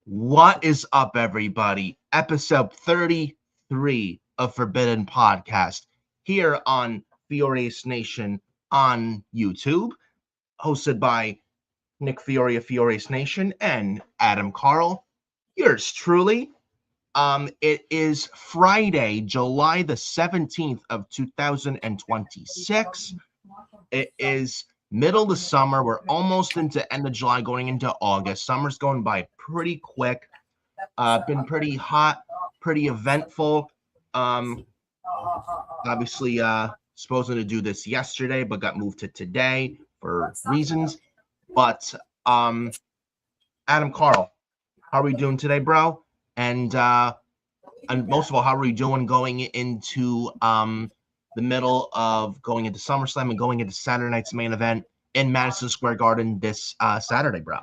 What is up, everybody? Episode 33 of Forbidden Podcast here on FioriousNation on YouTube, hosted by Nick Fiore of FioriousNation and Adam Carl. Yours truly. It is Friday, July the 17th of 2026. It is middle of the summer. We're almost into end of July, going into August. Summer's going by pretty quick. Been pretty hot, pretty eventful. Obviously, supposed to do this yesterday, but got moved to today for reasons. But Adam Carl, how are we doing today, bro? And most of all, how are we doing going into the middle of going into SummerSlam and going into Saturday night's main event in Madison Square Garden this Saturday, bro?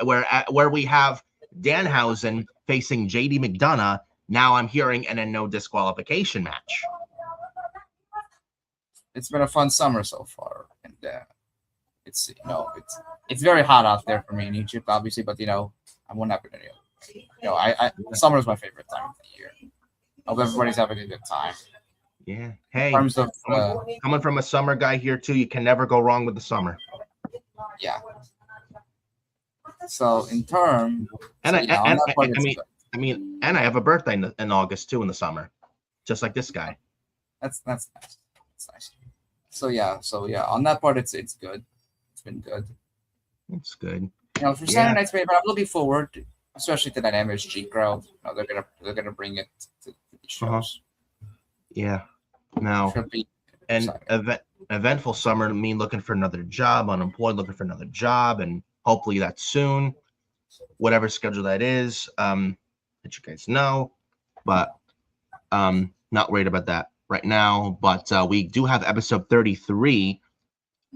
Where we have Danhausen facing JD McDonough. Now I'm hearing in a no disqualification match. It's been a fun summer so far, and it's very hot out there for me in Egypt, obviously. But I'm one happy to do. Summer is my favorite time of the year. I hope everybody's having a good time. Yeah. Hey, in terms of coming from a summer guy here too, you can never go wrong with the summer. Yeah. So in terms, and I have a birthday in August too in the summer, just like this guy. That's nice. That's nice. So yeah, on that part, it's good. It's been good. It's good. For Saturday night's main event, I'm looking forward, especially to that MSG crowd. They're gonna bring it to these shows. Yeah. Now, eventful summer mean looking for another job, unemployed, looking for another job, and hopefully that's soon. Whatever schedule that is, that you guys know. But not worried about that right now. But we do have episode 33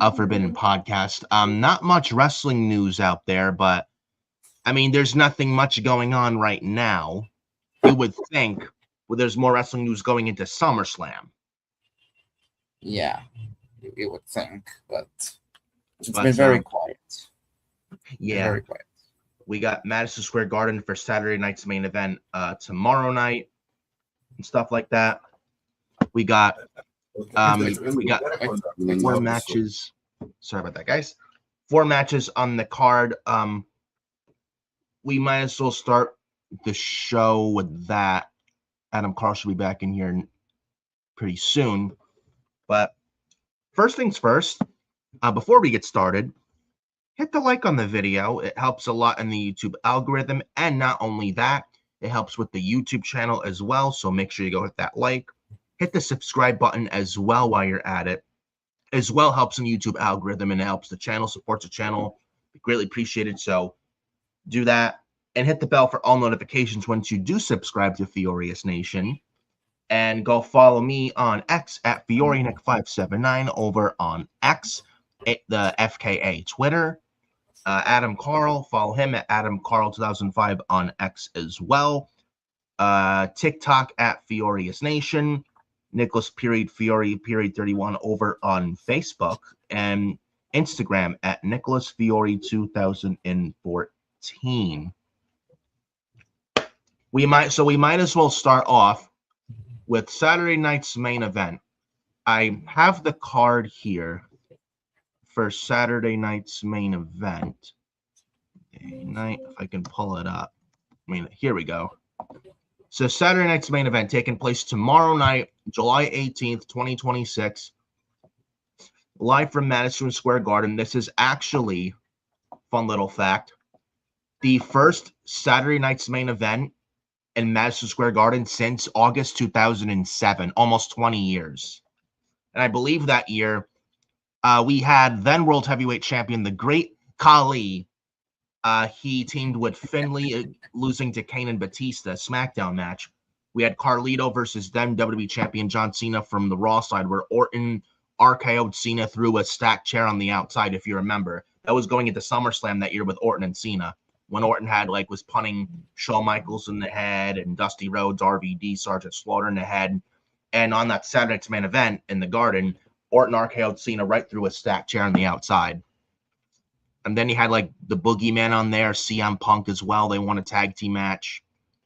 of Forbidden Podcast. Not much wrestling news out there, but I mean, there's nothing much going on right now. You would think there's more wrestling news going into SummerSlam. Yeah, you would think, but it's been very quiet. Yeah, very quiet. We got Madison Square Garden for Saturday night's main event tomorrow night and stuff like that. We got four matches. Sorry about that, guys. 4 matches on the card. We might as well start the show with that. Adam Carl should be back in here pretty soon. But first things first, before we get started, hit the like on the video. It helps a lot in the YouTube algorithm. And not only that, it helps with the YouTube channel as well. So make sure you go hit that like. Hit the subscribe button as well while you're at it. As well helps in the YouTube algorithm and it helps the channel, supports the channel. Greatly appreciated. So do that. And hit the bell for all notifications once you do subscribe to FioriousNation. And go follow me on X at FiorioNick579 over on X, the FKA Twitter. Adam Carl, follow him at AdamCarl2005 on X as well. TikTok at FioriousNation. Nicholas Fiore 31 over on Facebook and Instagram at Nicholas Fiore 2014. We might as well start off with Saturday night's main event. I have the card here for Saturday night's main event. Night, if I can pull it up. Here we go. So Saturday night's main event taking place tomorrow night, July 18th, 2026, live from Madison Square Garden. This is actually, fun little fact, the first Saturday night's main event in Madison Square Garden since August 2007, almost 20 years. And I believe that year we had then World Heavyweight Champion, the Great Khali. He teamed with Finlay, losing to Kane and Batista, SmackDown match. We had Carlito versus then WWE Champion John Cena from the Raw side, where Orton RKO'd Cena through a stacked chair on the outside, if you remember. That was going into SummerSlam that year with Orton and Cena, when Orton was punting Shawn Michaels in the head and Dusty Rhodes, RVD, Sergeant Slaughter in the head. And on that Saturday night's main event in the Garden, Orton RKO'd Cena right through a stacked chair on the outside. And then he had the Boogeyman on there, CM Punk as well. They won a tag team match,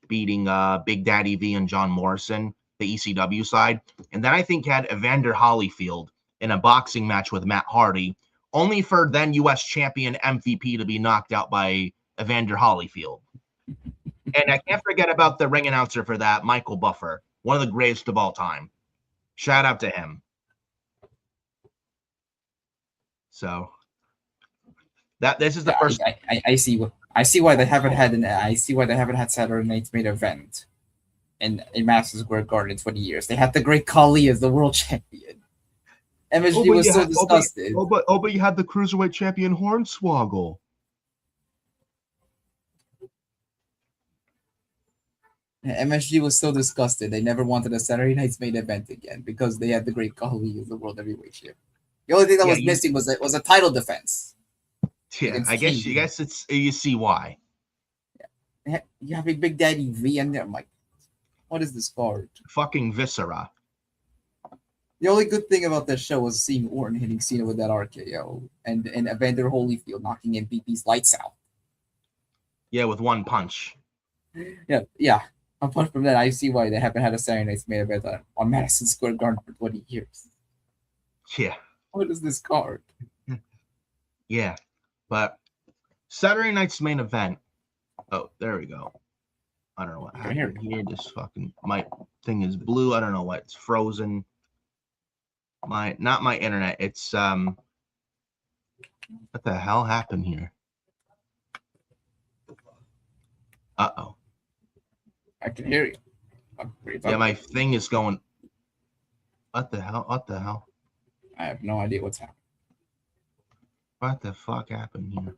beating Big Daddy V and John Morrison, the ECW side. And then I think he had Evander Holyfield in a boxing match with Matt Hardy, only for then U.S. champion MVP to be knocked out by Evander Holyfield. And I can't forget about the ring announcer for that, Michael Buffer, one of the greatest of all time. Shout out to him. So this is the first. I see why they haven't had Saturday night's main event in Madison Square Garden in 20 years. They had the Great Khali as the world champion. MSG was so disgusted. But you had the Cruiserweight champion Hornswoggle. MSG was so disgusted. They never wanted a Saturday night's main event again because they had the Great Khali as the world heavyweight champion. The only thing that was missing was a title defense. Yeah, I guess it's you see why. Yeah, you have a Big Daddy V in there. I'm like, what is this card? Fucking Viscera. The only good thing about that show was seeing Orton hitting Cena with that RKO and Evander Holyfield knocking MVP's lights out. Yeah, with one punch. Yeah. Apart from that, I see why they haven't had a Saturday night's main event on Madison Square Garden for 20 years. Yeah. What is this card? Yeah. But Saturday night's main event. Oh, there we go. I don't know what happened here. This fucking my thing is blue. I don't know what. It's frozen. Not my internet. It's what the hell happened here? Uh-oh. I can hear you. Yeah, my thing is going. What the hell? What the hell? I have no idea what's happening. What the fuck happened here?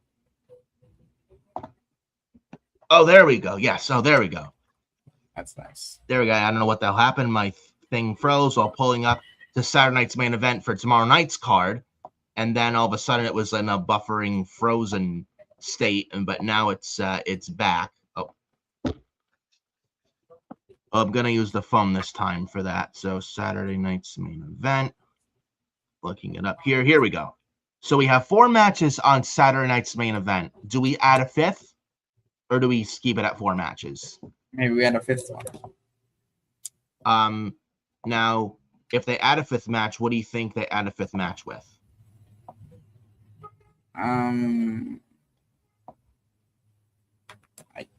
Oh, there we go. Yes. Oh, there we go. That's nice. There we go. I don't know what the hell happened. My thing froze while pulling up the Saturday night's main event for tomorrow night's card. And then all of a sudden it was in a buffering frozen state. But now it's back. Oh, I'm going to use the phone this time for that. So Saturday night's main event. Looking it up here. Here we go. So we have 4 matches on Saturday night's main event. Do we add a 5th? Or do we keep it at 4 matches? Maybe we add a 5th one. Now, if they add a 5th match, what do you think they add a 5th match with? I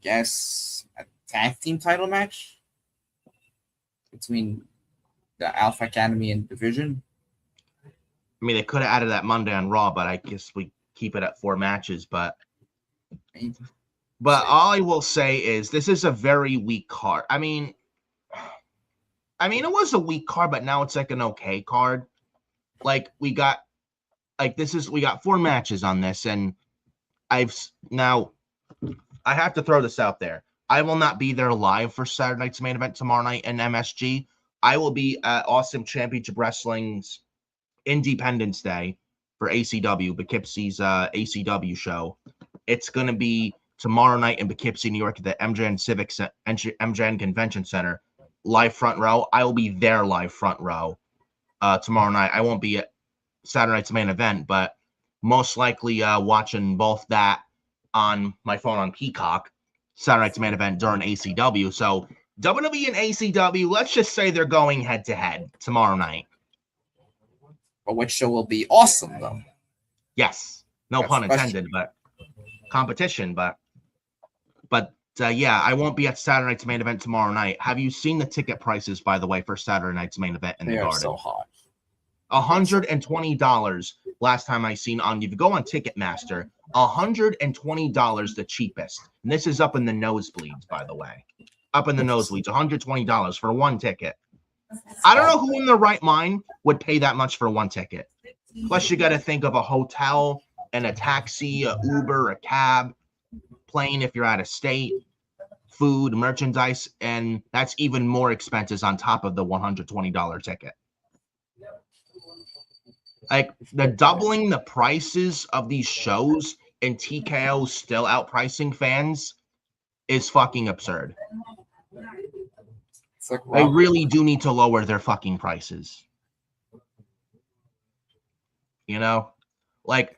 guess a tag team title match between the Alpha Academy and Division. I mean, they could have added that Monday on Raw, but I guess we keep it at 4 matches. But all I will say is this is a very weak card. I mean, it was a weak card, but now it's like an okay card. We got 4 matches on this, and I have to throw this out there. I will not be there live for Saturday night's main event tomorrow night in MSG. I will be at Awesome Championship Wrestling's Independence Day for ACW, Poughkeepsie's ACW show. It's going to be tomorrow night in Poughkeepsie, New York at the MJN Convention Center. live front row. I will be there live front row tomorrow night. I won't be at Saturday night's main event, but most likely watching both that on my phone on Peacock, Saturday night's main event during ACW. So WWE and ACW, let's just say they're going head to head tomorrow night. But which show will be awesome though? Yes, no pun intended, but competition. But yeah, I won't be at Saturday night's main event tomorrow night. Have you seen the ticket prices, by the way, for Saturday night's main event in the Garden? They are so hot. $120 last time I seen on. If you go on Ticketmaster, $120 the cheapest. And this is up in the nosebleeds, by the way. Up in the nosebleeds, $120 for one ticket. I don't know who in their right mind would pay that much for one ticket. Plus, you got to think of a hotel and a taxi, a Uber, a cab, plane if you're out of state, food, merchandise, and that's even more expenses on top of the $120 ticket. Like, the doubling the prices of these shows and TKO still outpricing fans is fucking absurd. It's like, They really do need to lower their fucking prices. You know? Like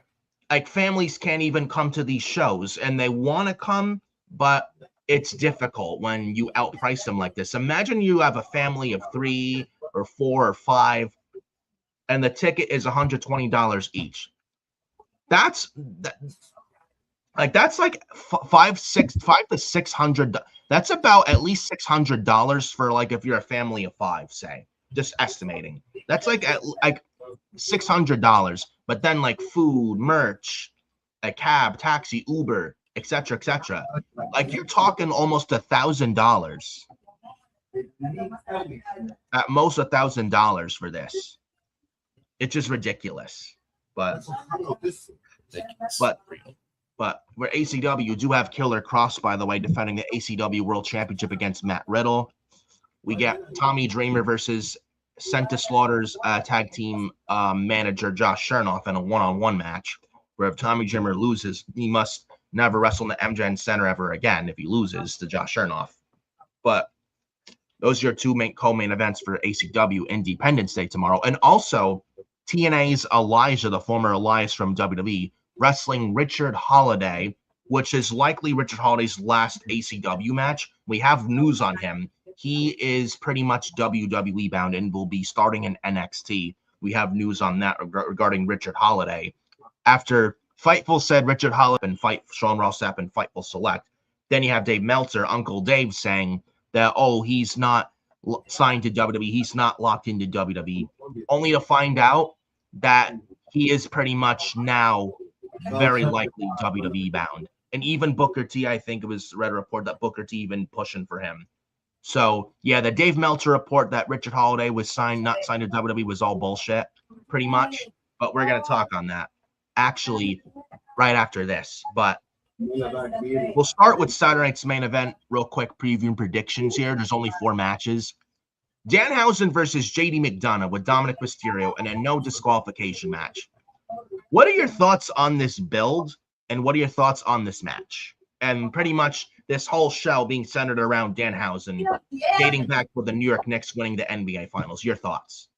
families can't even come to these shows, and they want to come, but it's difficult when you outprice them like this. Imagine you have a family of 3 or 4 or 5, and the ticket is $120 each. That's like $500 to $600. That's about at least $600 for, like, if you're a family of 5, say, just estimating. That's like $600. But then, like, food, merch, a cab, taxi, Uber, etc., etc. Like, you're talking almost $1,000. At most $1,000 for this. It's just ridiculous. But where ACW, you do have Killer Cross, by the way, defending the ACW World Championship against Matt Riddle. We get Tommy Dreamer versus Senta Slaughter's tag team manager Josh Chernoff in a one-on-one match, where if Tommy Dreamer loses, he must never wrestle in the MGN Center ever again if he loses to Josh Chernoff. But those are your two co-main events for ACW Independence Day tomorrow. And also, TNA's Elijah, the former Elias from WWE, wrestling Richard Holiday, which is likely Richard Holiday's last ACW match. We have news on him. He is pretty much WWE bound and will be starting in NXT. We have news on that regarding Richard Holiday. After Fightful said Richard Holiday and fight Sean Ross Sapp and Fightful Select, then you have Dave Meltzer, Uncle Dave, saying that, he's not signed to WWE. He's not locked into WWE. Only to find out that he is pretty much now very likely WWE bound. And even Booker T, I think it was read a report that Booker T even pushing for him. So, yeah, the Dave Meltzer report that Richard Holiday was not signed to WWE was all bullshit, pretty much. But we're going to talk on that, actually, right after this. But we'll start with Saturday night's main event real quick, previewing predictions here. There's only 4 matches. Danhausen versus JD McDonough with Dominic Mysterio in a no disqualification match. What are your thoughts on this build, and what are your thoughts on this match? And pretty much this whole show being centered around Danhausen, dating back to the New York Knicks winning the NBA Finals. Your thoughts?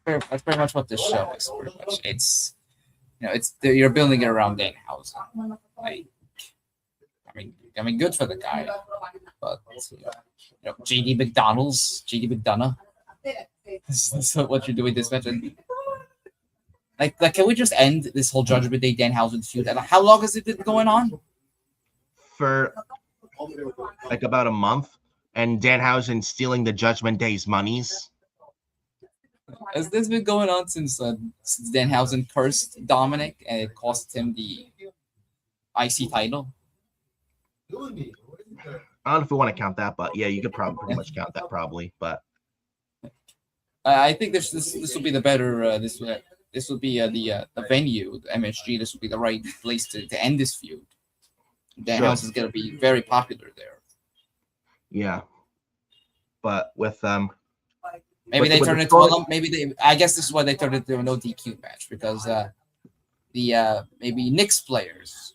That's pretty much what this show is. Pretty much, it's you're building it around Danhausen. Like, I mean, good for the guy, but JD McDonough. This is what you're doing this match. And, like, can we just end this whole Judgment Day Danhausen feud? And how long has it been going on? For like about a month, and Danhausen stealing the Judgment Day's monies. Has this been going on since Danhausen cursed Dominic and it cost him the IC title? I don't know if we want to count that, but yeah, you could probably pretty much count that probably. But I think this will be the better. This will be the venue, the MSG. This will be the right place to end this feud. Danhausen is going to be very popular there. Yeah, but with maybe they turn it into I guess this is why they turned it into a no DQ match, because maybe Knicks players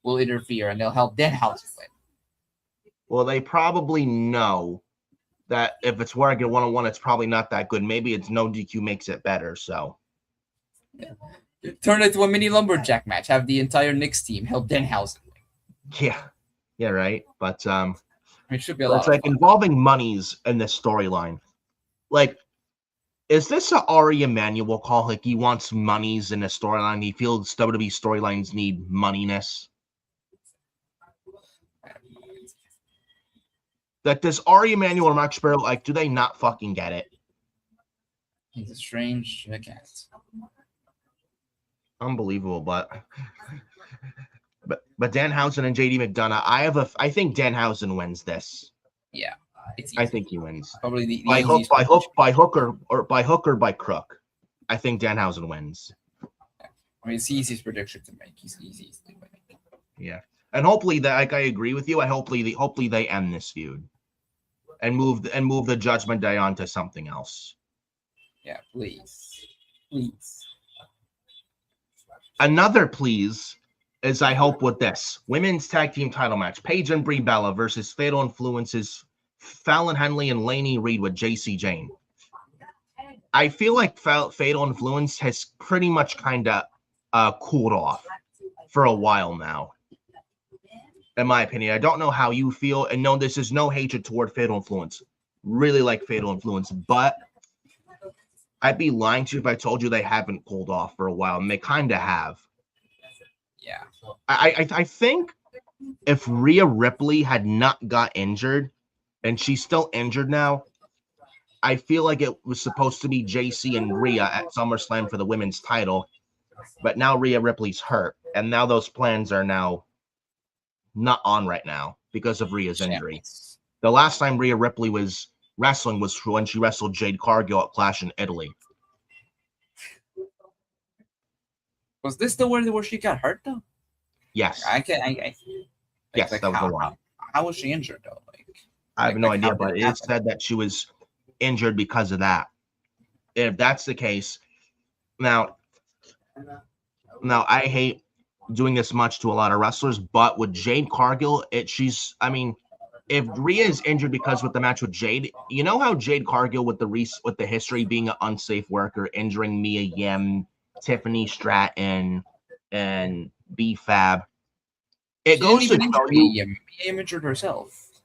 will interfere and they'll help Danhausen win. Well, they probably know that if it's working 1-on-1, it's probably not that good. Maybe it's no DQ makes it better. So turn it to a mini lumberjack match. Have the entire Knicks team help Denhausen. yeah, right. But It should be a lot. It's like fun. involving monies in this storyline. Like, is this a Ari Emanuel call? Like, he wants monies in the storyline. He feels WWE storylines need moneyness. That does Ari Emanuel and Mark Sparrow, like, do they not fucking get it? He's a strange cat. Unbelievable, but Danhausen and JD McDonough, I think Danhausen wins this. Yeah, I think he wins. Probably the by hook or by crook. I think Danhausen wins. I mean, it's the easiest prediction to make. He's easy to make. Yeah, and hopefully that, like, I agree with you. Hopefully they end this feud and move the Judgment Day on to something else. Yeah, please. Another please is, I hope, with this women's tag team title match: Paige and Brie Bella versus Fatal Influences, Fallon Henley and Lainey Reed with JC Jane. I feel like Fatal Influence has pretty much kind of cooled off for a while now, in my opinion. I don't know how you feel, and no, this is no hatred toward Fatal Influence. Really like Fatal Influence, but I'd be lying to you if I told you they haven't cooled off for a while, and they kind of have. Yeah. I think if Rhea Ripley had not got injured, and she's still injured now, I feel like it was supposed to be JC and Rhea at SummerSlam for the women's title, but now Rhea Ripley's hurt, and now those plans are now not on right now because of Rhea's injury. The last time Rhea Ripley was wrestling was when she wrestled Jade Cargill at Clash in Italy. Was this the one where she got hurt though? Yes. Yes, that was the one. How was she injured though? I have no idea, but it said that she was injured because of that. If that's the case, now I hate doing this much to a lot of wrestlers, but with Jade Cargill, if Rhea is injured because with the match with Jade, you know how Jade Cargill with the history being an unsafe worker, injuring Mia Yim, Tiffany Stratton, and B-Fab. It goes to show you. Mia Yim injured herself.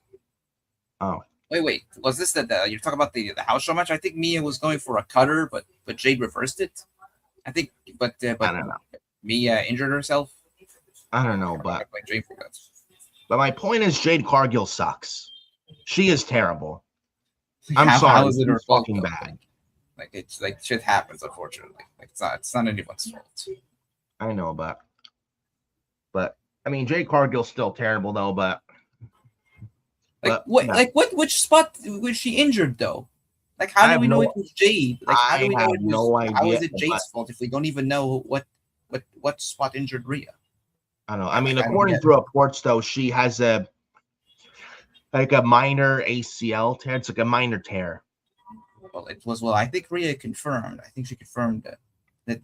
Oh. Wait. Was this you're talking about the house show match? I think Mia was going for a cutter, but Jade reversed it. I think, but I don't know. Mia injured herself. I don't know, but my point is, Jade Cargill sucks. She is terrible. I'm sorry. How is it her fault? Fucking bad. It's like shit happens, unfortunately. It's not anyone's fault. I know, but I mean, Jade Cargill's still terrible though. But which spot was she injured though? Like, how do we know it was Jade? Like, how do we know it was? No idea. How is it Jade's fault if we don't even know what spot injured Rhea? I don't know. I mean, according to reports, though, she has a minor ACL tear. It's like a minor tear. Well, I think Rhea confirmed. I think she confirmed that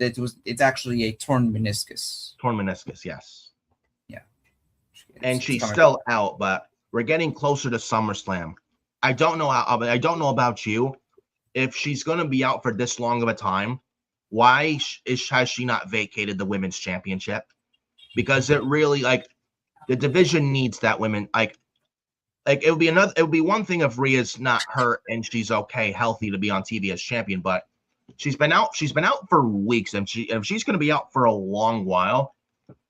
it's actually a torn meniscus. Torn meniscus, yes. Yeah. And she's still out, but we're getting closer to SummerSlam. I don't know about you. If she's going to be out for this long of a time, why has she not vacated the women's championship? Because it really, the division needs that women. It would be one thing if Rhea's not hurt and she's okay, healthy to be on TV as champion, but she's been out for weeks, and if she's going to be out for a long while,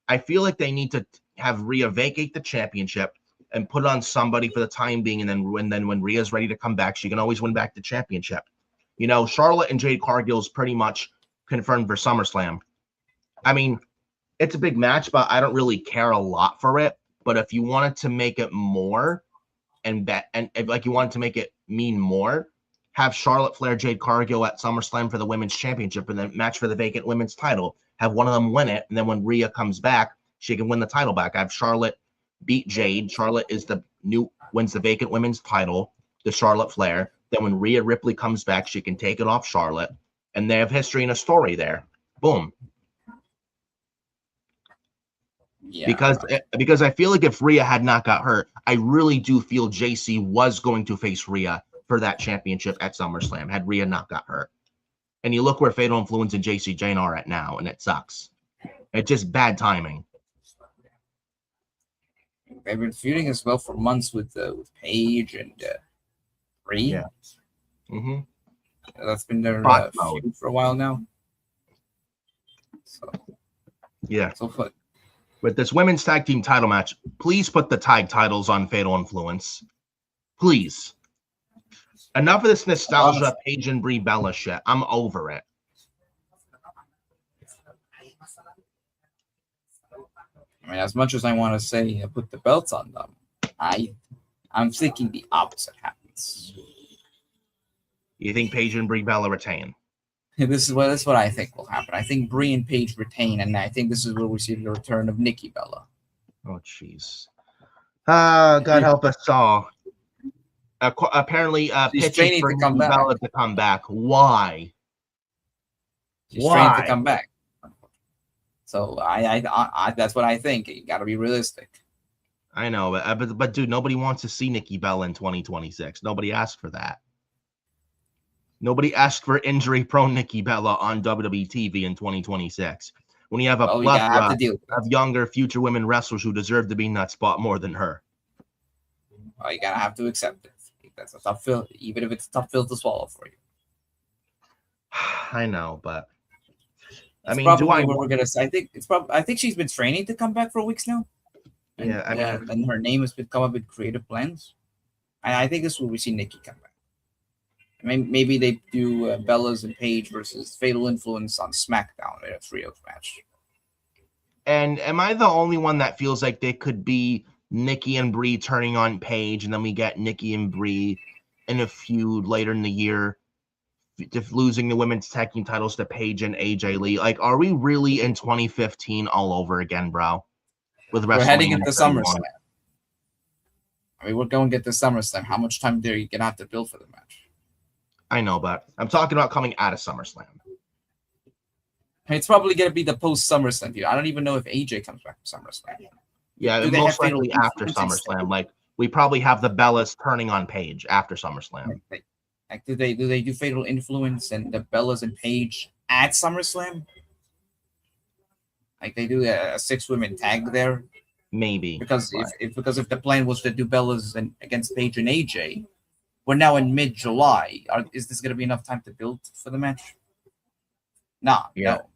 I feel like they need to have Rhea vacate the championship and put it on somebody for the time being, and then when Rhea's ready to come back, she can always win back the championship. You know, Charlotte and Jade Cargill is pretty much confirmed for SummerSlam. I mean, it's a big match, but I don't really care a lot for it. But if you wanted to make it more, you wanted to make it mean more, have Charlotte Flair, Jade Cargill at SummerSlam for the women's championship and the match for the vacant women's title. Have one of them win it, and then when Rhea comes back, she can win the title back. Have Charlotte beat Jade. Charlotte wins the vacant women's title to Charlotte Flair. Then when Rhea Ripley comes back, she can take it off Charlotte, and they have history and a story there. Boom. Yeah, because I feel like if Rhea had not got hurt, I really do feel JC was going to face Rhea for that championship at SummerSlam had Rhea not got hurt. And you look where Fatal Influence and JC Jane are at now, and it sucks. It's just bad timing. they've been feuding as well for months with Paige and Brie. Yeah. Mm-hmm. That's been their feud for a while now. So yeah. So fun. With this women's tag team title match, please put the tag titles on Fatal Influence. Please. Enough of this nostalgia Paige and Brie Bella shit. I'm over it. I mean, as much as I want to say put the belts on them, I'm thinking the opposite happens. You think Paige and Brie Bella retain? This is what I think will happen. I think Brie and Paige retain, and I think this is where we see the return of Nikki Bella. Oh, jeez. God help us all. Apparently, she's training for to come back. Bella to come back. Why? She's training to come back. So I that's what I think. You got to be realistic. I know, but dude, nobody wants to see Nikki Bella in 2026. Nobody asked for that. Nobody asked for injury-prone Nikki Bella on WWE TV in 2026. When you have a plethora of younger future women wrestlers who deserve to be in that spot more than her. Well, you gotta have to accept it. That's a tough pill, even if it's a tough pill to swallow for you. I know, but I mean, what we're gonna say. I think she's been training to come back for weeks now. And, yeah, I mean, and her name has come up with creative plans. And I think this is where we see Nikki come back. Maybe they do Bella's and Paige versus Fatal Influence on SmackDown in a trios match. And am I the only one that feels like they could be Nikki and Brie turning on Paige, and then we get Nikki and Brie in a feud later in the year, losing the women's tag team titles to Paige and AJ Lee? Like, are we really in 2015 all over again, bro? With we're heading into SummerSlam. I mean, we're going to get to SummerSlam. How much time are you gonna have to build for the match? I know, but I'm talking about coming out of SummerSlam. It's probably going to be the post-SummerSlam feud. I don't even know if AJ comes back from SummerSlam. Yeah, most likely after SummerSlam. Like, we probably have the Bellas turning on Paige after SummerSlam. Like, do they do Fatal Influence and the Bellas and Paige at SummerSlam? Like, they do a 6-women tag there? Maybe. Because if the plan was to do Bellas against Paige and AJ, we're now in mid-July. Is this going to be enough time to build for the match? No. But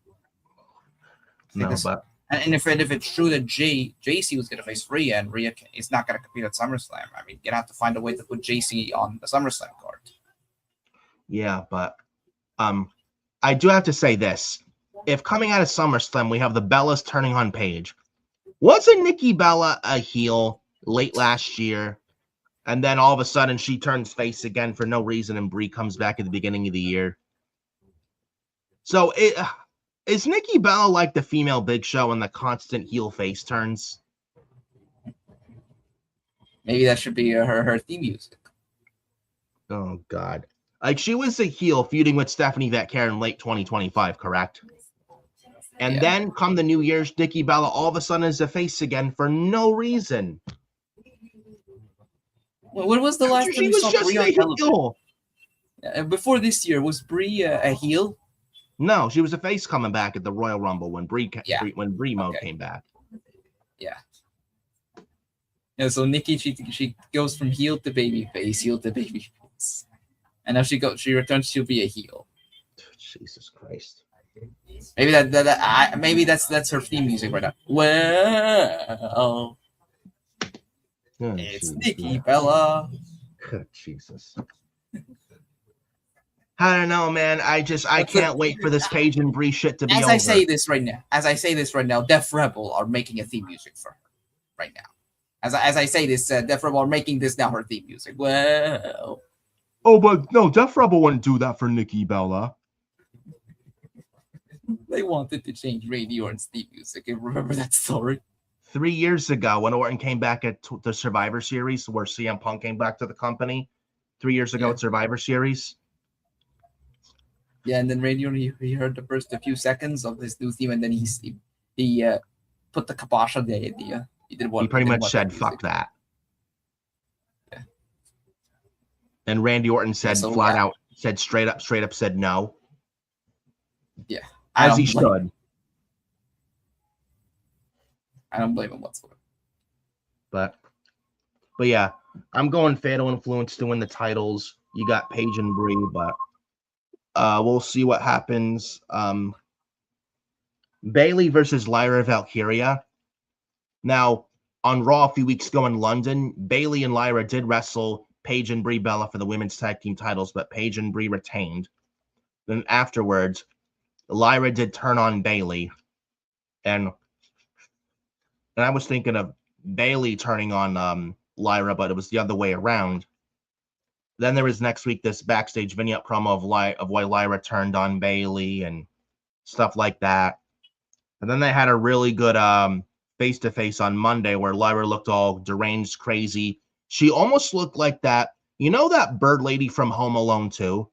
and if it's true that JC was going to face Rhea and Rhea is not going to compete at SummerSlam, I mean, you're going to have to find a way to put JC on the SummerSlam card. Yeah, but I do have to say this. If coming out of SummerSlam, we have the Bellas turning on Paige, wasn't Nikki Bella a heel late last year? And then all of a sudden she turns face again for no reason, and Brie comes back at the beginning of the year. So is Nikki Bella like the female Big Show and the constant heel face turns? Maybe that should be her theme music. Oh, God. Like, she was a heel feuding with Stephanie Vetker in late 2025, correct? And then come the New Year's, Nikki Bella all of a sudden is a face again for no reason. When was the last time you saw Brie on television? Before this year, was Brie a heel? No, she was a face coming back at the Royal Rumble when Brie mode came back. Yeah. Yeah. So Nikki, she goes from heel to baby face, and now she returns to be a heel. Jesus Christ. Maybe maybe that's her theme music right now. Well. It's Nikki Bella. Jesus. I don't know, man. I can't wait for this Paige and Brie shit to be over. As I say this right now, Def Rebel are making a theme music for her right now. As I say this, Def Rebel are making this now her theme music. Well. Oh, but no, Def Rebel wouldn't do that for Nikki Bella. They wanted to change Randy Orton's theme music. You remember that story? 3 years ago, when Orton came back at the Survivor Series, where CM Punk came back to the company, 3 years ago at Survivor Series. Yeah, and then Randy Orton, he heard the first few seconds of his new theme, and then he put the kibosh on the idea. He did what He pretty did much what said, he "Fuck did. that." Yeah. And Randy Orton said so, flat out, said straight up, said no. Yeah. As he should. I don't blame him whatsoever. But yeah, I'm going Fatal Influence to win the titles. You got Paige and Brie, but we'll see what happens. Bayley versus Lyra Valkyria. Now, on Raw a few weeks ago in London, Bayley and Lyra did wrestle Paige and Brie Bella for the women's tag team titles, but Paige and Brie retained. Then afterwards, Lyra did turn on Bayley, and I was thinking of Bayley turning on Lyra, but it was the other way around. Then there was next week this backstage vignette promo of why Lyra turned on Bayley and stuff like that. And then they had a really good face-to-face on Monday where Lyra looked all deranged, crazy. She almost looked like that, that bird lady from Home Alone 2?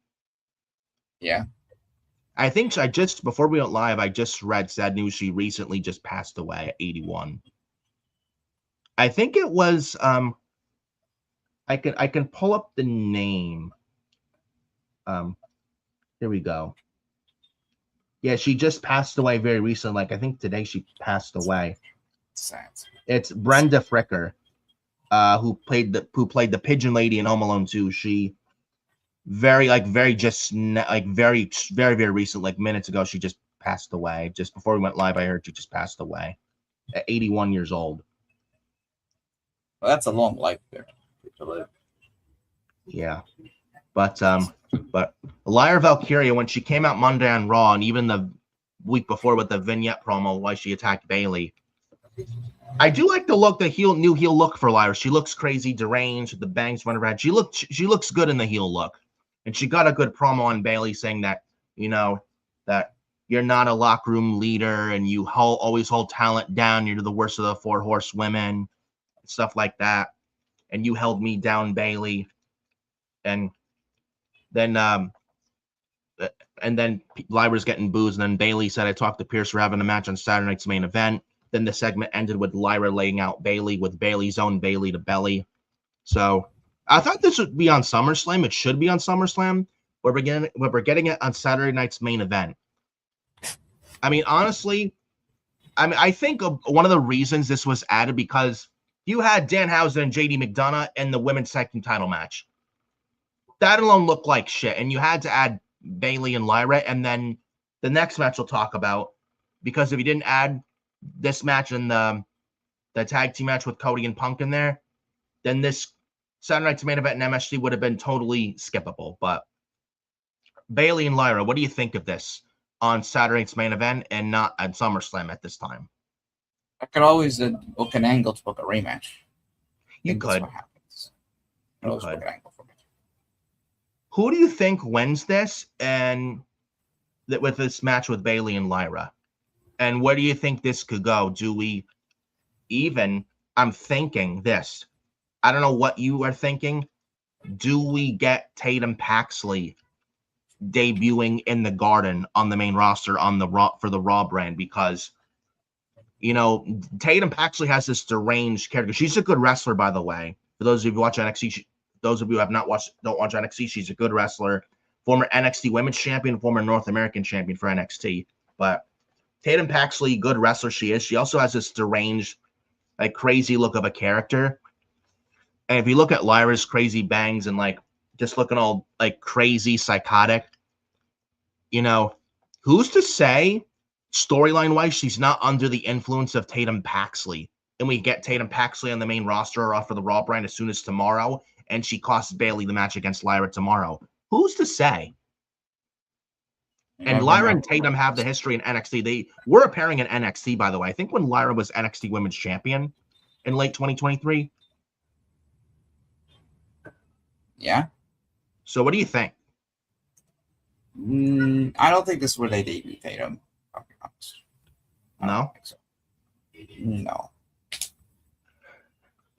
Yeah. I think before we went live, I just read sad news. She recently just passed away at 81. I think it was I can pull up the name. Here we go. Yeah, she just passed away very recently. I think today she passed away. It's Brenda Fricker, who played the pigeon lady in Home Alone 2. She very recent, minutes ago, she just passed away. Just before we went live, I heard she just passed away at 81 years old. Well, that's a long life there to live. Yeah, but Lyra Valkyria, when she came out Monday on Raw, and even the week before with the vignette promo why she attacked Bayley, I do like the look, new heel look for Lyra. She looks crazy, deranged, with the bangs running around. She looks good in the heel look, and she got a good promo on Bayley saying that that you're not a locker room leader and you always hold talent down. You're the worst of the 4 horsewomen, stuff like that, and you held me down, Bayley. And then Lyra's getting booed, and then Bayley said, "I talked to Pierce for having a match on Saturday night's main event." Then the segment ended with Lyra laying out Bayley with Bayley's own Bayley to belly. So I thought this would be on SummerSlam. It should be on SummerSlam. We're getting it on Saturday night's main event. I mean, honestly, I think one of the reasons this was added because you had Danhausen and JD McDonough in the women's tag team title match. That alone looked like shit, and you had to add Bayley and Lyra, and then the next match we'll talk about, because if you didn't add this match and the tag team match with Cody and Punk in there, then this Saturday night's main event in MSG would have been totally skippable. But Bayley and Lyra, what do you think of this on Saturday night's main event and not at SummerSlam at this time? I could always book an angle to book a rematch. You could. That's what happens. I always book an angle for me. Who do you think wins this and that with this match with Bayley and Lyra? And where do you think this could go? Do we even, I'm thinking this, I don't know what you are thinking. Do we get Tatum Paxley debuting in the Garden on the main roster on the Raw for the Raw brand? Because Tatum Paxley has this deranged character. She's a good wrestler, by the way. For those of you who watch NXT, those of you who have not watched, don't watch NXT, she's a good wrestler. Former NXT Women's Champion, former North American Champion for NXT. But Tatum Paxley, good wrestler she is. She also has this deranged, crazy look of a character. And if you look at Lyra's crazy bangs and just looking all crazy, psychotic, who's to say storyline wise she's not under the influence of Tatum Paxley, and we get Tatum Paxley on the main roster or off for the Raw brand as soon as tomorrow, and she costs Bayley the match against Lyra tomorrow. Who's to say? And Lyra and Tatum have the history in NXT. They were a pairing in NXT, by the way. I think when Lyra was NXT Women's Champion in late 2023. Yeah. So what do you think? I don't think this is where they debut Tatum. I'll be honest. I don't think so. No.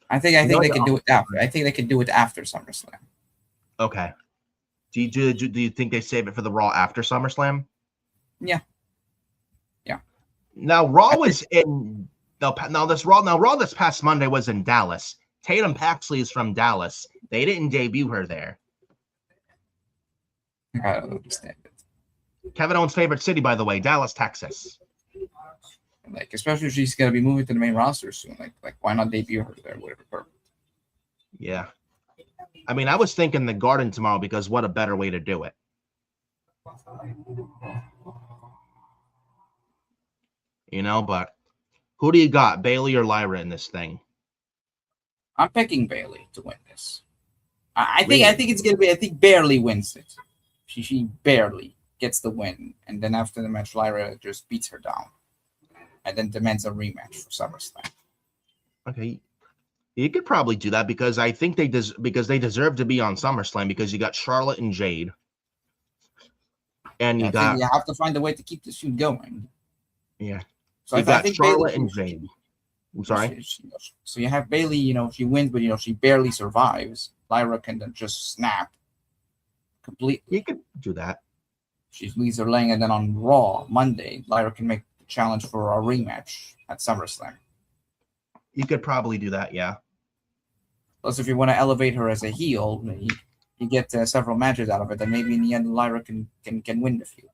I think they can do it after. I think they can do it after SummerSlam. Okay. Do you think they save it for the Raw after SummerSlam? Yeah. Now Raw was in Raw this past Monday was in Dallas. Tatum Paxley is from Dallas. They didn't debut her there. I don't understand it. Kevin Owens' favorite city, by the way, Dallas, Texas. Like, especially if she's gonna be moving to the main roster soon. Like why not debut her there? Whatever. Perfect. Yeah. I mean, I was thinking the Garden tomorrow because what a better way to do it. You know, but who do you got, Bayley or Lyra in this thing? I'm picking Bayley to win this. I think it's gonna be. I think barely wins it. She barely gets the win, and then after the match, Lyra just beats her down, and then demands a rematch for SummerSlam. Okay, you could probably do that because I think they deserve to be on SummerSlam because you got Charlotte and Jade, and you have to find a way to keep this feud going. Yeah, so you got think Charlotte Bayley, and Jade. I'm sorry. So you have Bayley. She wins, but she barely survives. Lyra can then just snap completely. You could do that. She leaves her laying, and then on Raw Monday, Lyra can make the challenge for a rematch at SummerSlam. You could probably do that, yeah. Plus, if you want to elevate her as a heel, you get several matches out of it, then maybe in the end, Lyra can win the feud.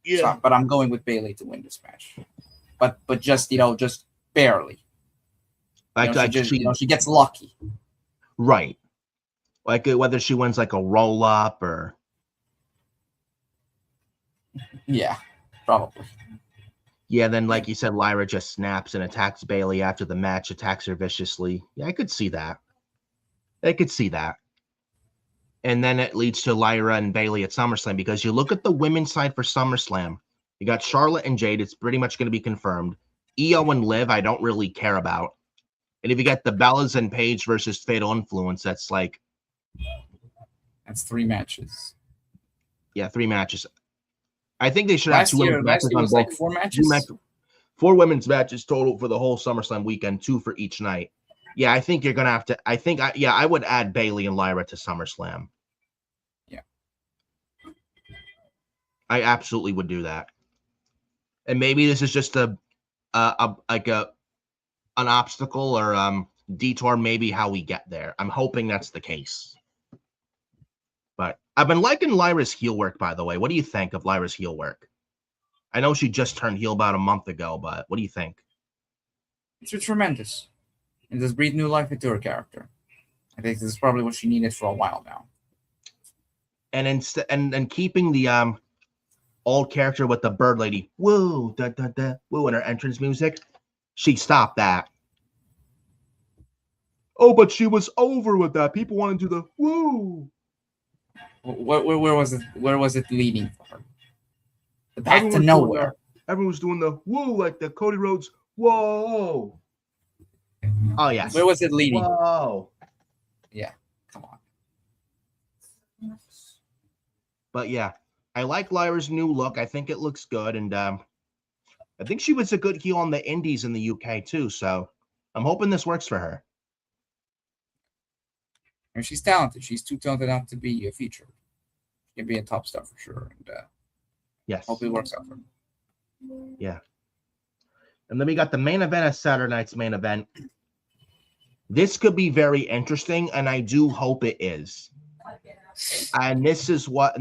Yeah. But I'm going with Bayley to win this match. But just just barely. She gets lucky. Right. Like whether she wins like a roll up or. Yeah, probably. Yeah, then like you said, Lyra just snaps and attacks Bayley after the match, attacks her viciously. Yeah, I could see that. And then it leads to Lyra and Bayley at SummerSlam because you look at the women's side for SummerSlam. You got Charlotte and Jade. It's pretty much going to be confirmed. Io and Liv, I don't really care about. And if you got the Bellas and Paige versus Fatal Influence, that's 3 matches. Yeah, 3 matches. I think they should have 2 women's matches on both. Like 4 matches. 4 women's matches total for the whole SummerSlam weekend, 2 for each night. Yeah, I think you're gonna have to. I would add Bayley and Lyra to SummerSlam. Yeah, I absolutely would do that. And maybe this is just an obstacle or detour. Maybe how we get there. I'm hoping that's the case. But I've been liking Lyra's heel work, by the way. What do you think of Lyra's heel work? I know she just turned heel about a month ago, but what do you think? It's tremendous. It just breathed new life into her character. I think this is probably what she needed for a while now. And keeping the old character with the bird lady, woo, da da da, woo, in her entrance music, she stopped that. Oh, but she was over with that. People wanted to do the woo. Where was it? Where was it leading for her? Back to nowhere. Everyone was doing the woo, like the Cody Rhodes. Whoa. Oh yes. Where was it leading? Whoa. Yeah. Come on. But yeah, I like Lyra's new look. I think it looks good, and I think she was a good heel on the Indies in the UK too. So I'm hoping this works for her. And she's talented. She's too talented not to be a feature. She can be a top star for sure. And yes, hopefully it works out for her. Yeah. And then we got the main event of Saturday night's main event. This could be very interesting, and I do hope it is. And this is why.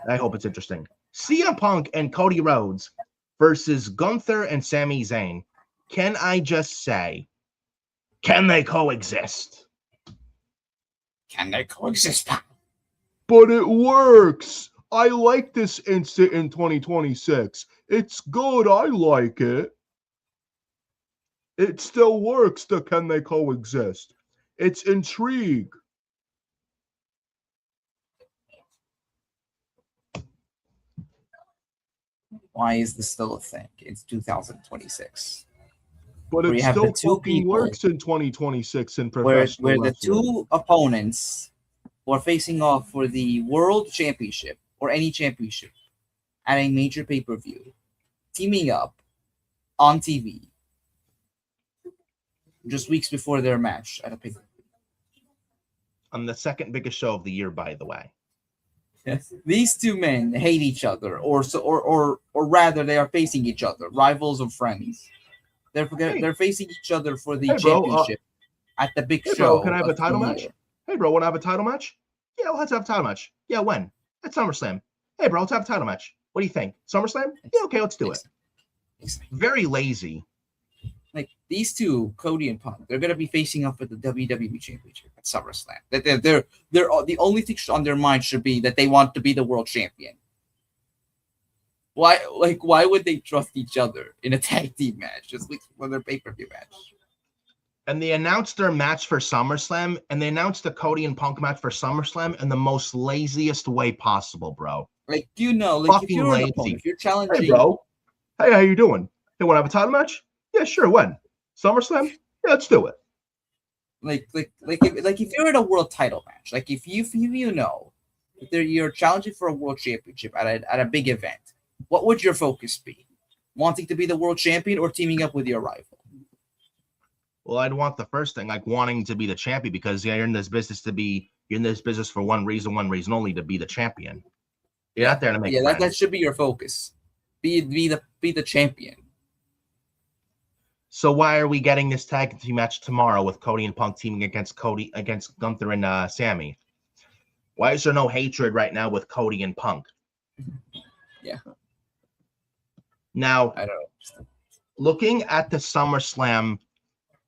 I hope it's interesting. CM Punk and Cody Rhodes versus Gunther and Sami Zayn. Can I just say, can they coexist? Can they coexist? But it works. I like this instant in 2026. It's good. I like it. It still works. The can they coexist? It's intrigue. Why is this still a thing? It's 2026. But it still fucking works in 2026 in professional where wrestling. the 2 opponents who are facing off for the World Championship or any championship at a major pay-per-view, teaming up on TV just weeks before their match at a pay-per-view. On the second biggest show of the year, by the way. Yes. These two men hate each other, or rather, they are facing each other, rivals or friends. They're facing each other for the Hey, bro. championship at the big Hey, bro. show Can I have a of the title match? year. Hey, bro. Want to have a title match? Yeah, let's have a title match. Yeah, when? At SummerSlam. Hey, bro. Let's have a title match. What do you think? SummerSlam? Yeah, okay. Let's do it. Exactly. Very lazy. Like these two, Cody and Punk, they're gonna be facing up at the WWE Championship at SummerSlam. They're the only thing on their mind should be that they want to be the world champion. Why would they trust each other in a tag team match? Just like for their pay-per-view match. And they announced their match for SummerSlam, and they announced the Cody and Punk match for SummerSlam in the most laziest way possible, bro. Like, like Fucking if you're lazy. an opponent, if you're challenging, hey, bro. Hey, how you doing? Hey, want to have a title match? Yeah, sure. When? SummerSlam? Yeah, let's do it. If you're in a world title match, like if you know that you're challenging for a world championship at a big event, what would your focus be? Wanting to be the world champion or teaming up with your rival? Well, I'd want the first thing, like wanting to be the champion, because you're in this business for one reason only, to be the champion. You're not there to make friends. That should be your focus. Be the champion. So why are we getting this tag team match tomorrow with Cody and Punk teaming against Gunther and Sammy? Why is there no hatred right now with Cody and Punk? Yeah. Now, I don't know. Looking at the SummerSlam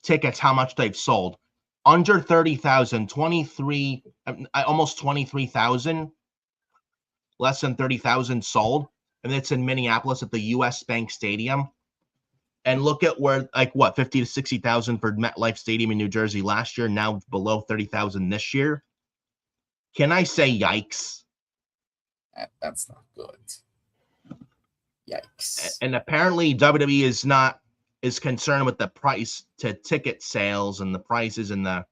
tickets, how much they've sold, under 30,000, almost 23,000, less than 30,000 sold, and it's in Minneapolis at the US Bank Stadium. And look at where, 50 to 60,000 for MetLife Stadium in New Jersey last year, now below 30,000 this year. Can I say yikes? That's not good. Yikes. And apparently WWE is concerned with the price to ticket sales and the prices and how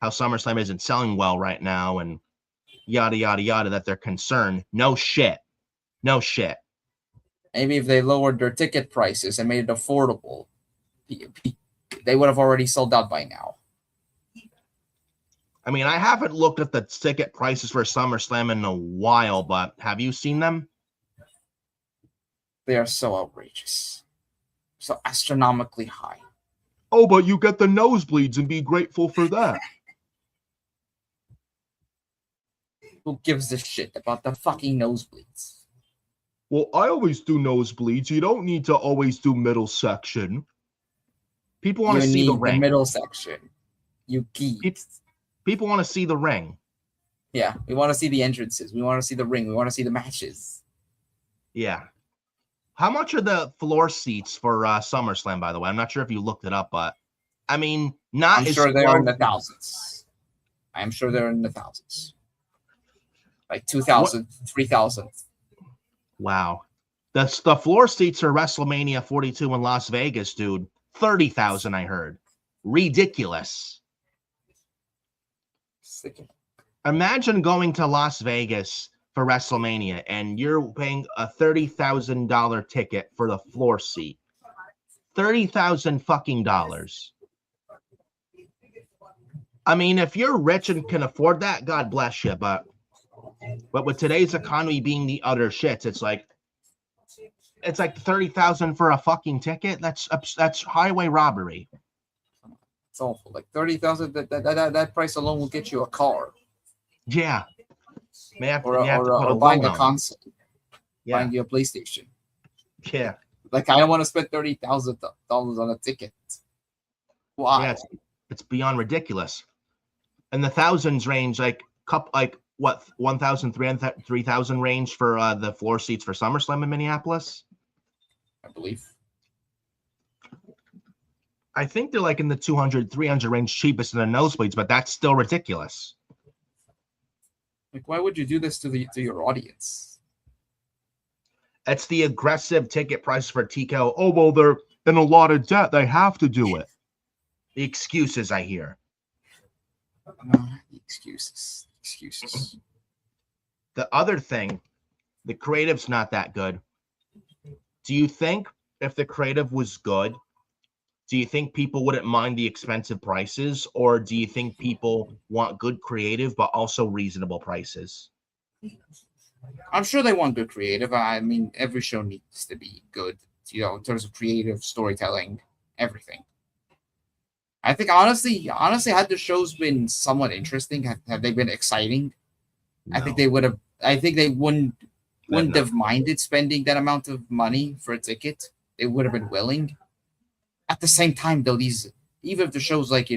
SummerSlam isn't selling well right now and yada, yada, yada, that they're concerned. No shit. Maybe if they lowered their ticket prices and made it affordable, they would have already sold out by now. I mean, I haven't looked at the ticket prices for SummerSlam in a while, but have you seen them? They are so outrageous. So astronomically high. Oh, but you get the nosebleeds and be grateful for that. Who gives a shit about the fucking nosebleeds? Well, I always do nosebleeds. You don't need to always do middle section. People want to see the ring. The middle section. You geeks. People want to see the ring. Yeah, we want to see the entrances. We want to see the ring. We want to see the matches. Yeah. How much are the floor seats for SummerSlam, by the way? I'm not sure if you looked it up, but I mean, I'm sure they're in the thousands. I'm sure they're in the thousands. Like 2,000, 3,000. Wow. The floor seats for WrestleMania 42 in Las Vegas, dude. 30,000, I heard. Ridiculous. Imagine going to Las Vegas for WrestleMania and you're paying a $30,000 ticket for the floor seat. $30,000 fucking dollars. I mean, if you're rich and can afford that, God bless you, but with today's economy being the other shits, it's like 30,000 for a fucking ticket. That's highway robbery. It's awful. Like 30,000. That price alone will get you a car. Yeah. Or buying a console. Yeah. Buying you a PlayStation. Yeah. Like I don't want to spend $30,000 on a ticket. Why? Yeah, it's beyond ridiculous. And the thousands range, what, 1,300, 3,000 range for the floor seats for SummerSlam in Minneapolis? I believe. I think they're in the 200, 300 range cheapest in the nosebleeds, but that's still ridiculous. Like, why would you do this to your audience? It's the aggressive ticket prices for TKO. Oh, well, they're in a lot of debt. They have to do it. The excuses I hear. Excuses. The other thing, the creative's not that good. Do you think if the creative was good, do you think people wouldn't mind the expensive prices, or do you think people want good creative but also reasonable prices? I'm sure they want good creative. I mean, every show needs to be good, in terms of creative storytelling, everything. I think honestly, had the shows been somewhat interesting, had they been exciting, I think No. they would have. I think they wouldn't No. have minded spending that amount of money for a ticket. They would have been willing. At the same time, though, these even if the shows like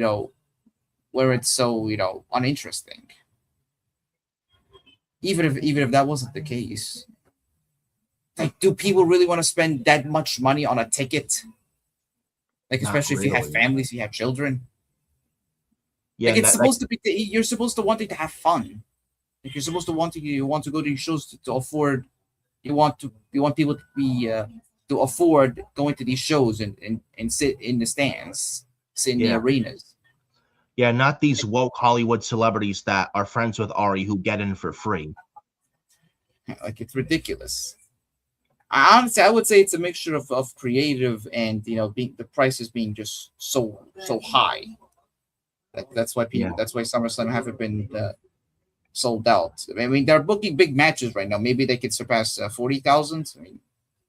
where it's so uninteresting, even if that wasn't the case, like, do people really want to spend that much money on a ticket? Like, Not especially if you have really. families, you have children. Yeah, Like, and it's that, like, supposed to be. You're supposed to wanting to have fun. Like, you're supposed to want to go to these shows to afford. You want people to be to afford going to these shows and sit in the stands, sit in the yeah, arenas. yeah, not these woke Hollywood celebrities that are friends with Ari who get in for free. Like, it's ridiculous. I would say it's a mixture of creative and being the prices being just so high. That's why Yeah, that's why SummerSlam haven't been sold out. I mean, they're booking big matches right now. Maybe they could surpass 40,000. I mean,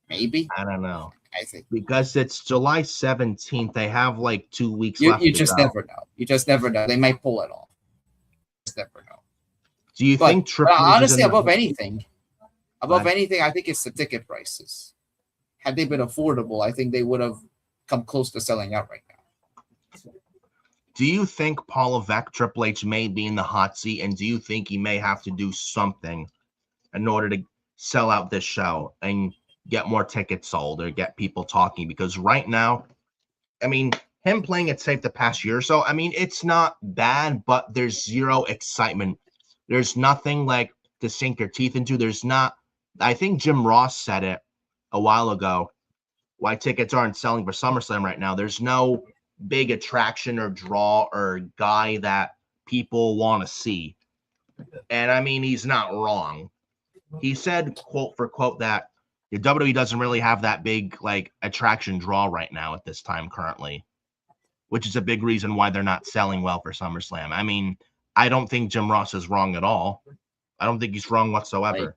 maybe. I don't know. I think Because it's July 17th. They have like 2 weeks you left you to just go. never know. You just never know. They might pull it off. Just never know. Do you But, think Triple H is honestly, in the above anything, I think it's the ticket prices. Had they been affordable, I think they would have come close to selling out right now. Do you think Paul Levesque, Triple H may be in the hot seat, and do you think he may have to do something in order to sell out this show and get more tickets sold or get people talking? Because right now, I mean, him playing it safe the past year or so, I mean, it's not bad, but there's zero excitement. There's nothing like to sink your teeth into. There's not, I think Jim Ross said it a while ago, why tickets aren't selling for SummerSlam right now. There's no big attraction or draw or guy that people want to see. And I mean, he's not wrong. He said, quote for quote, that the WWE doesn't really have that big like attraction draw right now at this time currently, which is a big reason why they're not selling well for SummerSlam. I mean, I don't think Jim Ross is wrong at all. I don't think he's wrong whatsoever.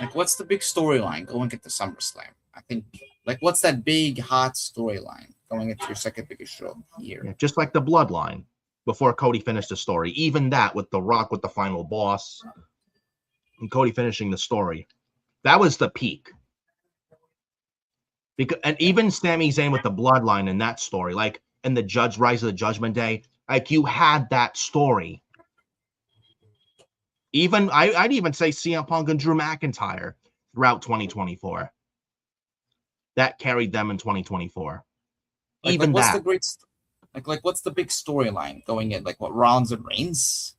Like, what's the big storyline going into SummerSlam? I think, like, what's that big hot storyline going into your second biggest show here? Yeah, just like the Bloodline before Cody finished the story. Even that with The Rock with the final boss and Cody finishing the story. That was the peak. Because, and even Sami Zayn with the Bloodline in that story, like in the Rise of the Judgment Day, like you had that story. Even I'd even say CM Punk and Drew McIntyre throughout 2024. That carried them in 2024. Even what's that. the great like what's the big storyline going in? Like, what, Rollins and Reigns?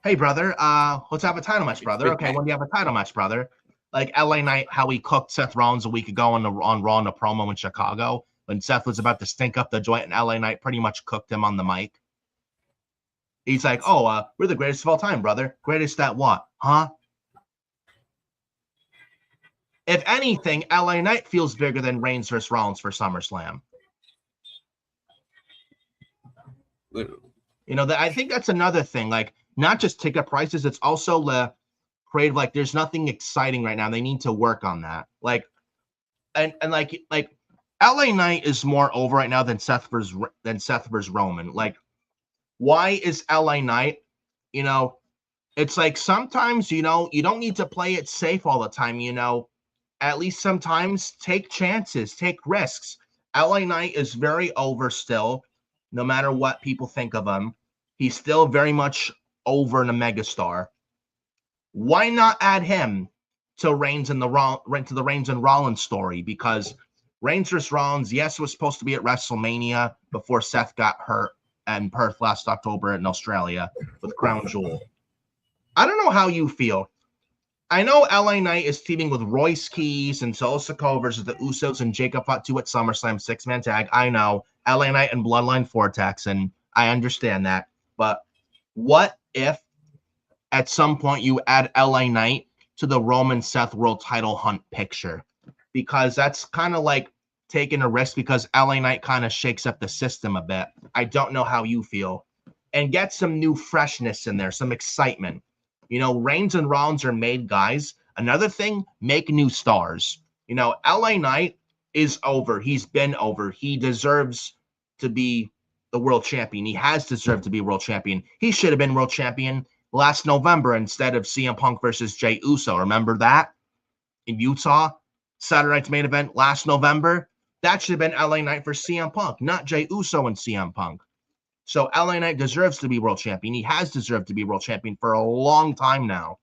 Hey brother, let's have a title match, brother. Okay, when do you have a title match, brother? Like LA Knight, how he cooked Seth Rollins a week ago on Raw in the promo in Chicago when Seth was about to stink up the joint, and LA Knight pretty much cooked him on the mic. He's like, "Oh, we're the greatest of all time, brother. Greatest at what? Huh?" If anything, LA Knight feels bigger than Reigns versus Rollins for SummerSlam. Literally. I think that's another thing. Like, not just ticket prices, it's also the creative. Like, there's nothing exciting right now. They need to work on that. Like, and like LA Knight is more over right now than Seth versus Roman. Like, why is LA Knight? It's like sometimes you don't need to play it safe all the time. At least sometimes take chances, take risks. LA Knight is very over still, no matter what people think of him. He's still very much over and a megastar. Why not add him to Reigns and the Reigns and Rollins story? Because Reigns versus Rollins, yes, was supposed to be at WrestleMania before Seth got hurt in Perth last October in Australia with Crown Jewel. I don't know how you feel. I know LA Knight is teaming with Royce Keys and Solo Sikoa versus the Usos and Jacob Fatu at SummerSlam 6-man tag. I know LA Knight and Bloodline Vortex, and I understand that. But what if at some point you add LA Knight to the Roman Seth World title hunt picture? Because that's kind of like taking a risk, because LA Knight kind of shakes up the system a bit. I don't know how you feel. And get some new freshness in there, some excitement. You know, Reigns and Rollins are made guys. Another thing, make new stars. You know, LA Knight is over. He's been over. He deserves to be the world champion. He has deserved to be world champion. He should have been world champion last November instead of CM Punk versus Jey Uso. Remember that? In Utah, Saturday night's main event last November. That should have been LA Knight for CM Punk, not Jey Uso and CM Punk. So LA Knight deserves to be world champion. He has deserved to be world champion for a long time now.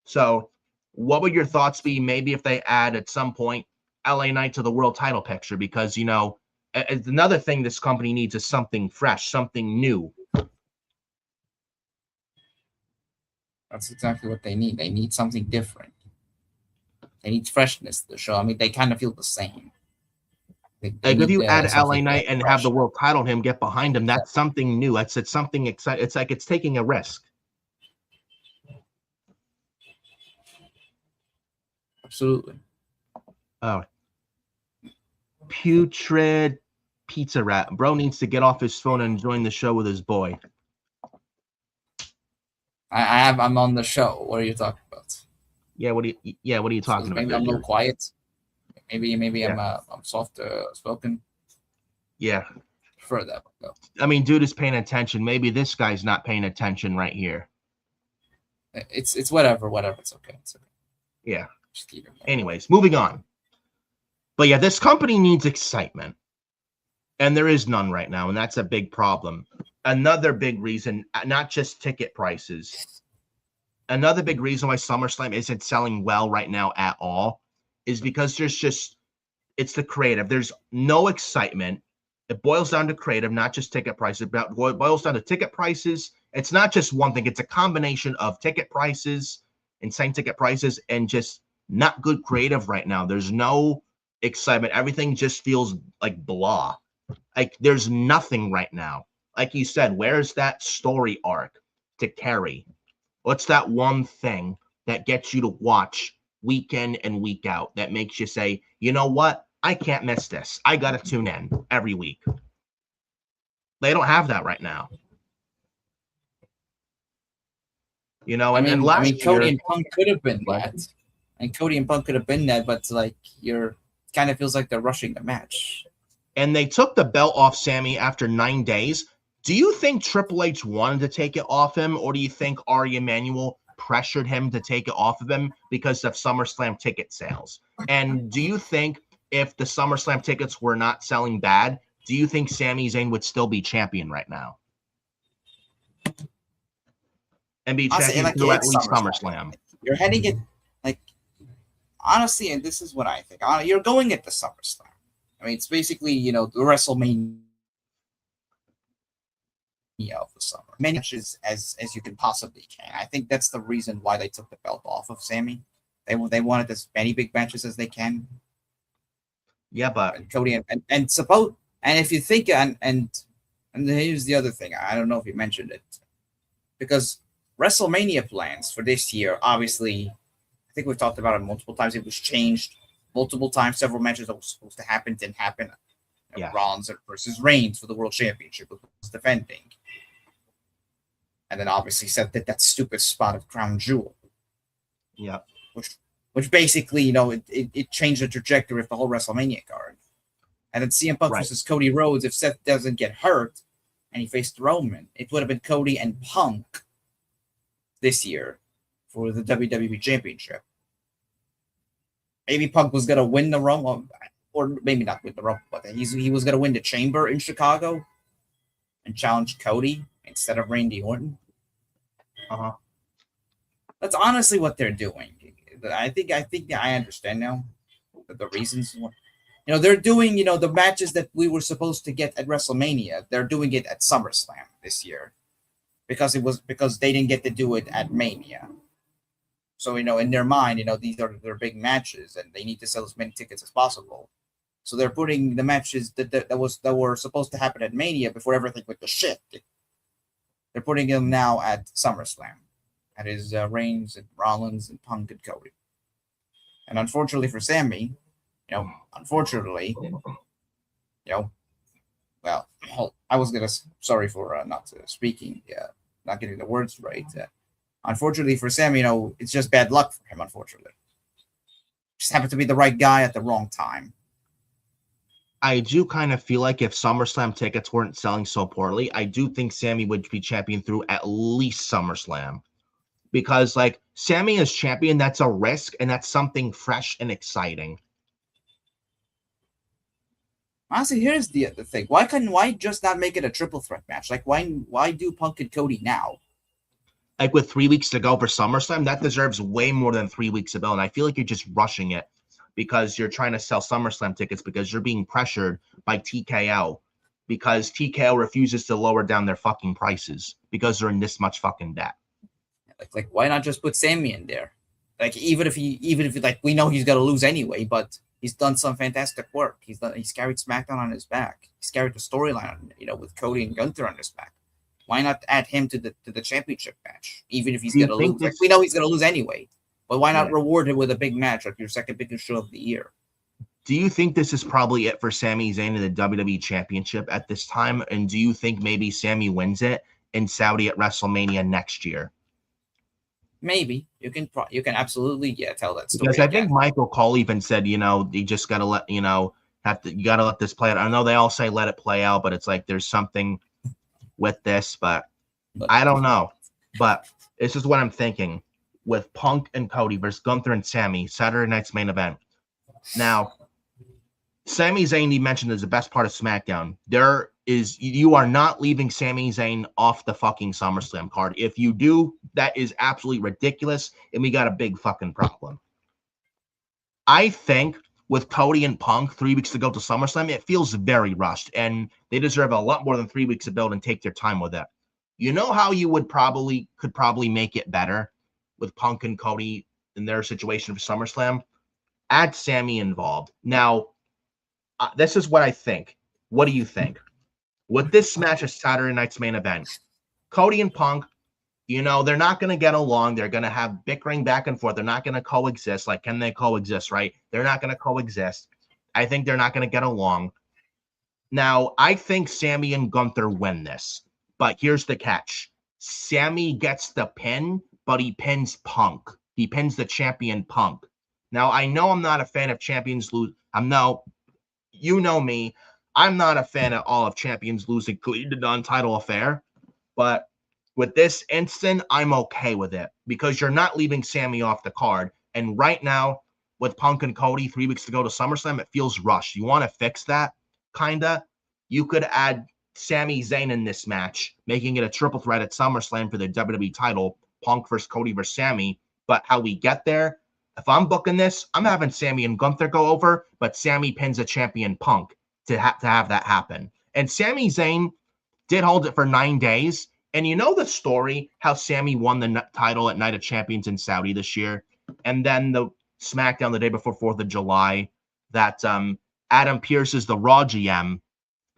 So what would your thoughts be maybe if they add at some point LA Knight to the world title picture? Because, you know, another thing this company needs is something fresh, something new. That's exactly what they need. They need something different. They need freshness to the show. I mean, they kind of feel the same. They Like if you add LA something Knight and fresh. have the world title and him get behind him, that's something new. It's something exciting. It's like it's taking a risk. Absolutely. Oh, putrid pizza rat. Bro needs to get off his phone and join the show with his boy. I'm on the show. What are you talking about? Yeah, what are you talking about? Maybe I'm a little quiet. Maybe Yeah. I'm soft spoken. Yeah. Prefer that though. I mean, dude is paying attention. Maybe this guy's not paying attention right here. It's whatever. It's okay. It's okay. Yeah. Just keep it going. Anyways, moving on. But yeah, this company needs excitement. And there is none right now, and that's a big problem. Another big reason, not just ticket prices. Another big reason why SummerSlam isn't selling well right now at all is because it's the creative. There's no excitement. It boils down to creative, not just ticket prices. It boils down to ticket prices. It's not just one thing. It's a combination of ticket prices, insane ticket prices, and just not good creative right now. There's no excitement. Everything just feels like blah. Like there's nothing right now. Like you said, where's that story arc to carry? What's that one thing that gets you to watch week in and week out that makes you say, you know what? I can't miss this. I got to tune in every week. They don't have that right now. You know, and last Cody year, and Punk could have been that. And Cody and Punk could have been that, but like kind of feels like they're rushing the match. And they took the belt off Sammy after 9 days. Do you think Triple H wanted to take it off him, or do you think Ari Emanuel pressured him to take it off of him because of SummerSlam ticket sales? And do you think if the SummerSlam tickets were not selling bad, do you think Sami Zayn would still be champion right now? And be champion through at least SummerSlam. You're heading it, like, honestly, and this is what I think. You're going at the SummerSlam. I mean, it's basically, you know, the WrestleMania of the summer. Many matches as you can possibly can. I think that's the reason why they took the belt off of Sammy. They wanted as many big matches as they can. Yeah, but and Cody and if you think and here's the other thing. I don't know if you mentioned it, because WrestleMania plans for this year, obviously, I think we've talked about it multiple times. It was changed multiple times. Several matches that were supposed to happen didn't happen. Yeah. Rollins versus Reigns for the World Championship was defending. And then obviously said that stupid spot of Crown Jewel. Yeah. Which basically, you know, it changed the trajectory of the whole WrestleMania card. And then CM Punk versus Cody Rhodes, if Seth doesn't get hurt and he faced Roman, it would have been Cody and Punk this year for the WWE Championship. Maybe Punk was going to win the Rumble, or maybe not win the Rumble, but he was going to win the Chamber in Chicago and challenge Cody instead of Randy Orton. That's honestly what they're doing. I think I understand now the reasons. You know, they're doing, you know, the matches that we were supposed to get at WrestleMania. They're doing it at SummerSlam this year because they didn't get to do it at Mania. So, you know, in their mind, you know, these are their big matches and they need to sell as many tickets as possible. So they're putting the matches that were supposed to happen at Mania before everything went to shit. They're putting them now at SummerSlam. That is Reigns and Rollins and Punk and Cody. And unfortunately for Sammy, you know, well, I was sorry for not speaking, not getting the words right. Unfortunately for Sam, it's just bad luck for him, unfortunately. Just happened to be the right guy at the wrong time. I do kind of feel like if SummerSlam tickets weren't selling so poorly, I do think Sammy would be champion through at least SummerSlam. Because, like, Sammy as champion, that's a risk, and that's something fresh and exciting. Honestly, here's the thing. Why just not make it a triple threat match? Like, why do Punk and Cody now? Like, with 3 weeks to go for SummerSlam, that deserves way more than 3 weeks to build. And I feel like you're just rushing it because you're trying to sell SummerSlam tickets because you're being pressured by TKO because TKO refuses to lower down their fucking prices because they're in this much fucking debt. Like why not just put Sammy in there? Like even if like we know he's gonna lose anyway, but he's done some fantastic work. He's carried SmackDown on his back. He's carried the storyline, with Cody and Gunther on his back. Why not add him to the championship match? Even if he's gonna lose, like we know he's gonna lose anyway. But why not reward him with a big match, like your second biggest show of the year? Do you think this is probably it for Sami Zayn in the WWE Championship at this time? And do you think maybe Sammy wins it in Saudi at WrestleMania next year? Maybe you can absolutely tell that story. Because I think Michael Cole even said, you just gotta let you gotta let this play out. I know they all say let it play out, but it's like there's something with this, but I don't know. But this is what I'm thinking with Punk and Cody versus Gunther and Sammy, Saturday night's main event. Now, Sami Zayn, you mentioned, is the best part of SmackDown. You are not leaving Sami Zayn off the fucking SummerSlam card. If you do, that is absolutely ridiculous, and we got a big fucking problem. I think with Cody and Punk 3 weeks to go to SummerSlam, it feels very rushed, and they deserve a lot more than 3 weeks to build and take their time with it. You know how you could probably make it better with Punk and Cody in their situation for SummerSlam? Add Sammy involved. Now, this is what I think. What do you think? With this match as Saturday night's main event, Cody and Punk, they're not going to get along. They're going to have bickering back and forth. They're not going to coexist. Like, can they coexist, right? They're not going to coexist. I think they're not going to get along. Now, I think Sammy and Gunther win this. But here's the catch. Sammy gets the pin, but he pins Punk. He pins the champion Punk. Now, I know I'm not a fan of champions lose. You know me. I'm not a fan at all of champions losing the non-title affair. But with this instant, I'm okay with it because you're not leaving Sammy off the card. And right now, with Punk and Cody 3 weeks to go to SummerSlam, it feels rushed. You want to fix that? Kinda. You could add Sami Zayn in this match, making it a triple threat at SummerSlam for the WWE title, Punk versus Cody versus Sammy. But how we get there, if I'm booking this, I'm having Sammy and Gunther go over, but Sammy pins a champion Punk to have that happen. And Sami Zayn did hold it for 9 days. And you know the story, how Sammy won the title at Night of Champions in Saudi this year. And then the SmackDown the day before 4th of July, that Adam Pearce is the Raw GM.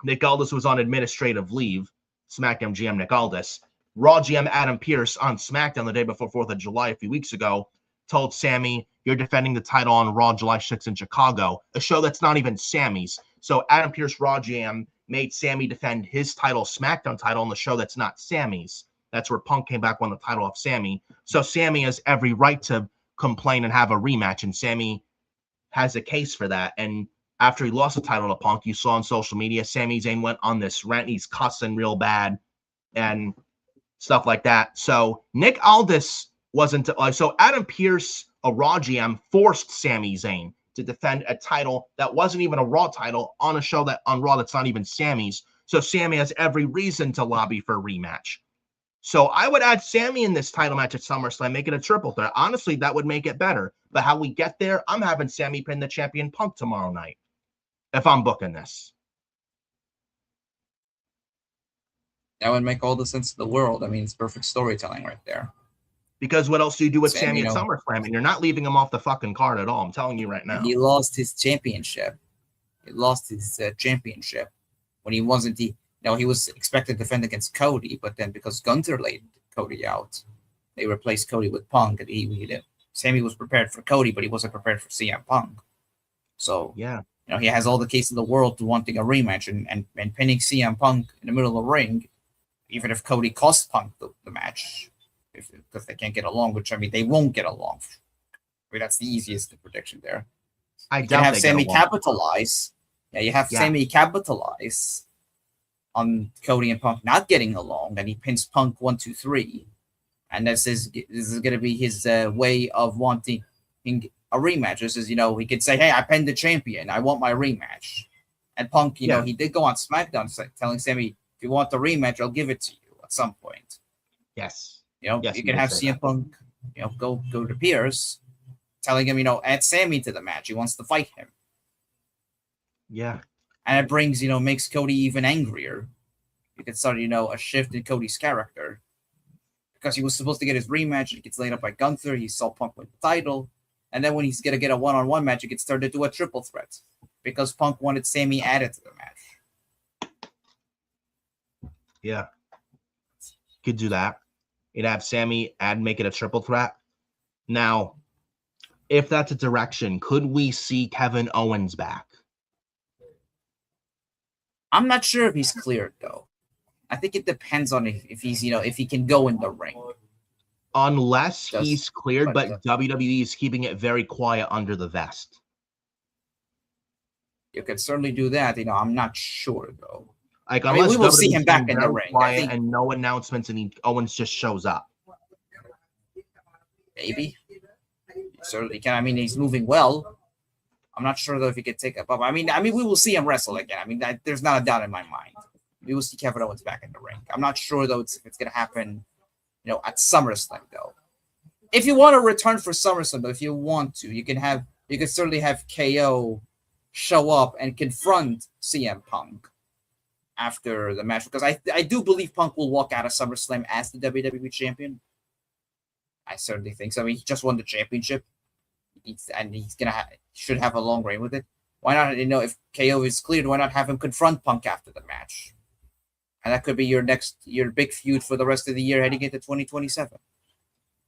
Nick Aldis was on administrative leave. SmackDown GM Nick Aldis. Raw GM Adam Pearce on SmackDown the day before 4th of July a few weeks ago told Sammy, you're defending the title on Raw July 6th in Chicago, a show that's not even Sammy's. So Adam Pearce, Raw GM, made Sammy defend his title, SmackDown title, on the show that's not Sammy's. That's where Punk came back, won the title off Sammy. So Sammy has every right to complain and have a rematch, and Sammy has a case for that. And after he lost the title to Punk, you saw on social media, Sami Zayn went on this rant. He's cussing real bad and stuff like that. So Nick Aldis wasn't so Adam Pearce, a Raw GM, forced Sami Zayn to defend a title that wasn't even a Raw title on a show on Raw that's not even Sammy's. So Sammy has every reason to lobby for a rematch. So I would add Sammy in this title match at SummerSlam, make it a triple threat. Honestly, that would make it better. But how we get there, I'm having Sammy pin the champion Punk tomorrow night if I'm booking this. That would make all the sense in the world. I mean, it's perfect storytelling right there. Because what else do you do with Sammy at SummerSlam? And you're not leaving him off the fucking card at all. I'm telling you right now. He lost his championship. He lost his championship when he wasn't he was expected to defend against Cody, but then because Gunther laid Cody out, they replaced Cody with Punk, and Sammy was prepared for Cody, but he wasn't prepared for CM Punk. So yeah, he has all the case in the world to wanting a rematch and pinning CM Punk in the middle of the ring, even if Cody cost Punk the match. because they can't get along, which I mean they won't get along. I mean that's the easiest prediction there. I You can doubt have they Sammy get along. capitalize. Yeah, you have Yeah. Sammy capitalize on Cody and Punk not getting along, and he pins Punk 1, 2, 3, and this is going to be his way of wanting a rematch. This is, he could say, "Hey, I pinned the champion. I want my rematch." And Punk, Yeah. he did go on SmackDown telling Sammy, "If you want the rematch, I'll give it to you at some point." Yes. You Yes, he can did have say CM that. Punk, go to Pierce, telling him, add Sammy to the match. He wants to fight him. Yeah. And it brings, makes Cody even angrier. You can start, a shift in Cody's character. Because he was supposed to get his rematch, it gets laid up by Gunther, he saw Punk win the title. And then when he's going to get a one-on-one match, it gets turned into a triple threat. Because Punk wanted Sammy added to the match. Yeah. Could do that. You'd have Sammy make it a triple threat. Now, if that's a direction, could we see Kevin Owens back? I'm not sure if he's cleared, though. I think it depends on if he's, if he can go in the ring. Unless he's cleared, but WWE is keeping it very quiet under the vest. You can certainly do that. I'm not sure, though. Like, I mean, we will WWE see him back in the ring. Quiet and no announcements, and Owens just shows up. Maybe. You certainly can. I mean, he's moving well. I'm not sure, though, if he could take a bump. I mean, we will see him wrestle again. I mean, there's not a doubt in my mind. We will see Kevin Owens back in the ring. I'm not sure, though, if it's going to happen, at SummerSlam, though. If you want to return for SummerSlam, though, if you want to, you can certainly have KO show up and confront CM Punk after the match, because I do believe Punk will walk out of SummerSlam as the WWE champion. I certainly think so. I mean, he just won the championship, and he's should have a long reign with it. Why not? If KO is cleared, why not have him confront Punk after the match? And that could be your big feud for the rest of the year heading into 2027.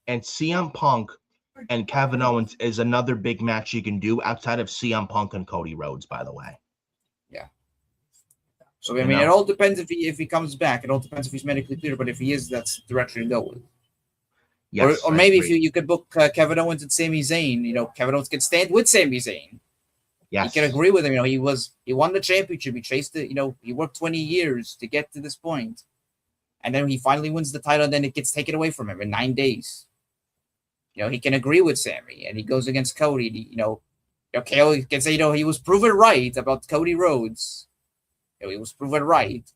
And CM Punk and Kevin Owens is another big match you can do outside of CM Punk and Cody Rhodes, by the way. Yeah. So, I mean, it all depends if he comes back. It all depends if he's medically clear. But if he is, that's the direction to go with. Yes, or maybe if you could book Kevin Owens and Sami Zayn, Kevin Owens could stand with Sami Zayn. Yes. You can agree with him. He won the championship. He chased it. He worked 20 years to get to this point. And then he finally wins the title, and then it gets taken away from him in 9 days. He can agree with Sami, and he goes against Cody. KO can say, he was proven right about Cody Rhodes. He was proven right.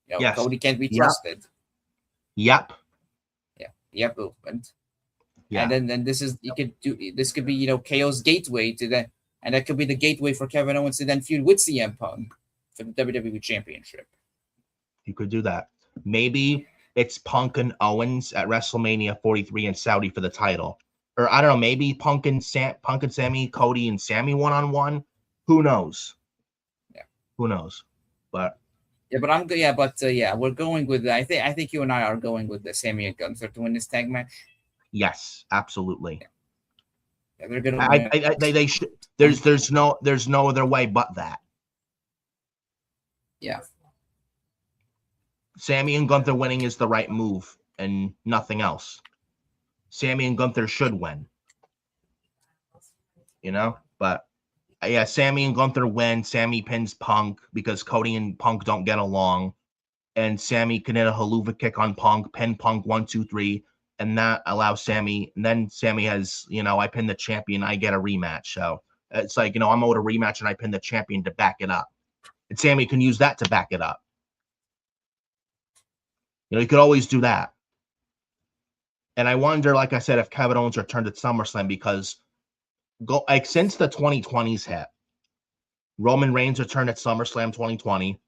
Yes. Cody can't be trusted. Yep. Yep, movement. Yeah. And then this could be KO's gateway to that, and that could be the gateway for Kevin Owens to then feud with CM Punk for the WWE Championship. You could do that. Maybe it's Punk and Owens at WrestleMania 43 in Saudi for the title, or I don't know. Maybe Punk and Sammy, Cody and Sammy 1-on-1. Who knows? Yeah. Who knows? But. We're going with. I think you and I are going with the Sammy and Gunther to win this tag match. Yes, absolutely. Yeah, they're gonna win. They should. There's no other way but that. Yeah. Sammy and Gunther winning is the right move and nothing else. Sammy and Gunther should win. But. Yeah, Sammy and Gunther win. Sammy pins Punk because Cody and Punk don't get along. And Sammy can hit a haluva kick on Punk, pin Punk 1, 2, 3. And that allows Sammy. And then Sammy has, I pin the champion. I get a rematch. So it's like, I'm owed a rematch and I pin the champion to back it up. And Sammy can use that to back it up. You could always do that. And I wonder, like I said, if Kevin Owens returned at SummerSlam because since the 2020s hit, Roman Reigns returned at SummerSlam 2020,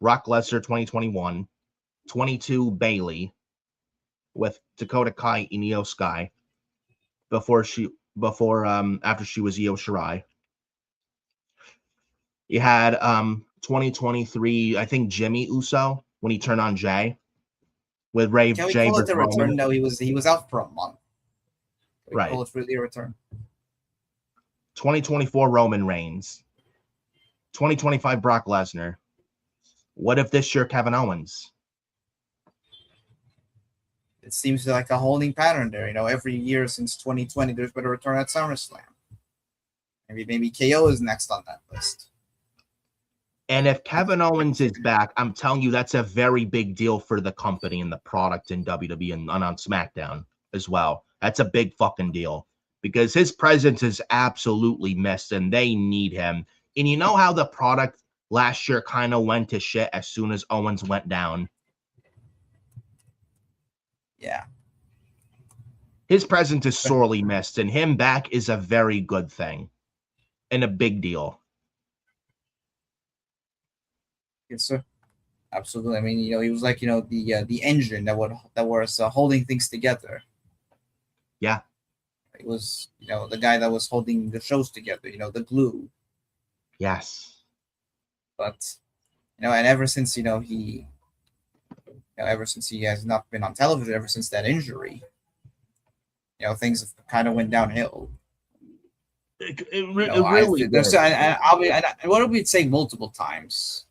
Brock Lesnar 2021, 22 Bayley with Dakota Kai and Io Sky after she was Io Shirai. You had 2023, I think Jimmy Uso when he turned on Jay with Ray. Can we call it a return? No, he was out for a month. Right. Call it really a return. 2024 Roman Reigns. 2025 Brock Lesnar. What if this year Kevin Owens? it seems like a holding pattern there. Every year since 2020, there's been a return at SummerSlam. Maybe KO is next on that list. And if Kevin Owens is back, I'm telling you, that's a very big deal for the company and the product in WWE and on SmackDown as well. That's a big fucking deal because his presence is absolutely missed and they need him. And you know how the product last year kind of went to shit as soon as Owens went down? Yeah. His presence is sorely missed, and him back is a very good thing and a big deal. Yes, sir. Absolutely. I mean, he was like, the engine that was holding things together. Yeah. It was, the guy that was holding the shows together, the glue. Yes. But, and ever since, ever since he has not been on television, ever since that injury, things have kind of went downhill. Really did. What we'd say multiple times,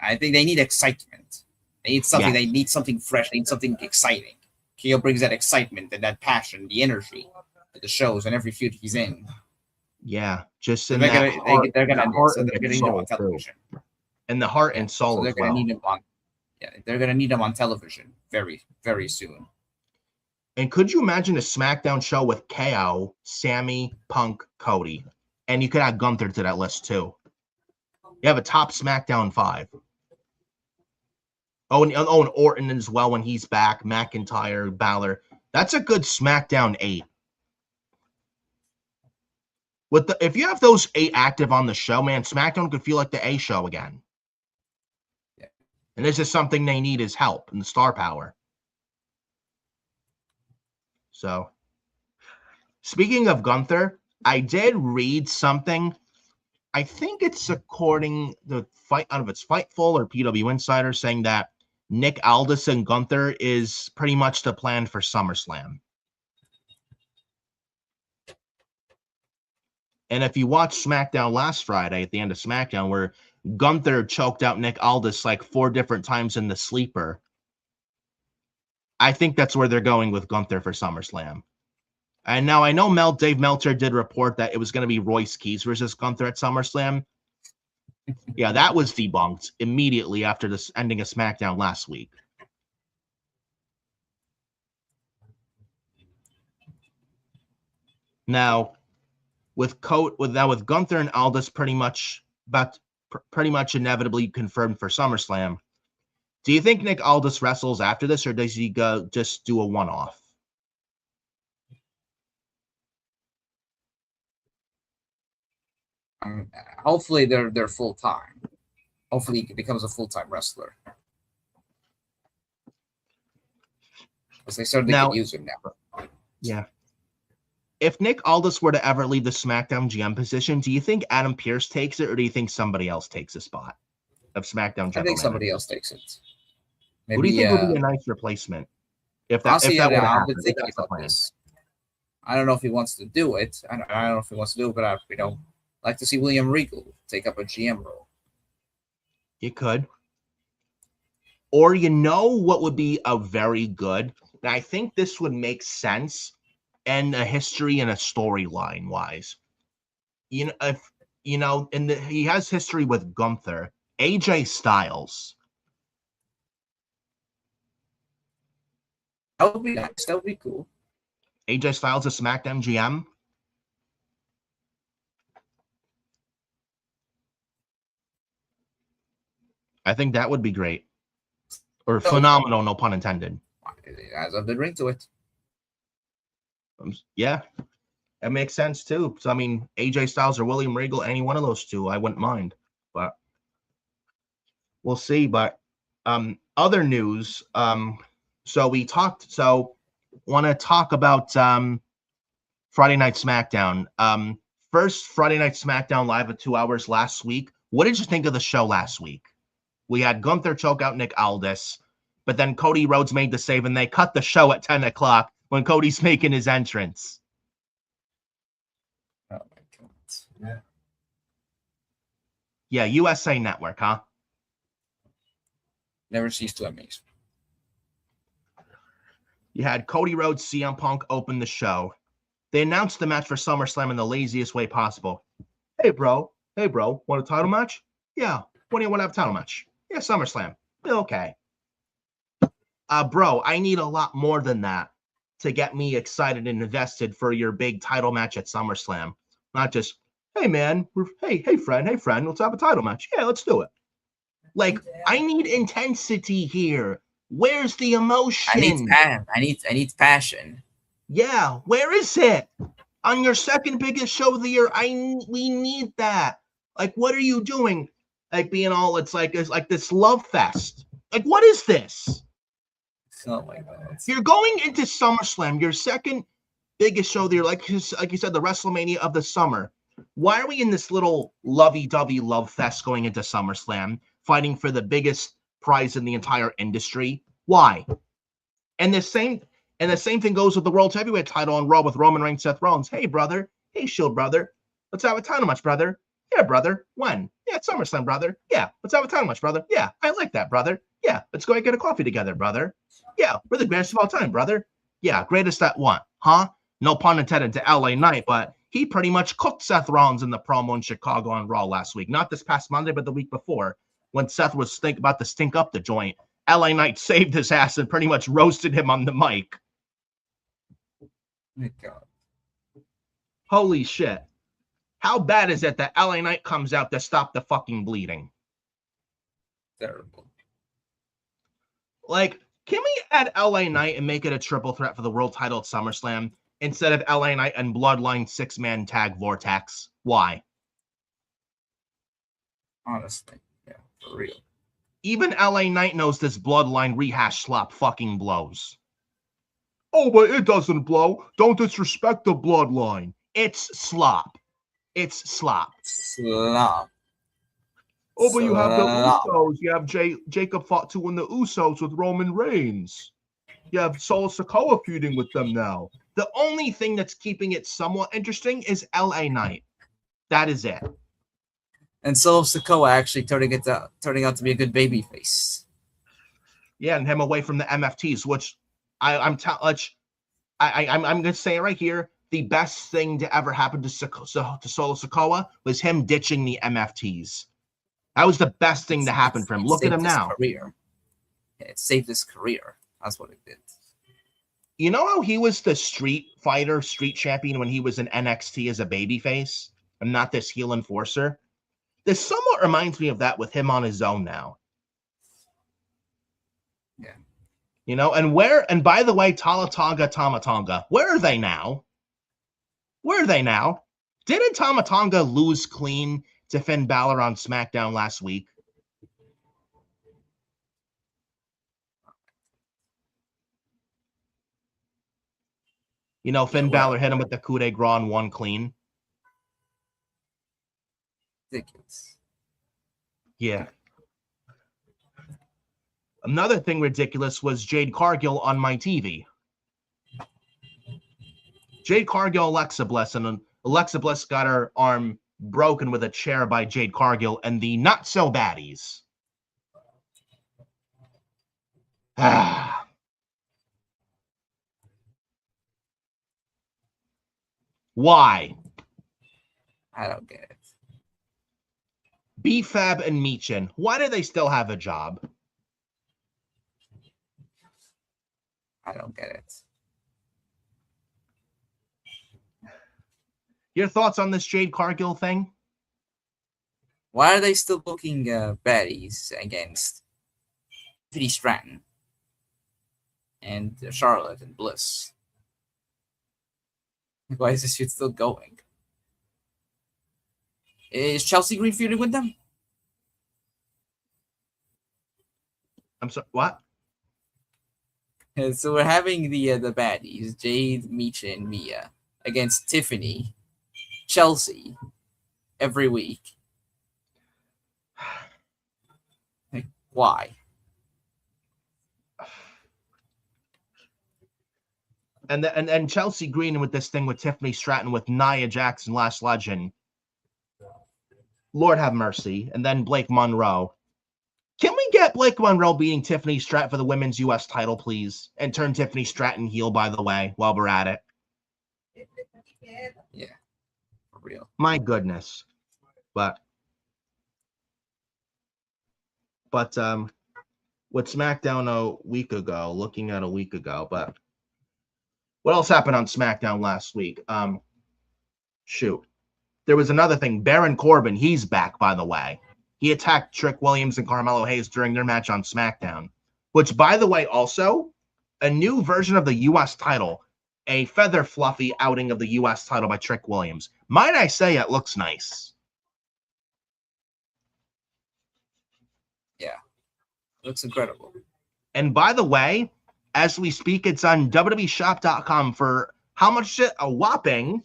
I think they need excitement. They need something. Yes. They need something fresh. They need something exciting. KO brings that excitement and that passion, the energy to the shows and every feud he's in. Yeah, just in they're that gonna, heart, they're gonna, the heart so and they're the gonna need him soul on television. too. And the heart and soul so they're as gonna well. need him on. Yeah, they're gonna need him on television very, very soon. And could you imagine a SmackDown show with KO, Sammy, Punk, Cody, and you could add Gunther to that list too? You have a top SmackDown 5. And Orton as well when he's back. McIntyre, Balor. That's a good SmackDown 8. If you have those 8 active on the show, man, SmackDown could feel like the A show again. Yeah. And this is something they need is help and the star power. So, speaking of Gunther, I did read something. I think it's according to it's Fightful or PW Insider saying that Nick Aldis and Gunther is pretty much the plan for SummerSlam. And if you watch SmackDown last Friday at the end of SmackDown, where Gunther choked out Nick Aldis like 4 different times in the sleeper, I think that's where they're going with Gunther for SummerSlam. And now I know Dave Meltzer did report that it was going to be Royce Keys versus Gunther at SummerSlam. Yeah, that was debunked immediately after this ending of SmackDown last week. Now, with Gunther and Aldis pretty much inevitably confirmed for SummerSlam, do you think Nick Aldis wrestles after this, or does he go just do a one-off? Hopefully they're full time. Hopefully he becomes a full-time wrestler. Because they certainly could use him now. Yeah. If Nick Aldis were to ever leave the SmackDown GM position, do you think Adam Pearce takes it, or do you think somebody else takes the spot of SmackDown General I think somebody else takes it. Maybe, who do you think would be a nice replacement? If that honestly, would I've happen, been thinking about this. I don't know if he wants to do it. I don't know if he wants to do it, but I'd like to see William Regal take up a GM role. You could. Or what would be a very good, and I think this would make sense and a history and a storyline wise. He has history with Gunther, AJ Styles. That would be nice. That would be cool. AJ Styles, a SmackDown GM. I think that would be great. Or phenomenal, no pun intended. It has a good ring to it. Yeah, that makes sense too. So, I mean, AJ Styles or William Regal, any one of those two, I wouldn't mind. But we'll see. But other news. So want to talk about Friday Night SmackDown. First Friday Night SmackDown live at 2 hours last week. What did you think of the show last week? We had Gunther choke out Nick Aldis, but then Cody Rhodes made the save, and they cut the show at 10 o'clock when Cody's making his entrance. Oh my God. Yeah. Yeah, USA Network, huh? Never cease to amaze me. You had Cody Rhodes, CM Punk open the show. They announced the match for SummerSlam in the laziest way possible. Hey, bro, want a title match? Yeah. When do you want to have a title match? Yeah, SummerSlam. Okay. Bro, I need a lot more than that to get me excited and invested for your big title match at SummerSlam. Not just, hey, man, hey, friend, let's have a title match. Yeah, let's do it. Like, I need intensity here. Where's the emotion? I need passion. Yeah, where is it? On your second biggest show of the year, we need that. Like, what are you doing? Like being all it's like this love fest. Like, what is this? Oh my God. You're going into SummerSlam, your second biggest show of the year, like you said, the WrestleMania of the summer. Why are we in this little lovey-dovey love fest going into SummerSlam, fighting for the biggest prize in the entire industry? Why? And the same thing goes with the World Heavyweight title on Raw with Roman Reigns, Seth Rollins. Hey, brother. Hey, Shield brother. Let's have a title match, brother. Yeah, brother. When? Yeah, it's SummerSlam, brother. Yeah, let's have a title match, brother. Yeah, I like that, brother. Yeah, let's go and get a coffee together, brother. Yeah, we're the greatest of all time, brother. Yeah, greatest at what? Huh? No pun intended to LA Knight, but he pretty much cooked Seth Rollins in the promo in Chicago on Raw last week. Not this past Monday, but the week before, when Seth was about to stink up the joint. LA Knight saved his ass and pretty much roasted him on the mic. My God. Holy shit. How bad is it that LA Knight comes out to stop the fucking bleeding? Terrible. Like, can we add LA Knight and make it a triple threat for the world title at SummerSlam instead of LA Knight and Bloodline 6-man tag Vortex? Why? Honestly, yeah, for real. Even LA Knight knows this Bloodline rehash slop fucking blows. Oh, but it doesn't blow. Don't disrespect the Bloodline. It's slop. It's slop. Slop. Oh, but you have the Usos. You have Jacob fought to win the Usos with Roman Reigns. You have Solo Sikoa feuding with them now. The only thing that's keeping it somewhat interesting is LA Knight. That is it. And Solo Sikoa actually turning out to be a good babyface. Yeah, and him away from the MFTs, which I'm gonna say it right here. The best thing to ever happen to Solo Sikoa was him ditching the MFTs. That was the best thing to happen for him. Look at him now. Career. Yeah, it saved his career. That's what it did. You know how he was the street champion when he was in NXT as a babyface and not this heel enforcer? This somewhat reminds me of that with him on his own now. Yeah. You know, and by the way, Tama-Tonga, where are they now? Where are they now? Didn't Tama-Tonga lose clean to Finn Balor on SmackDown last week? You know, Finn Balor hit him with the coup de grace and won clean. Ridiculous. Yeah. Another thing ridiculous was Jade Cargill on my TV. Jade Cargill, Alexa Bliss, and Alexa Bliss got her arm broken with a chair by Jade Cargill and the not-so-baddies. Why? I don't get it. B-Fab and Michin, why do they still have a job? I don't get it. Your thoughts on this Jade Cargill thing? Why are they still booking baddies against Tiffany Stratton and Charlotte and Bliss? Why is this shit still going? Is Chelsea Green feuding with them? I'm sorry, what? And so we're having the baddies, Jade, Micha, and Mia, against Tiffany, Chelsea, every week. Like, why? And Chelsea Green with this thing with Tiffany Stratton with Nia Jackson, Last Legend. Lord have mercy. And then Blake Monroe. Can we get Blake Monroe beating Tiffany Stratton for the women's U.S. title, please? And turn Tiffany Stratton heel, by the way, while we're at it. Yeah, for real. My goodness. But with SmackDown looking at a week ago, but what else happened on SmackDown last week? Shoot. There was another thing. Baron Corbin, he's back, by the way. He attacked Trick Williams and Carmelo Hayes during their match on SmackDown, which, by the way, also a new version of the U.S. title, a feather fluffy outing of the U.S. title by Trick Williams. Might I say it looks nice? Yeah, looks incredible. And by the way, as we speak, it's on WWEshop.com for how much is it? A whopping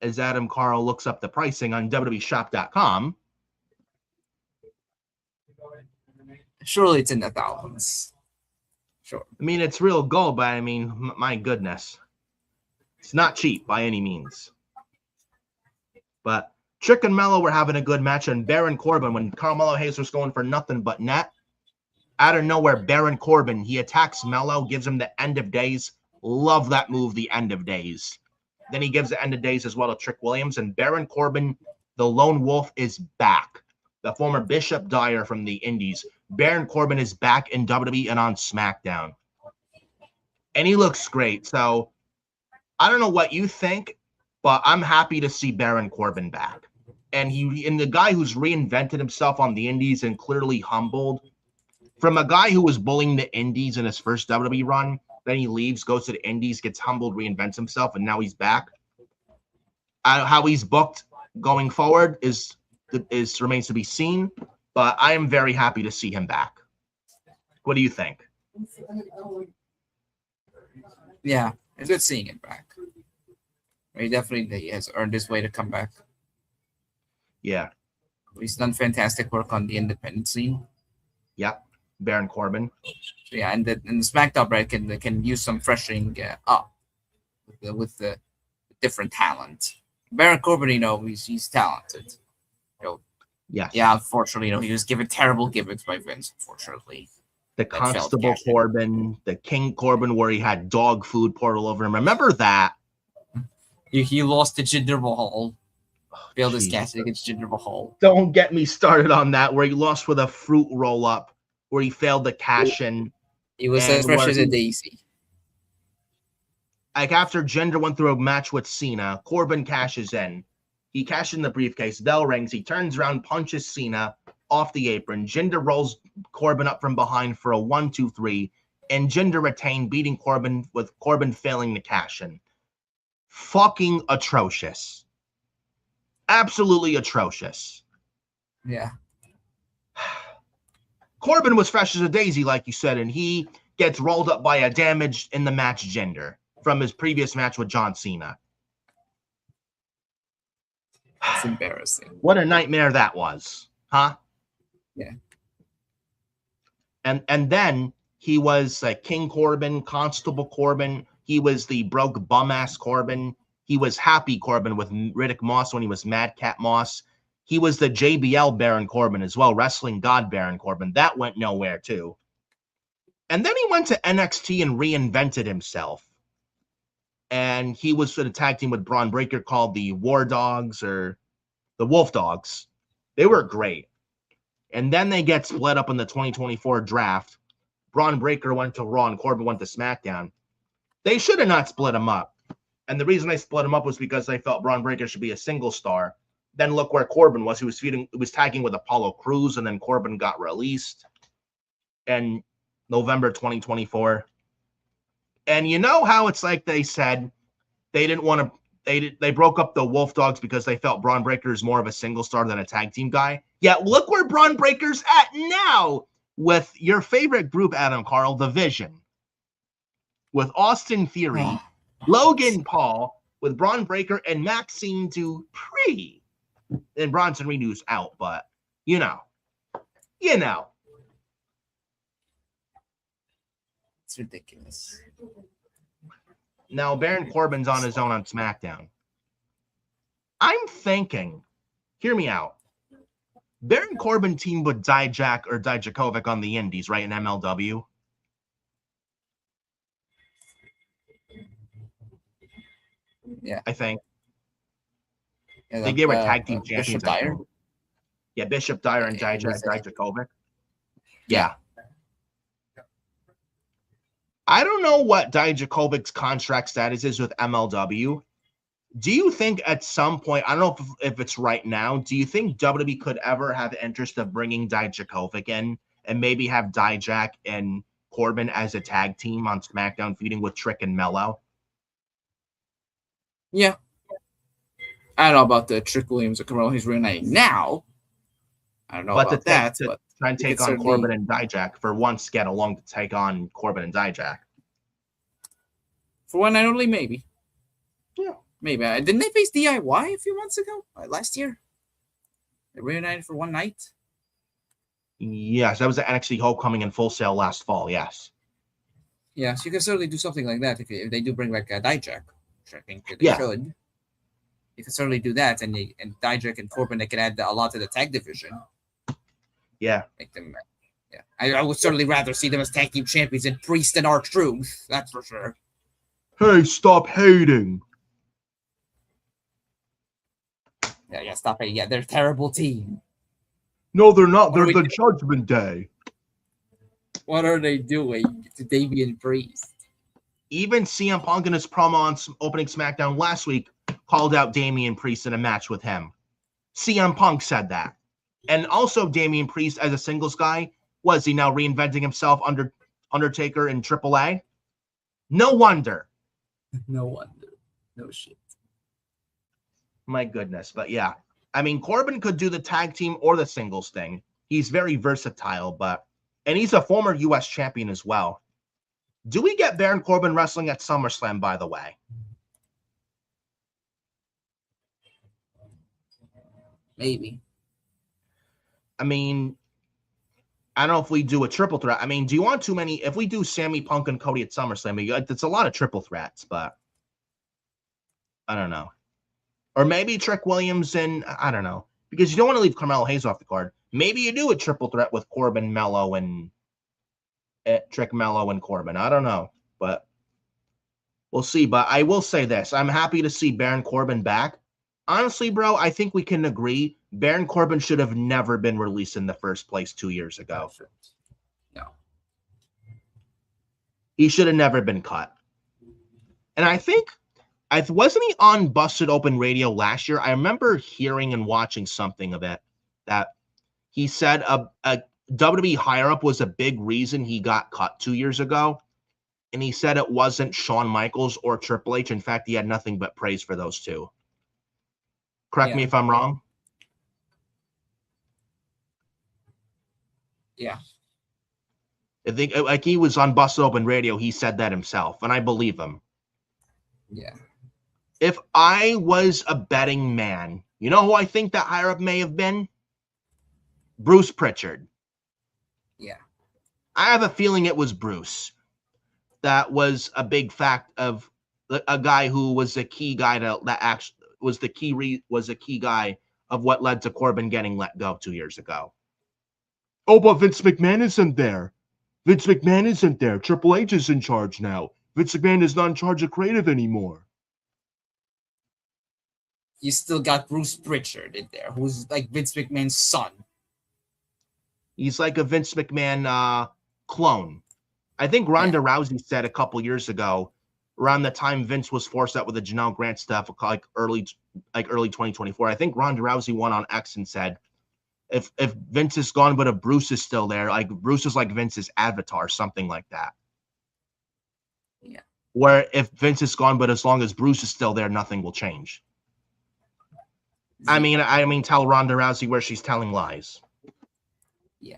as Adam Carl looks up the pricing on WWEshop.com. Surely it's in the thousands. Sure. I mean, it's real gold, but I mean, my goodness. It's not cheap by any means. But Trick and Mello were having a good match, and Baron Corbin, when Carmelo Hayes was going for nothing but net, out of nowhere, Baron Corbin, he attacks Mello, gives him the end of days. Love that move, the end of days. Then he gives the end of days as well to Trick Williams, and Baron Corbin, the lone wolf, is back. The former Bishop Dyer from the Indies. Baron Corbin is back in WWE and on SmackDown. And he looks great. So I don't know what you think, but I'm happy to see Baron Corbin back. And the guy who's reinvented himself on the Indies and clearly humbled from a guy who was bullying the Indies in his first WWE run. Then he leaves, goes to the Indies, gets humbled, reinvents himself, and now he's back. How he's booked going forward remains to be seen, but I am very happy to see him back. What do you think? Yeah, it's good seeing him back. He definitely has earned his way to come back. Yeah. He's done fantastic work on the independent scene. Yep. Baron Corbin. So yeah, and the SmackDown brand can use some freshening up with the different talent. Baron Corbin, he's talented. Yes. Yeah, unfortunately, he was given terrible gimmicks by Vince, unfortunately. The Constable Corbin, the King Corbin, where he had dog food poured all over him. Remember that? He lost to Jinder Mahal. Failed his cash against Jinder Mahal. Don't get me started on that, where he lost with a fruit roll-up, where he failed to cash in. He was as fresh as a daisy. Like after Jinder went through a match with Cena, Corbin cashes in. He cashes in the briefcase. Bell rings. He turns around, punches Cena off the apron. Jinder rolls Corbin up from behind for a 1-2-3, and Jinder retained, beating Corbin with Corbin failing to cash in. Fucking atrocious. Absolutely atrocious. Yeah. Corbin was fresh as a daisy, like you said, and he gets rolled up by a damaged in the match Jinder from his previous match with John Cena. It's embarrassing. What a nightmare that was, huh? Yeah. And then he was King Corbin, Constable Corbin. He was the broke bum-ass Corbin. He was Happy Corbin with Riddick Moss when he was Madcap Moss. He was the JBL Baron Corbin as well, Wrestling God Baron Corbin. That went nowhere too. And then he went to NXT and reinvented himself. And he was in a tag team with Braun Breaker called the War Dogs or the Wolf Dogs. They were great. And then they get split up in the 2024 draft. Braun Breaker went to Raw and Corbin went to SmackDown. They should have not split them up. And the reason they split him up was because they felt Braun Breaker should be a single star. Then look where Corbin was. He was tagging with Apollo Crews, and then Corbin got released in November 2024. And you know how it's like they said they didn't want to. They broke up the Wolf Dogs because they felt Braun Breaker is more of a single star than a tag team guy. Yeah, look where Braun Breaker's at now with your favorite group, Adam Carl, The Vision, with Austin Theory, Logan Paul, with Braun Breaker and Maxine Dupree. And Bronson Reed's out, but you know. It's ridiculous. Now Baron Corbin's on his own on SmackDown. I'm thinking, hear me out. Baron Corbin teamed with Dijak or Dijakovic on the Indies, right, in MLW? Yeah. I think. Yeah, They were tag team champions. Bishop Dyer. Yeah, Bishop Dyer and Dijakovic. Yeah. I don't know what Dijakovic's contract status is with MLW. Do you think at some point, I don't know if it's right now, do you think WWE could ever have interest of bringing Dijakovic in and maybe have Dijak and Corbin as a tag team on SmackDown feuding with Trick and Mello? Yeah. I don't know about the Trick Williams or Carmelo he's reuniting now. I don't know about that. But try and take on Corbin and Dijak for once, get along to take on Corbin and Dijak. For one night only, maybe. Yeah. Maybe. Didn't they face DIY a few months ago? Last year? They reunited for one night? Yes, that was the NXT Homecoming in Full Sail last fall, yes. Yeah, so you can certainly do something like that if they do bring back Dijak, which I think they should. You can certainly do that, and Dijak and Corbin, they can add a lot to the tag division. Yeah. Make them, yeah. I would certainly rather see them as tag team champions than Priest and R-Truth, that's for sure. Hey, stop hating. Yeah, stop hating. Yeah, they're a terrible team. No, they're not. They're the Judgment Day. What are they doing to Damian Priest? Even CM Punk in his promo on opening SmackDown last week called out Damian Priest in a match with him. CM Punk said that. And also Damian Priest as a singles guy, was he now reinventing himself under Undertaker in AAA? No wonder. No wonder. No shit. My goodness. But yeah. I mean, Corbin could do the tag team or the singles thing. He's very versatile, and he's a former U.S. champion as well. Do we get Baron Corbin wrestling at SummerSlam, by the way? Maybe. I mean, I don't know if we do a triple threat. I mean, do you want too many? If we do Sammy, Punk, and Cody at SummerSlam, it's a lot of triple threats, but I don't know. Or maybe Trick Williams and I don't know. Because you don't want to leave Carmelo Hayes off the card. Maybe you do a triple threat with Corbin, Mello, and Trick, Mello, and Corbin. I don't know. But we'll see. But I will say this. I'm happy to see Baron Corbin back. Honestly, bro, I think we can agree Baron Corbin should have never been released in the first place 2 years ago. No. He should have never been cut. And I think, wasn't he on Busted Open Radio last year? I remember hearing and watching something of it that he said a WWE higher-up was a big reason he got cut 2 years ago. And he said it wasn't Shawn Michaels or Triple H. In fact, he had nothing but praise for those two. Correct me if I'm wrong. Yeah. I think like he was on Busted Open Radio. He said that himself, and I believe him. Yeah. If I was a betting man, you know who I think that higher up may have been? Bruce Pritchard. Yeah. I have a feeling it was Bruce. That was a big fact of a guy who was a key guy was a key guy of what led to Corbin getting let go 2 years ago. Oh, but Vince McMahon isn't there. Vince McMahon isn't there. Triple H is in charge now. Vince McMahon is not in charge of creative anymore. You still got Bruce Pritchard in there, who's like Vince McMahon's son. He's like a Vince McMahon clone. I think Ronda Rousey said a couple years ago, around the time Vince was forced out with the Janelle Grant stuff, like early 2024. I think Ronda Rousey went on X and said, if Vince is gone, but if Bruce is still there, like Bruce is like Vince's avatar, something like that. Yeah. Where if Vince is gone, but as long as Bruce is still there, nothing will change. I mean, tell Ronda Rousey where she's telling lies. Yeah.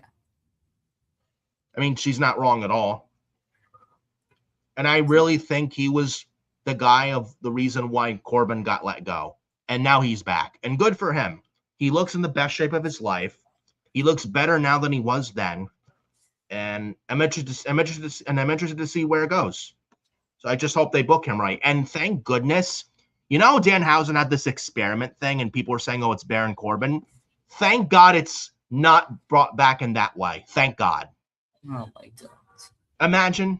I mean, she's not wrong at all. And I really think he was the guy of the reason why Corbin got let go. And now he's back. And good for him. He looks in the best shape of his life. He looks better now than he was then. And I'm interested to see where it goes. So I just hope they book him right. And thank goodness You know, Danhausen had this experiment thing, and people were saying, "Oh, it's Baron Corbin." Thank God it's not brought back in that way. Thank God. Oh my God. Imagine.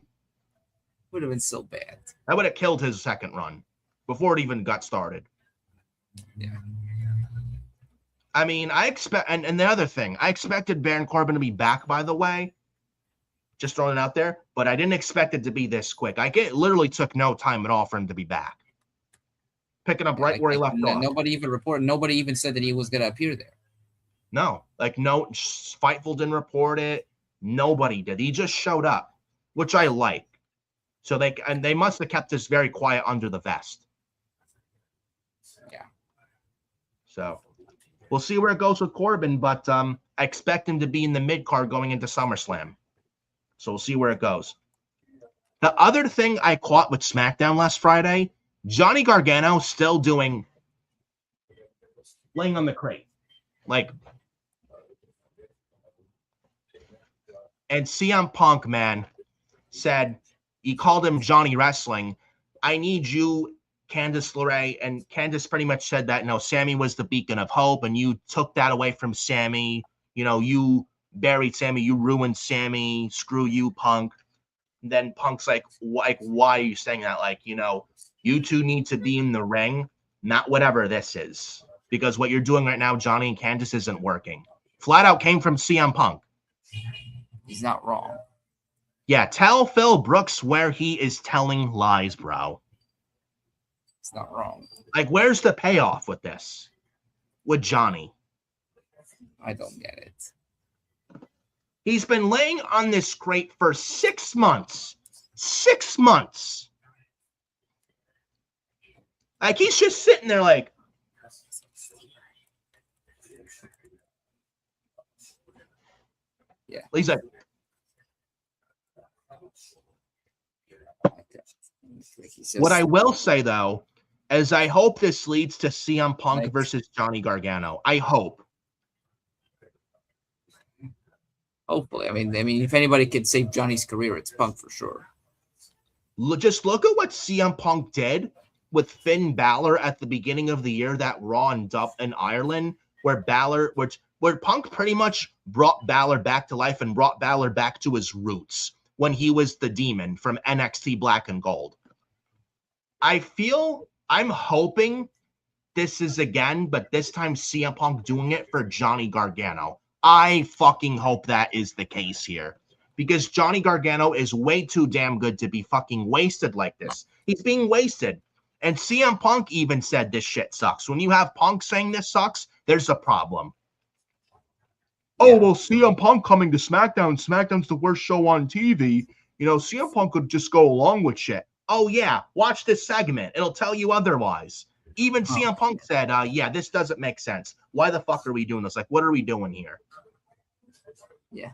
Would have been so bad. That would have killed his second run before it even got started. Yeah. I mean, I expect, and the other thing, I expected Baron Corbin to be back, by the way. Just throwing it out there, but I didn't expect it to be this quick. It literally took no time at all for him to be back. Picking up right where he left off. Nobody even reported. Nobody even said that he was going to appear there. No, Fightful didn't report it. Nobody did. He just showed up, which I like. So they must have kept this very quiet under the vest. Yeah. So we'll see where it goes with Corbin, but I expect him to be in the mid card going into SummerSlam. So we'll see where it goes. The other thing I caught with SmackDown last Friday, Johnny Gargano still laying on the crate. And CM Punk, man, said, he called him Johnny Wrestling. I need you, Candice LeRae. And Candice pretty much said that, no, Sammy was the beacon of hope, and you took that away from Sammy. You know, you buried Sammy, you ruined Sammy, screw you, Punk. And then Punk's like, why are you saying that? Like, you know, you two need to be in the ring, not whatever this is. Because what you're doing right now, Johnny and Candice, isn't working. Flat out came from CM Punk. He's not wrong. Yeah, tell Phil Brooks where he is telling lies, bro. It's not wrong. Like, where's the payoff with this? With Johnny? I don't get it. He's been laying on this crate for 6 months. 6 months. Like, he's just sitting there like, yeah. He's like, what I will say, though, is I hope this leads to CM Punk versus Johnny Gargano. I hope. Hopefully. I mean, if anybody could save Johnny's career, it's Punk for sure. Just look at what CM Punk did with Finn Balor at the beginning of the year, that Raw in Ireland, where Punk pretty much brought Balor back to life and brought Balor back to his roots when he was the Demon from NXT Black and Gold. I'm hoping this is again, but this time CM Punk doing it for Johnny Gargano. I fucking hope that is the case here, because Johnny Gargano is way too damn good to be fucking wasted like this. He's being wasted. And CM Punk even said this shit sucks. When you have Punk saying this sucks, there's a problem. Yeah. Oh, well, CM Punk coming to SmackDown. SmackDown's the worst show on TV. You know, CM Punk could just go along with shit. Oh, yeah, watch this segment. It'll tell you otherwise. Even CM Punk said, yeah, this doesn't make sense. Why the fuck are we doing this? Like, what are we doing here? Yeah.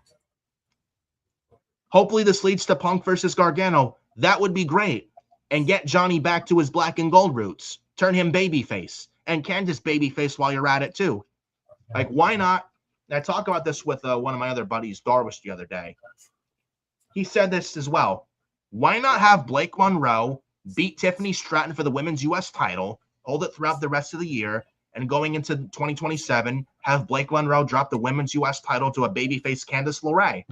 Hopefully this leads to Punk versus Gargano. That would be great. And get Johnny back to his black and gold roots. Turn him babyface. And Candice babyface while you're at it, too. Like, why not? And I talked about this with one of my other buddies, Darwish, the other day. He said this as well. Why not have Blake Monroe beat Tiffany Stratton for the women's U.S. title, hold it throughout the rest of the year, and going into 2027, have Blake Monroe drop the women's U.S. title to a babyface Candice LeRae?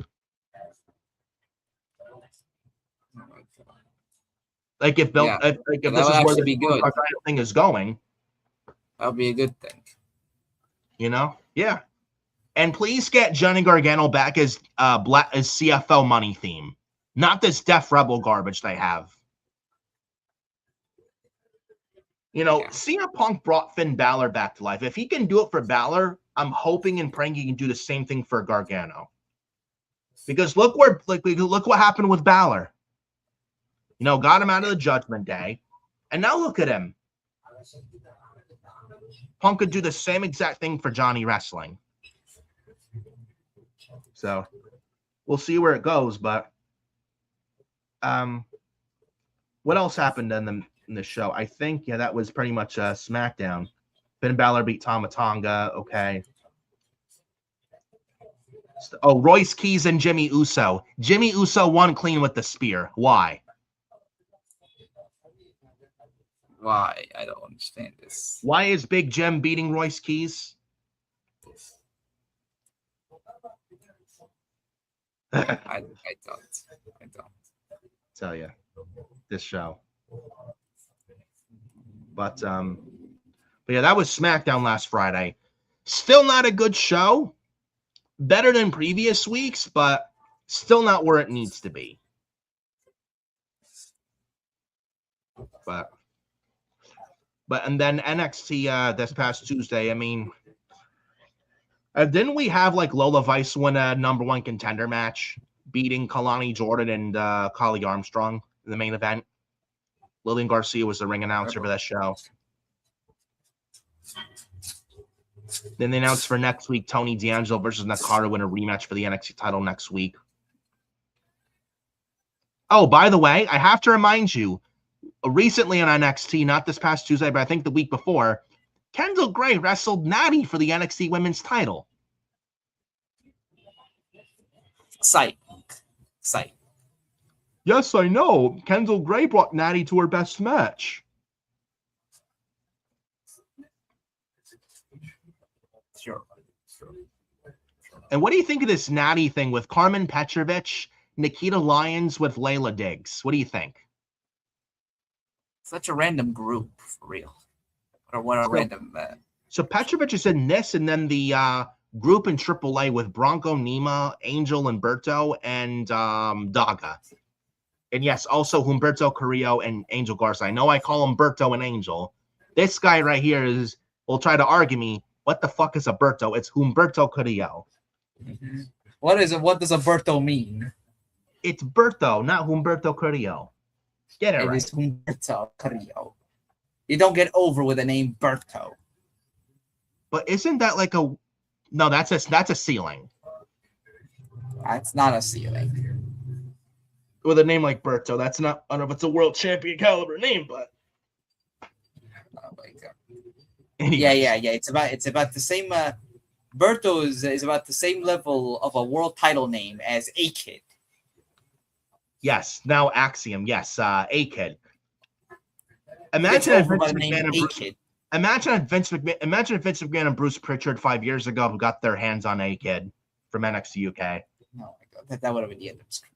Like, if this is where the thing is going, that'll be a good thing. You know? Yeah. And please get Johnny Gargano back as CFL money theme. Not this Def Rebel garbage they have. You know, yeah. CM Punk brought Finn Balor back to life. If he can do it for Balor, I'm hoping and praying he can do the same thing for Gargano. Because look what happened with Balor. You know, got him out of the Judgment Day. And now look at him. Punk could do the same exact thing for Johnny Wrestling. So we'll see where it goes, but what else happened in the show? I think, yeah, that was pretty much SmackDown. Finn Balor beat Tama Tonga. Okay. Oh, Royce Keys and Jimmy Uso. Jimmy Uso won clean with the spear. Why? Why? I don't understand this. Why is Big Jim beating Royce Keys? I don't. Tell you, this show. But yeah, that was SmackDown last Friday. Still not a good show. Better than previous weeks, but still not where it needs to be. But and then NXT this past Tuesday, I mean, didn't we have like Lola Vice win a #1 contender match, beating Kalani Jordan and Kali Armstrong in the main event? Lillian Garcia was the ring announcer for that show. Then they announced for next week Tony D'Angelo versus Nakata win a rematch for the NXT title next week. Oh, by the way, I have to remind you, recently on NXT, not this past Tuesday, but I think the week before, Kendall Gray wrestled Natty for the NXT women's title. Sight. Yes, I know. Kendall Gray brought Natty to her best match. Sure. And what do you think of this Natty thing with Carmen Petrovich, Nikita Lyons with Layla Diggs? What do you think? Such a random group, for real. Or what a random... So Petrovich is in this, and then the group in AAA with Bronco Nima, Angel Humberto, and Daga. And yes, also Humberto Carrillo and Angel Garza. I know I call Humberto an Angel. This guy right here will try to argue me. What the fuck is Humberto? It's Humberto Carrillo. Mm-hmm. What is it? What does Humberto mean? It's Berto, not Humberto Carrillo. Get it right. It is Humberto Carrillo. You don't get over with the name Berto. But isn't that like a... No, that's a ceiling. That's not a ceiling. With a name like Berto, that's not... I don't know if it's a world champion caliber name, but... Oh my God. Yeah. It's about the same... Berto is about the same level of a world title name as A-Kid. Yes, now Axiom. Yes, A-Kid. Imagine if Vince McMahon and Bruce Pritchard 5 years ago who got their hands on A-Kid from NXT UK. Oh my God, that would have been the end of his career.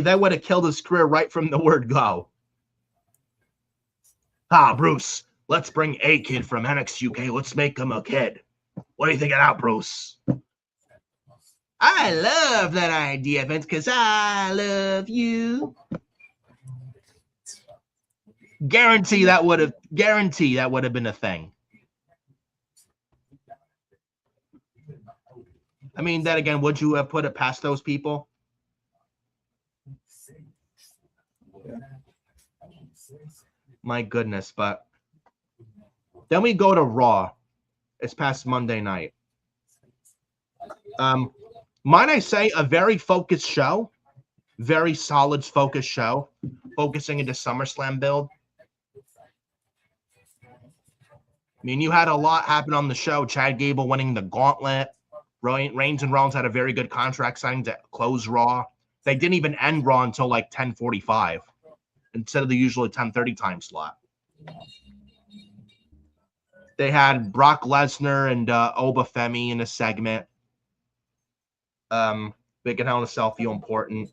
That would have killed his career right from the word go. Bruce, let's bring A-Kid from NXT UK. Let's make him a kid. What do you think of that, Bruce? I love that idea, Vince, because I love you. Guarantee that would have been a thing. I mean, then again, would you have put it past those people? My goodness, but then we go to Raw. It's past Monday night. Might I say a very focused show, very solid focused show, focusing into SummerSlam build. I mean, you had a lot happen on the show. Chad Gable winning the gauntlet. Reigns and Rollins had a very good contract signing to close Raw. They didn't even end Raw until like 10:45 instead of the usual 10:30 time slot. They had Brock Lesnar and Oba Femi in a segment. Making Hell in a Cell feel important.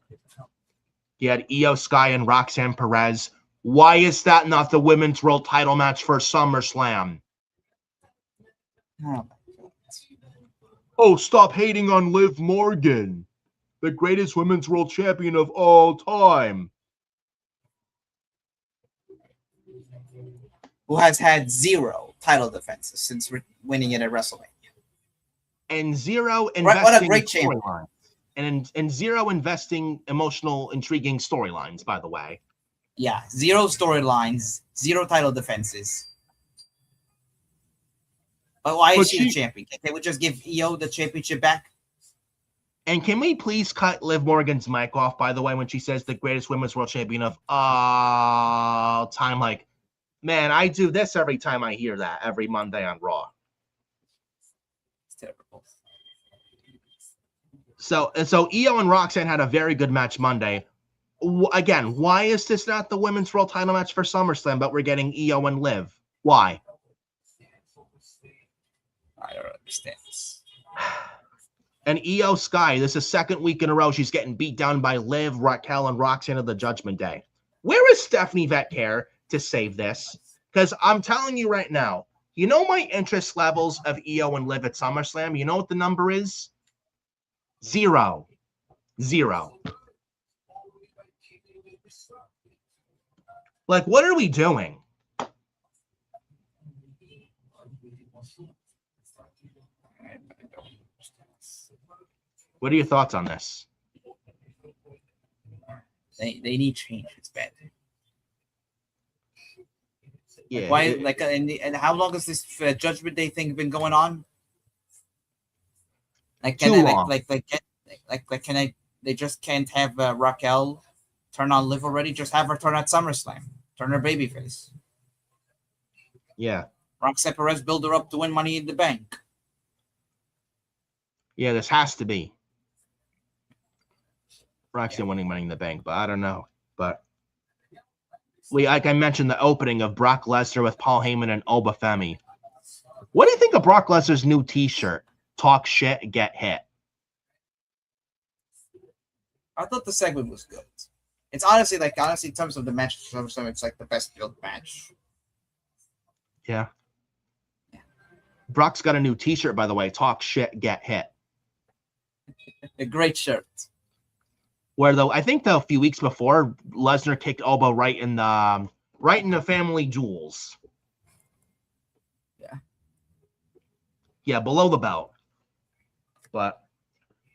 You had Io Sky and Roxanne Perez. Why is that not the women's world title match for SummerSlam? Oh, stop hating on Liv Morgan, the greatest women's world champion of all time. Who has had 0 title defenses since winning it at WrestleMania. And 0 investing what a great champion. And 0 investing emotional, intriguing storylines, by the way. Yeah, 0 storylines, 0 title defenses. But why is she the champion? Can we just give Io the championship back? And can we please cut Liv Morgan's mic off, by the way, when she says the greatest women's world champion of all time? Like, man, I do this every time I hear that, every Monday on Raw. It's terrible. So Io and Roxanne had a very good match Monday. Again, why is this not the women's world title match for SummerSlam, but we're getting Io and Liv? Why? I don't understand this. And Io Sky, this is second week in a row she's getting beat down by Liv, Raquel, and Roxanne of the Judgment Day. Where is Stephanie Vetcare to save this? Because I'm telling you right now, you know my interest levels of Io and Liv at SummerSlam? You know what the number is? 0. 0. Like, what are we doing? What are your thoughts on this? They need change. It's bad. Yeah. Why? And how long has this Judgment Day thing been going on? Like, Too long. Can I? They just can't have Raquel turn on Liv already. Just have her turn at SummerSlam. Turn her babyface. Yeah. Roxanne Perez build her up to win Money in the Bank. Yeah, this has to be. Roxanne winning Money in the Bank, but I don't know. But like I mentioned, the opening of Brock Lesnar with Paul Heyman and Oba Femi. What do you think of Brock Lesnar's new T-shirt? Talk shit, get hit. I thought the segment was good. It's honestly in terms of the match, it's like the best built match. Yeah. Brock's got a new T-shirt, by the way. Talk shit, get hit. A great shirt. Where though, I think a few weeks before, Lesnar kicked Oba right in the family jewels. Yeah, below the belt. But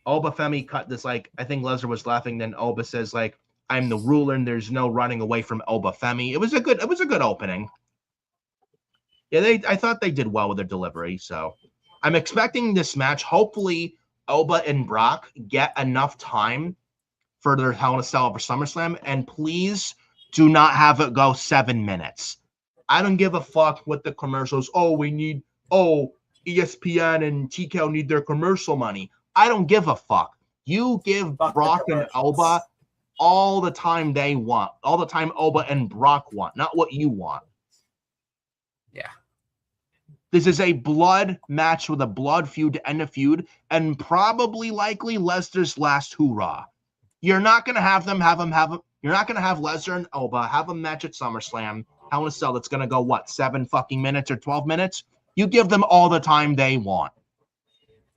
Oba Femi cut this, like, I think Lesnar was laughing. Then Oba says, like, I'm the ruler and there's no running away from Oba Femi. It was a good opening. Yeah, I thought they did well with their delivery. So I'm expecting this match. Hopefully, Oba and Brock get enough time for their Hell in a Cell for SummerSlam. And please do not have it go 7 minutes. I don't give a fuck what the commercials. ESPN and TKO need their commercial money. I don't give a fuck. You give Brock and Oba all the time they want. All the time Oba and Brock want, not what you want. Yeah. This is a blood match with a blood feud to end a feud, and likely Lesnar's last hoorah. You're not gonna have them. You're not gonna have Lesnar and Oba have a match at SummerSlam. Hell in a Cell that's gonna go what, 7 fucking minutes or 12 minutes? You give them all the time they want.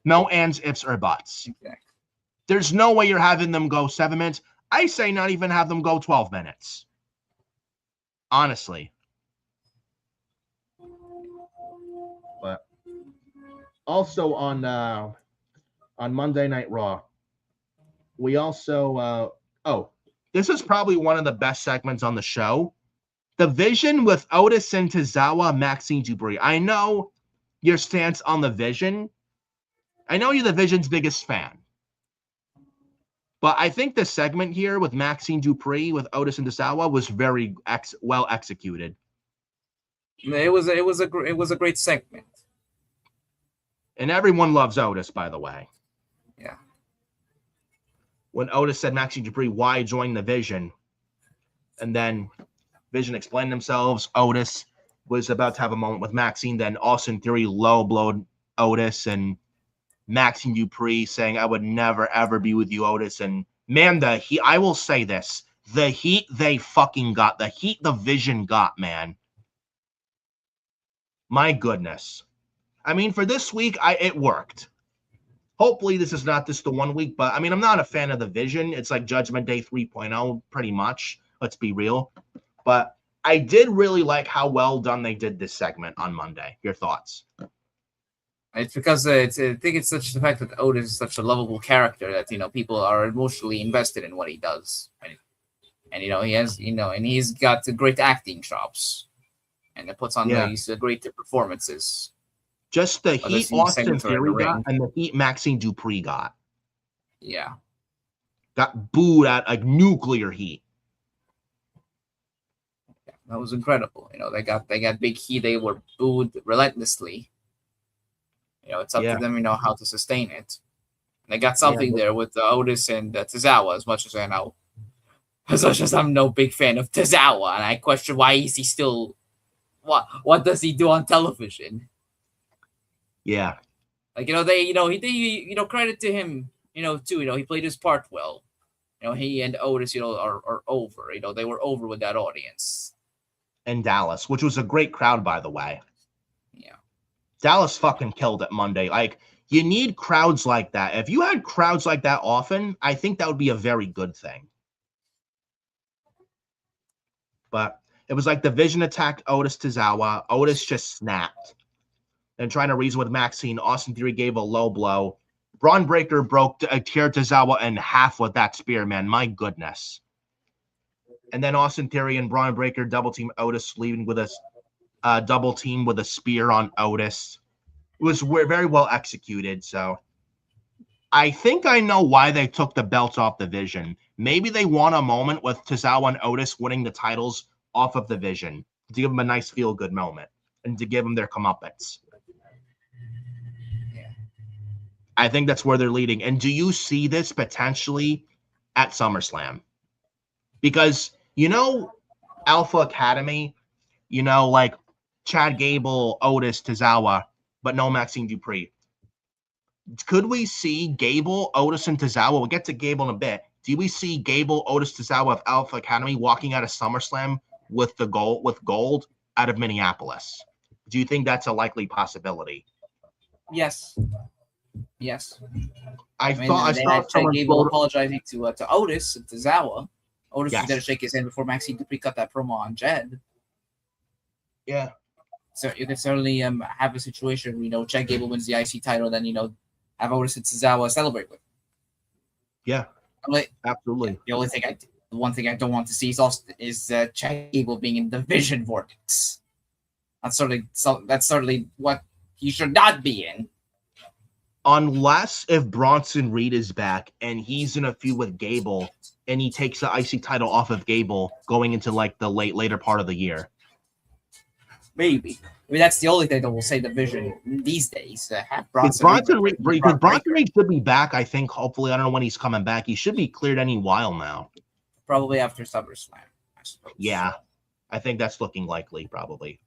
No ands, ifs, or buts. Exactly. There's no way you're having them go 7 minutes. I say not even have them go 12 minutes. Honestly. But also on Monday Night Raw, we also this is probably one of the best segments on the show. The Vision with Otis and Tozawa, Maxine Dupree. I know your stance on the Vision. I know you're the Vision's biggest fan. But I think the segment here with Maxine Dupree with Otis and Tozawa was very well executed. It was a great segment. And everyone loves Otis, by the way. Yeah. When Otis said, Maxine Dupree, why join the Vision? And then Vision explained themselves. Otis was about to have a moment with Maxine. Then Austin Theory low-blowed Otis, and Maxine Dupree saying, I would never, ever be with you, Otis. And man, I will say this, the heat they fucking got, the heat the Vision got, man. My goodness. I mean, for this week, it worked. Hopefully this is not just the 1 week, but I mean, I'm not a fan of the Vision. It's like Judgment Day 3.0, pretty much. Let's be real. But I did really like how well done they did this segment on Monday. Your thoughts? It's because I think it's such the fact that Otis is such a lovable character that people are emotionally invested in what he does, and he has and he's got great acting chops, and it puts on these great performances. Just the heat Austin Theory got and the heat Maxine Dupree got. Yeah, got booed at like nuclear heat. Yeah, that was incredible. They got big heat. They were booed relentlessly. It's up to them, how to sustain it. And they got something there with Otis and Tozawa, as much as I know. As much as I'm no big fan of Tozawa, and I question why is he still. What does he do on television? Yeah. Like, credit to him, too. He played his part well. He and Otis, are over. They were over with that audience. In Dallas, which was a great crowd, by the way. Yeah. Dallas fucking killed it Monday. Like, you need crowds like that. If you had crowds like that often, I think that would be a very good thing. But it was like the Vision attacked Otis Tozawa. Otis just snapped. And trying to reason with Maxine, Austin Theory gave a low blow. Braun Breaker broke Akira Tozawa in half with that spear, man. My goodness. And then Austin Theory and Braun Breaker double team Otis, leaving with a double team with a spear on Otis. It was very well executed. So I think I know why they took the belts off the Vision. Maybe they want a moment with Tozawa and Otis winning the titles off of the Vision to give them a nice feel-good moment and to give them their comeuppance. Yeah. I think that's where they're leading. And do you see this potentially at SummerSlam? Because, Alpha Academy, like Chad Gable, Otis, Tozawa, but no Maxine Dupree. Could we see Gable, Otis, and Tozawa? We'll get to Gable in a bit. Do we see Gable, Otis, Tozawa of Alpha Academy walking out of SummerSlam with gold out of Minneapolis? Do you think that's a likely possibility? Yes. I saw Chad Gable apologizing to Otis and Tozawa. Otis was going to shake his hand before Maxine Dupree cut that promo on Jed. Yeah. So you can certainly have a situation where, Chad Gable wins the IC title, then, have Otis and Tozawa celebrate with. Yeah. Absolutely. The one thing I don't want to see is Chad Gable being in the Vision Vortex. That's certainly what he should not be in. Unless if Bronson Reed is back and he's in a feud with Gable and he takes the IC title off of Gable going into like the later part of the year. Maybe. That's the only thing that will save the Vision these days. Have Bronson Reed should be back, I think. Hopefully, I don't know when he's coming back. He should be cleared any while now. Probably after SummerSlam, I suppose. Yeah, I think that's looking likely, probably.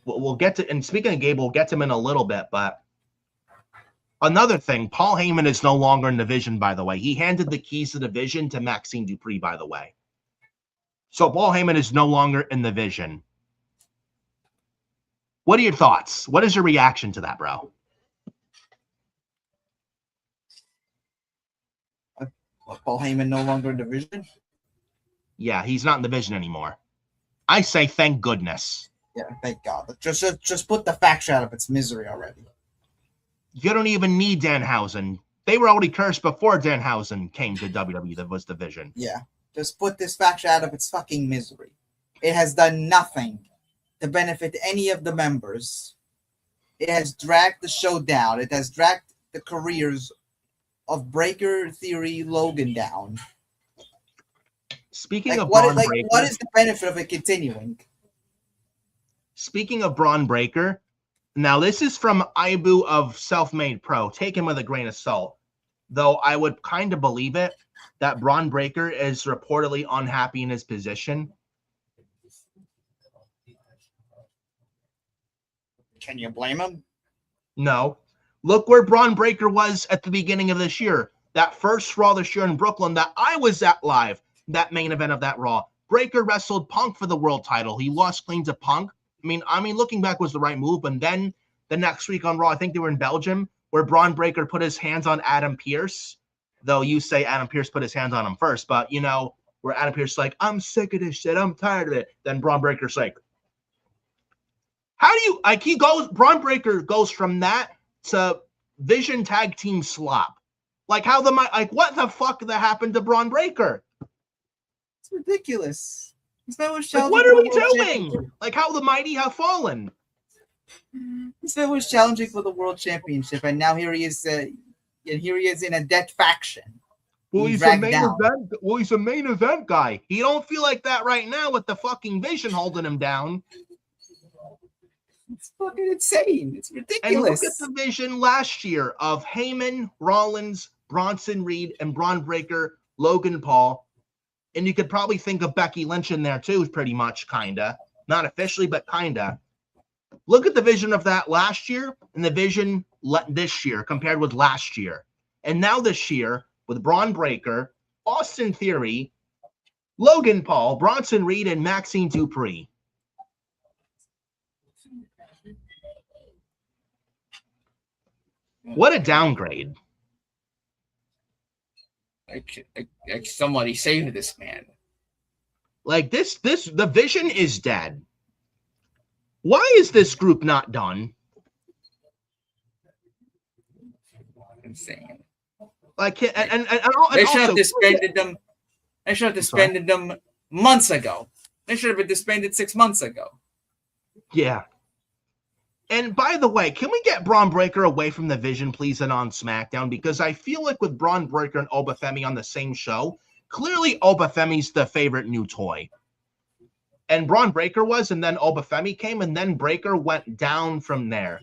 We'll get to, and speaking of Gable, we'll get to him in a little bit, but another thing, Paul Heyman is no longer in the Vision, by the way. He handed the keys to the Vision to Maxine Dupree, by the way. So Paul Heyman is no longer in the Vision. What are your thoughts? What is your reaction to that, bro? Paul Heyman no longer in the Vision? Yeah, he's not in the Vision anymore. I say thank goodness. Yeah, thank God. Just put the faction out of its misery already. You don't even need Danhausen. They were already cursed before Danhausen came to WWE. That was the Vision. Yeah, just put this faction out of its fucking misery. It has done nothing to benefit any of the members. It has dragged the show down. It has dragged the careers of Breaker, Theory, Logan down. Speaking of Braun Breaker, what is the benefit of it continuing? Speaking of Braun Breaker, now this is from Ibu of Self-Made Pro. Take him with a grain of salt. Though I would kind of believe it that Braun Breaker is reportedly unhappy in his position. Can you blame him? No. Look where Braun Breaker was at the beginning of this year. That first Raw this year in Brooklyn that I was at live, that main event of that Raw. Breaker wrestled Punk for the world title. He lost clean to Punk. I mean, looking back was the right move. And then the next week on Raw, I think they were in Belgium, where Braun Breaker put his hands on Adam Pearce. Though you say Adam Pearce put his hands on him first. But, where Adam Pearce is like, I'm sick of this shit. I'm tired of it. Then Braun Breaker's like, how do you, Braun Breaker goes from that to Vision tag team slop. What the fuck that happened to Braun Breaker? It's ridiculous. What are we doing? How the mighty have fallen. This man was challenging for the world championship, and now here he is in a dead faction. Well, he's a main event. Well, he's a main event guy. He don't feel like that right now with the fucking Vision holding him down. It's fucking insane. It's ridiculous. And look at the Vision last year of Heyman, Rollins, Bronson Reed, and Braun Breaker Logan Paul, and you could probably think of Becky Lynch in there too, pretty much, kinda. Not officially, but kinda. Look at the vision of that last year and the vision this year compared with last year. And now this year with Braun Breaker, Austin Theory, Logan Paul, Bronson Reed, and Maxine Dupree. What a downgrade. Like somebody save this man. Like the vision is dead. Why is this group not done? Insane. Like, and they should have disbanded them. They should have disbanded them months ago. They should have been disbanded 6 months ago. Yeah. And by the way, can we get Braun Breaker away from the Vision, please, and on SmackDown? Because I feel like with Braun Breaker and Obafemi on the same show, clearly Obafemi's the favorite new toy. And Braun Breaker was, and then Obafemi came, and then Breaker went down from there.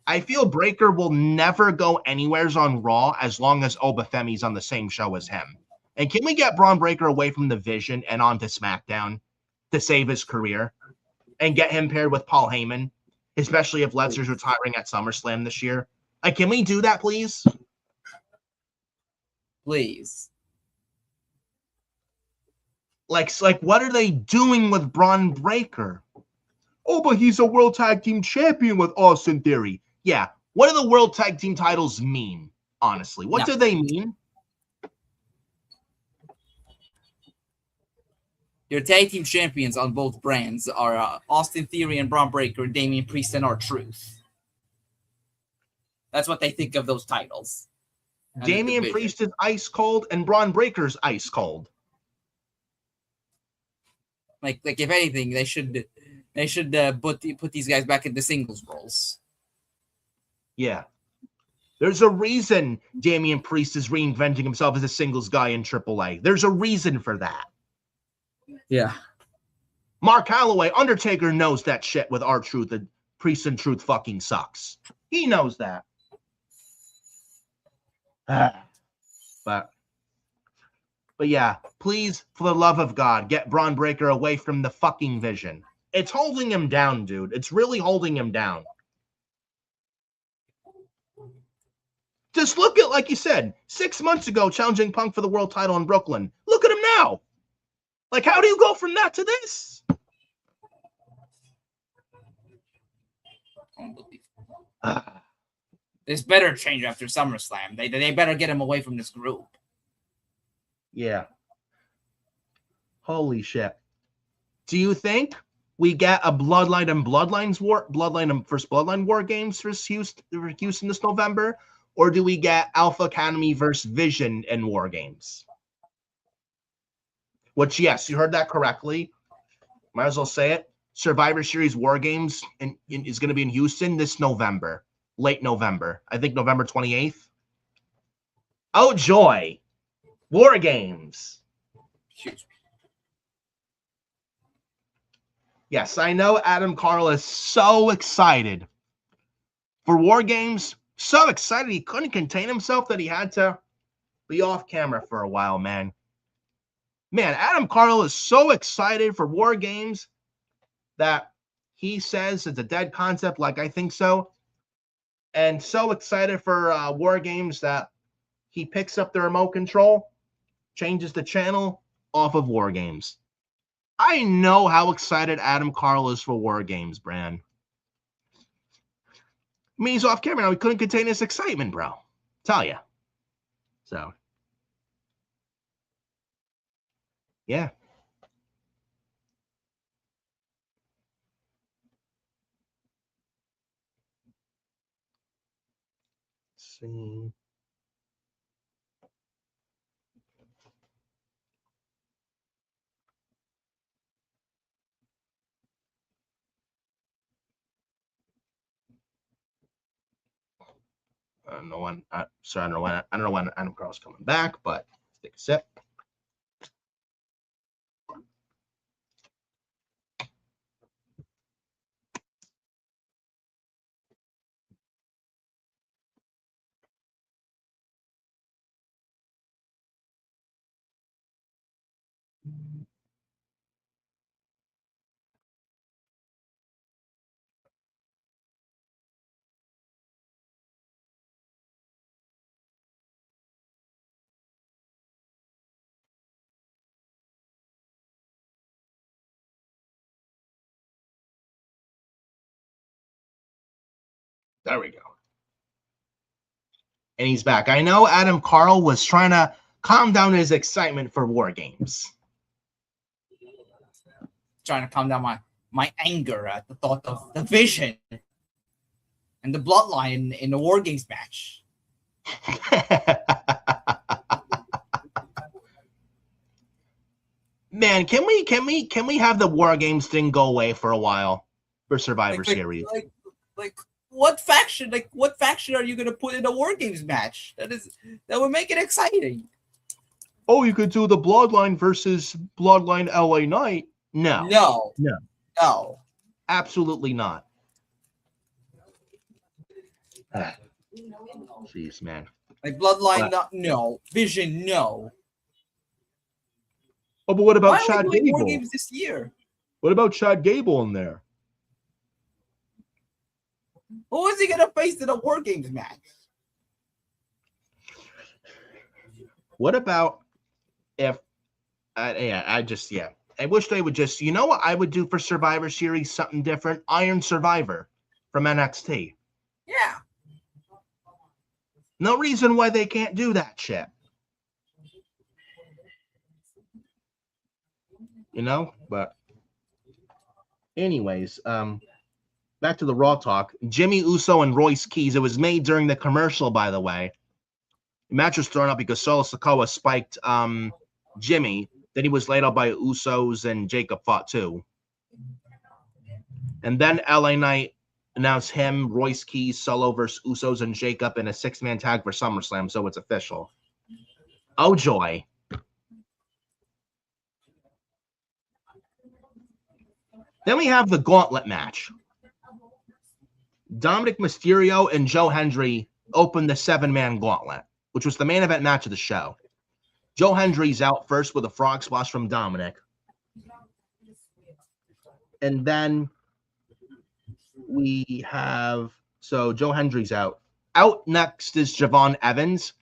I feel Breaker will never go anywheres on Raw as long as Obafemi's on the same show as him. And can we get Braun Breaker away from the Vision and onto SmackDown to save his career and get him paired with Paul Heyman, especially if Lesnar's retiring at SummerSlam this year? Like, can we do that, please? Please. Like, what are they doing with Braun Breaker? Oh, but he's a World Tag Team Champion with Austin Theory. Yeah. What do the World Tag Team titles mean, honestly? What do they mean? Your tag team champions on both brands are Austin Theory and Braun Breaker, Damian Priest and R-Truth. That's what they think of those titles. Damian Priest is ice cold and Braun Breaker's ice cold. Like if anything, they should put these guys back into singles roles. Yeah. There's a reason Damian Priest is reinventing himself as a singles guy in AAA. There's a reason for that. Yeah. Mark Calloway, Undertaker knows that shit with R-Truth and Priest and Truth fucking sucks. He knows that. But yeah, please, for the love of God, get Braun Breaker away from the fucking Vision. It's holding him down, dude. It's really holding him down. Just look at, like you said, 6 months ago, challenging Punk for the world title in Brooklyn. Look at him now. Like, how do you go from that to this? This better change after SummerSlam. They better get him away from this group. Yeah. Holy shit. Do you think we get a Bloodline and first Bloodline War Games for Houston this November? Or do we get Alpha Academy versus Vision in War Games? Which, yes, you heard that correctly. Might as well say it. Survivor Series War Games is going to be in Houston this November. Late November. I think November 28th. Oh, joy. War Games. Yes, I know Adam Carl is so excited for War Games. So excited he couldn't contain himself that he had to be off camera for a while, man. Man, Adam Carl is so excited for War Games that he says it's a dead concept, like I think so. And so excited for War Games that he picks up the remote control, changes the channel off of War Games. I know how excited Adam Carl is for War Games, Bran. I mean, he's off camera now. He couldn't contain his excitement, bro. Tell ya. So, yeah. Let's see. I don't know when. I don't know when Adam Carl's coming back, but let's take a sip. There we go. And he's back. I know Adam Carl was trying to calm down his excitement for War Games. Trying to calm down my anger at the thought of the Vision and the Bloodline in the War Games match. Man, can we have the War Games thing go away for a while for Survivor Series? Like what faction? Like what faction are you gonna put in a War Games match? That would make it exciting. Oh, you could do the Bloodline versus Bloodline LA Knight. No. Absolutely not. Jeez, man. Like Bloodline, no. Vision, no. Oh, but what about Chad Gable? War Games this year? What about Chad Gable in there? Who is he gonna face in a War Games match? What about if? I wish they would just. You know what I would do for Survivor Series? Something different. Iron Survivor from NXT. Yeah. No reason why they can't do that shit. You know, but anyways, back to the Raw talk. Jimmy Uso and Royce Keys. It was made during the commercial, by the way. The match was thrown up because Solo Sikoa spiked Jimmy. Then he was laid out by Usos and Jacob fought too. And then LA Knight announced him, Royce Keys, Solo versus Usos and Jacob in a 6-man tag for SummerSlam, so it's official. Oh joy. Then we have the gauntlet match. Dominic Mysterio and Joe Hendry opened the 7-man gauntlet, which was the main event match of the show. Joe Hendry's out first with a frog splash from Dominic. And then we have, so Joe Hendry's out. Out next is Javon Evans.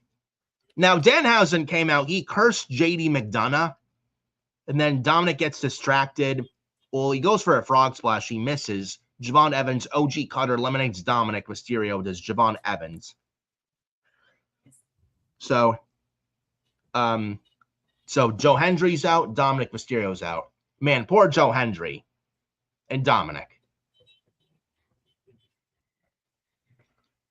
Now, Danhausen came out. He cursed JD McDonough. And then Dominic gets distracted. Well, he goes for a frog splash. He misses. Javon Evans, OG Cutter, eliminates Dominic. Mysterio does Javon Evans. So Joe Hendry's out. Dominic Mysterio's out. Man, poor Joe Hendry and Dominic.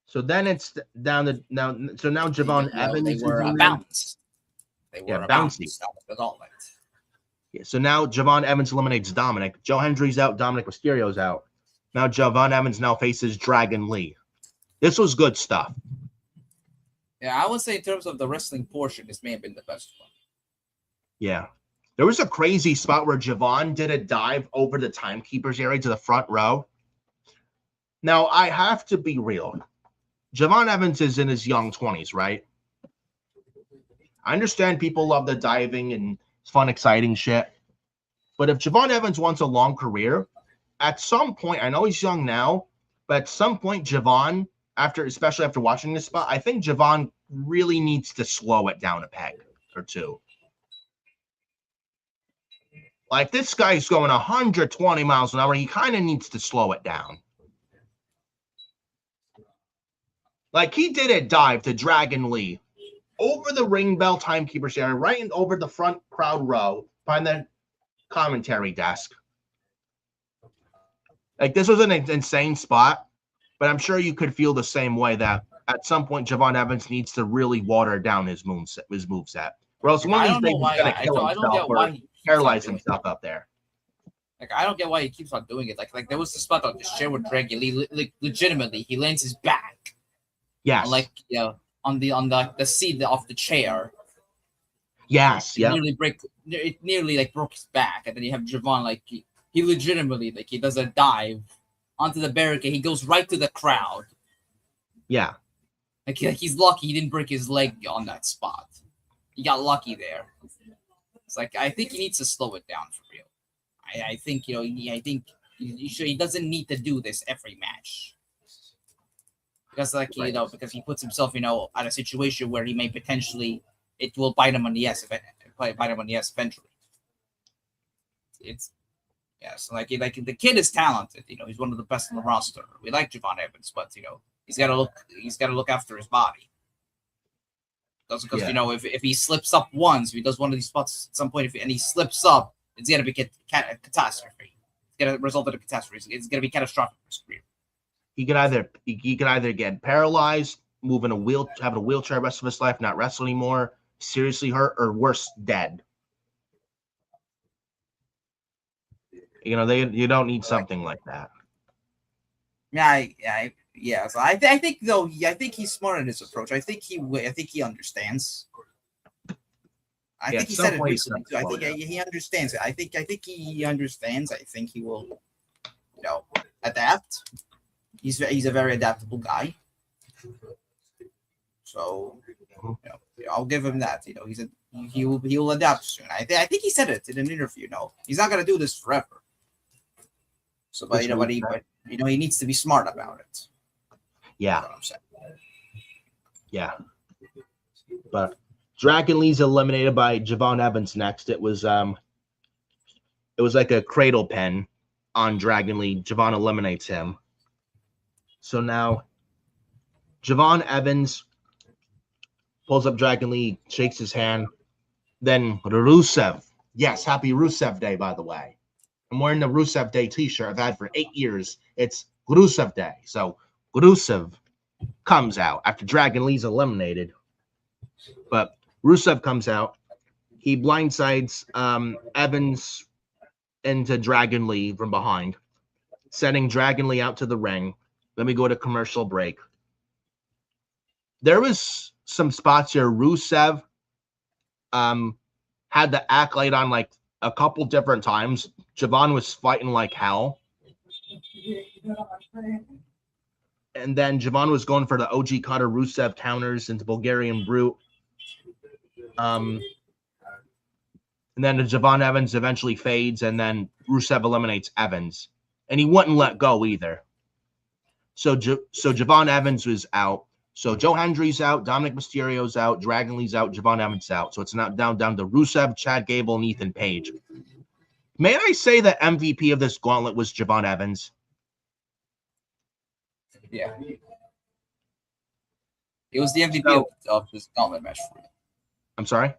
So then it's down to now. So now Javon Evans. They were a bounce. They were a bouncy. Yeah, so now Javon Evans eliminates Dominic. Joe Hendry's out. Dominic Mysterio's out. Now Javon Evans now faces Dragon Lee. This was good stuff. Yeah, I would say in terms of the wrestling portion, this may have been the best one. Yeah. There was a crazy spot where Javon did a dive over the timekeeper's area to the front row. Now, I have to be real. Javon Evans is in his young 20s, right? I understand people love the diving and fun, exciting shit. But if Javon Evans wants a long career, at some point, I know he's young now, but at some point, Javon, especially after watching this spot, I think Javon really needs to slow it down a peg or two. Like, this guy's going 120 miles an hour. He kind of needs to slow it down. Like, he did a dive to Dragon Lee over the ring bell timekeeper's area, right over the front crowd row behind the commentary desk. Like, this was an insane spot, but I'm sure you could feel the same way that at some point Javon Evans needs to really water down his moveset. Or else one of these days he's going to kill himself or paralyze himself up there. Like, I don't get why he keeps on doing it. Like there was the spot on this chair with Dragon Lee. Like, legitimately, he lands his back. Yes. On the seat of the chair. Yes. Yeah. It nearly broke his back, and then you have Javon he legitimately he does a dive onto the barricade. He goes right to the crowd. Yeah. Like he's lucky he didn't break his leg on that spot. He got lucky there. It's like I think he needs to slow it down for real. I think he doesn't need to do this every match. Because because he puts himself, at a situation where he may potentially it will bite him on the ass eventually. So the kid is talented. He's one of the best on the roster. We like Javon Evans, but he's got to look after his body. Because if he slips up once, if he does one of these spots at some point, and he slips up, it's gonna be a catastrophe. It's gonna result in a catastrophe. It's gonna be catastrophic for his career. He could either get paralyzed, having a wheelchair the rest of his life, not wrestle anymore, seriously hurt, or worse, dead. You don't need something like that. Yeah. So I think he's smart in his approach. I think he understands. I think he said it recently too. I think he understands it. I think he understands. I think he will, adapt. He's a very adaptable guy. So, I'll give him that. He will adapt soon. I think he said it in an interview. He's not gonna do this forever. So, but he needs to be smart about it. Yeah. Yeah. But Dragon Lee's eliminated by Javon Evans next. It was like a cradle pen on Dragon Lee. Javon eliminates him. So now Javon Evans pulls up Dragon Lee, shakes his hand. Then Rusev. Yes, happy Rusev Day, by the way. I'm wearing the Rusev Day t-shirt I've had for 8 years. It's Rusev Day. So Rusev comes out after Dragon Lee's eliminated. But Rusev comes out. He blindsides Evans into Dragon Lee from behind, sending Dragon Lee out to the ring. Let me go to commercial break. There was some spots here. Rusev had the Acolyte on like a couple different times. Javon was fighting like hell. And then Javon was going for the OG Cutter. Rusev counters into Bulgarian Brute. And then Javon Evans eventually fades, and then Rusev eliminates Evans. And he wouldn't let go either. So Javon Evans was out. So Joe Hendry's out, Dominic Mysterio's out, Dragon Lee's out, Javon Evans out. So it's not down to Rusev, Chad Gable, and Ethan Page. May I say that MVP of this gauntlet was Javon Evans? Yeah. He was the MVP of this gauntlet match for me. I'm sorry?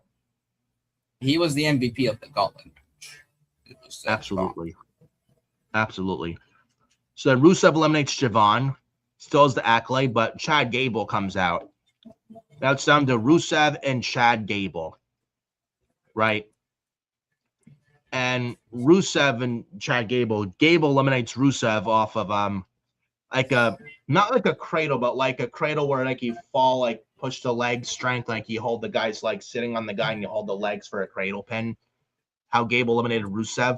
He was the MVP of the gauntlet match. Absolutely. Absolutely. So then Rusev eliminates Javon. Still has the accolade, but Chad Gable comes out. Now it's down to Rusev and Chad Gable. Right? And Rusev and Chad Gable eliminates Rusev off of not like a cradle, but like a cradle where like you fall, like push the leg strength, like you hold the guy's like sitting on the guy and you hold the legs for a cradle pin. How Gable eliminated Rusev.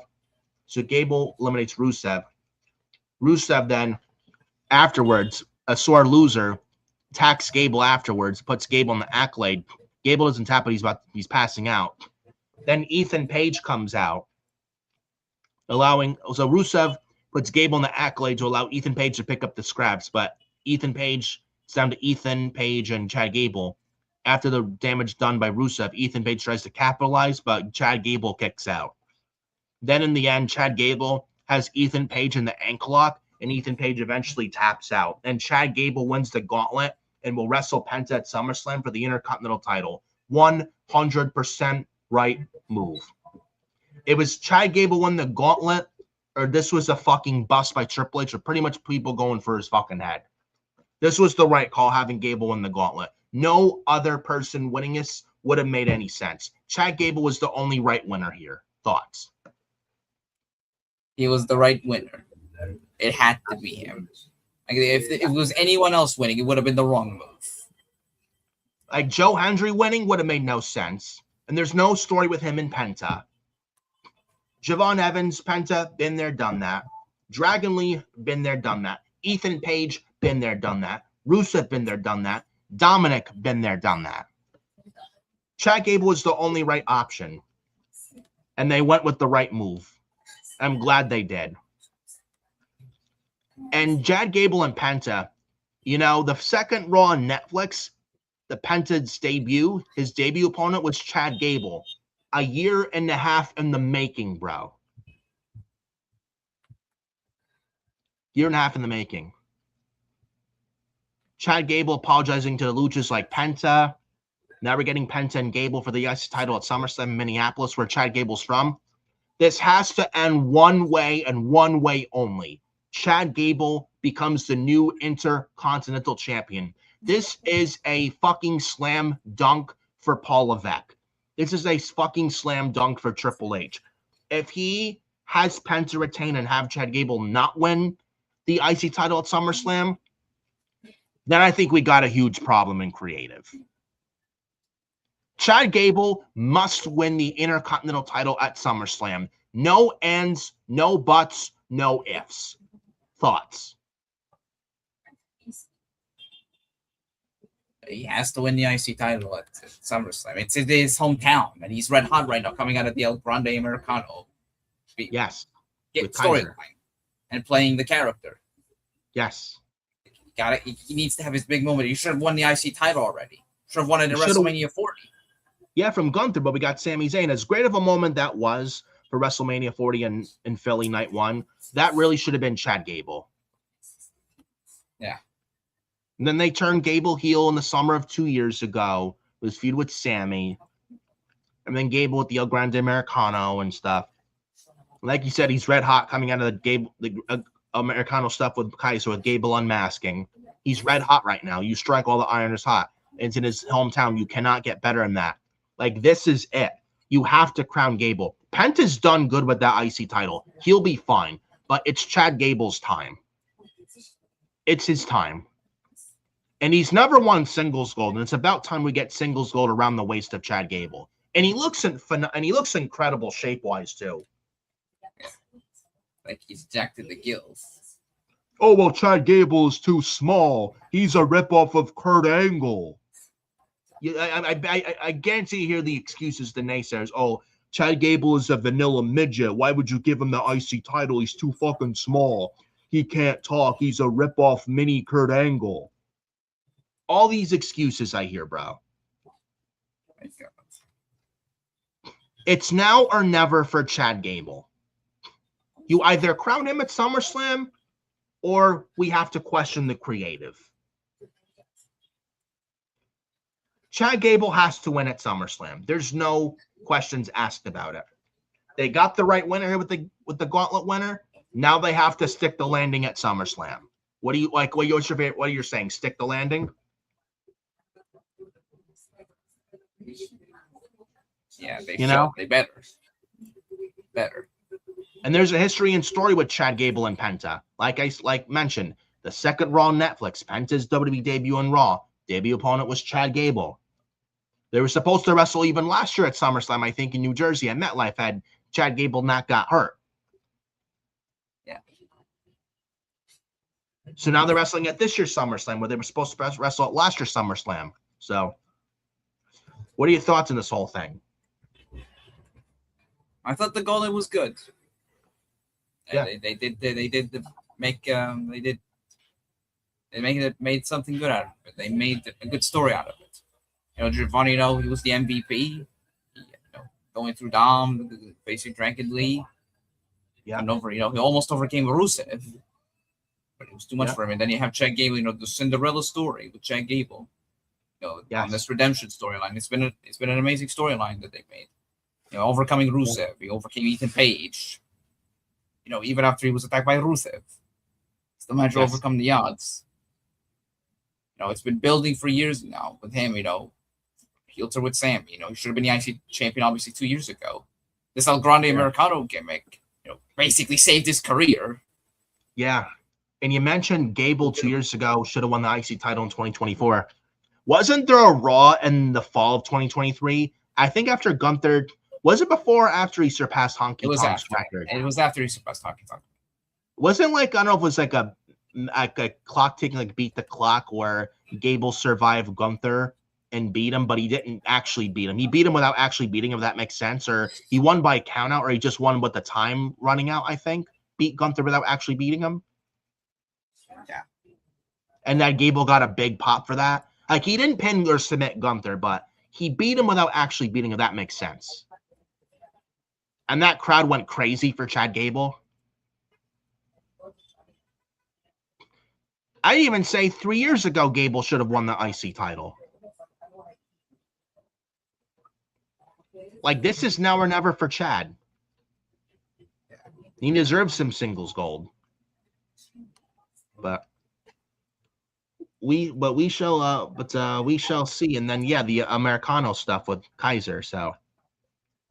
So Gable eliminates Rusev. Rusev then afterwards, a sore loser, attacks Gable afterwards, puts Gable in the accolade. Gable doesn't tap it, he's passing out. Then Ethan Page comes out, so Rusev puts Gable in the accolade to allow Ethan Page to pick up the scraps, but Ethan Page, it's down to Ethan Page and Chad Gable. After the damage done by Rusev, Ethan Page tries to capitalize, but Chad Gable kicks out. Then in the end, Chad Gable has Ethan Page in the ankle lock, and Ethan Page eventually taps out. And Chad Gable wins the gauntlet and will wrestle Penta at SummerSlam for the Intercontinental title. 100% right move. It was Chad Gable won the gauntlet, or this was a fucking bust by Triple H, or pretty much people going for his fucking head. This was the right call, having Gable win the gauntlet. No other person winning this would have made any sense. Chad Gable was the only right winner here. Thoughts? He was the right winner. It had to be him. Like if it was anyone else winning, it would have been the wrong move. Like Joe Hendry winning would have made no sense. And there's no story with him in Penta. Javon Evans, Penta, been there, done that. Dragon Lee, been there, done that. Ethan Page, been there, done that. Rusev, been there, done that. Dominic, been there, done that. Chad Gable was the only right option. And they went with the right move. I'm glad they did. And Chad Gable and Penta, you know, the second Raw on Netflix, the Penta's debut, his debut opponent was Chad Gable. A year and a half in the making, bro. Year and a half in the making. Chad Gable apologizing to the Luchas like Penta. Now we're getting Penta and Gable for the IC title at SummerSlam in Minneapolis, where Chad Gable's from. This has to end one way and one way only. Chad Gable becomes the new Intercontinental Champion. This is a fucking slam dunk for Paul Levesque. This is a fucking slam dunk for Triple H. If he has Penta retain and have Chad Gable not win the IC title at SummerSlam, then I think we got a huge problem in creative. Chad Gable must win the Intercontinental title at SummerSlam. No ands, no buts, no ifs. Thoughts? He has to win the IC title at SummerSlam. It's in his hometown, and he's red hot right now, coming out of the El Grande Americano. Yes. Storyline and playing the character. Yes. He needs to have his big moment. He should have won the IC title already. Should have won it in WrestleMania 40. Yeah, from Gunther, but we got Sami Zayn. As great of a moment that was for WrestleMania 40 in Philly night one, that really should have been Chad Gable. Yeah. And then they turned Gable heel in the summer of 2 years ago. It was feud with Sammy. And then Gable with the El Grande Americano and stuff. Like you said, he's red hot coming out of the Americano stuff with Kaiser, with Gable unmasking. He's red hot right now. You strike while the iron is hot. It's in his hometown. You cannot get better than that. Like, this is it. You have to crown Gable. Penta's done good with that IC title. He'll be fine. But it's Chad Gable's time. It's his time. And he's never won singles gold. And it's about time we get singles gold around the waist of Chad Gable. And he looks incredible shape-wise, too. Like he's jacked to the gills. Oh, well, Chad Gable is too small. He's a ripoff of Kurt Angle. I guarantee you hear the excuses, the naysayers. Oh, Chad Gable is a vanilla midget. Why would you give him the IC title? He's too fucking small. He can't talk. He's a ripoff mini Kurt Angle. All these excuses I hear, bro. It's now or never for Chad Gable. You either crown him at SummerSlam or we have to question the creative. Chad Gable has to win at SummerSlam. There's no questions asked about it. They got the right winner here with the gauntlet winner. Now they have to stick the landing at SummerSlam. What do you like? What are you saying? Stick the landing? Yeah, they better. And there's a history and story with Chad Gable and Penta. Like I mentioned, the second Raw on Netflix, Penta's WWE debut on Raw. Debut opponent was Chad Gable. They were supposed to wrestle even last year at SummerSlam, I think, in New Jersey at MetLife, had Chad Gable not got hurt. Yeah. So now they're wrestling at this year's SummerSlam, where they were supposed to wrestle at last year's SummerSlam. So, what are your thoughts on this whole thing? I thought the gauntlet was good. Yeah. They made something good out of it. They made a good story out of it. You know, Giovanni, he was the MVP. Going through Dom, facing Dragon Lee. Yeah. And he almost overcame Rusev. But it was too much for him. And then you have Chad Gable, the Cinderella story with Chad Gable. On this redemption storyline. It's been an amazing storyline that they've made. Overcoming Rusev. He overcame Ethan Page. Even after he was attacked by Rusev. Still managed to overcome the odds. It's been building for years now with him, heel turn with Sam. He should have been the IC champion, obviously, 2 years ago. This El Grande Americano gimmick, basically saved his career. Yeah. And you mentioned Gable 2 years ago should have won the IC title in 2024. Wasn't there a Raw in the fall of 2023? I think after Gunther, was it before or after he surpassed Honky Tonk's record? It was after he surpassed Honky Tonk. Wasn't I don't know if it was like a clock ticking, like beat the clock, where Gable survived Gunther and beat him, but he didn't actually beat him. He beat him without actually beating him, if that makes sense. Or he won by count out, or he just won with the time running out, I think. Beat Gunther without actually beating him. Yeah. And that Gable got a big pop for that. Like, he didn't pin or submit Gunther, but he beat him without actually beating him, if that makes sense. And that crowd went crazy for Chad Gable. I'd even say 3 years ago, Gable should have won the IC title. Like, this is now or never for Chad. He deserves some singles gold. But we shall see. And then, yeah, the Americano stuff with Kaiser. So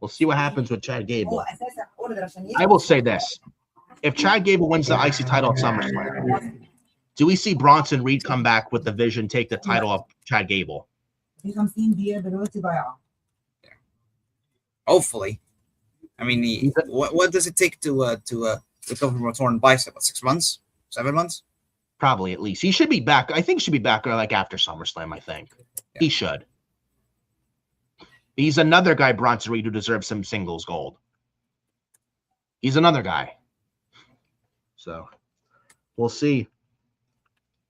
we'll see what happens with Chad Gable. I will say this. If Chad Gable wins the IC title at SummerSlam, do we see Bronson Reed come back with the Vision, take the title of Chad Gable? Hopefully. I mean, what does it take to come from a torn bicep? 6 months? 7 months? Probably, at least. He should be back. I think he should be back like after SummerSlam, I think. Yeah. He should. He's another guy, Bronson Reed, who deserves some singles gold. He's another guy. So, we'll see.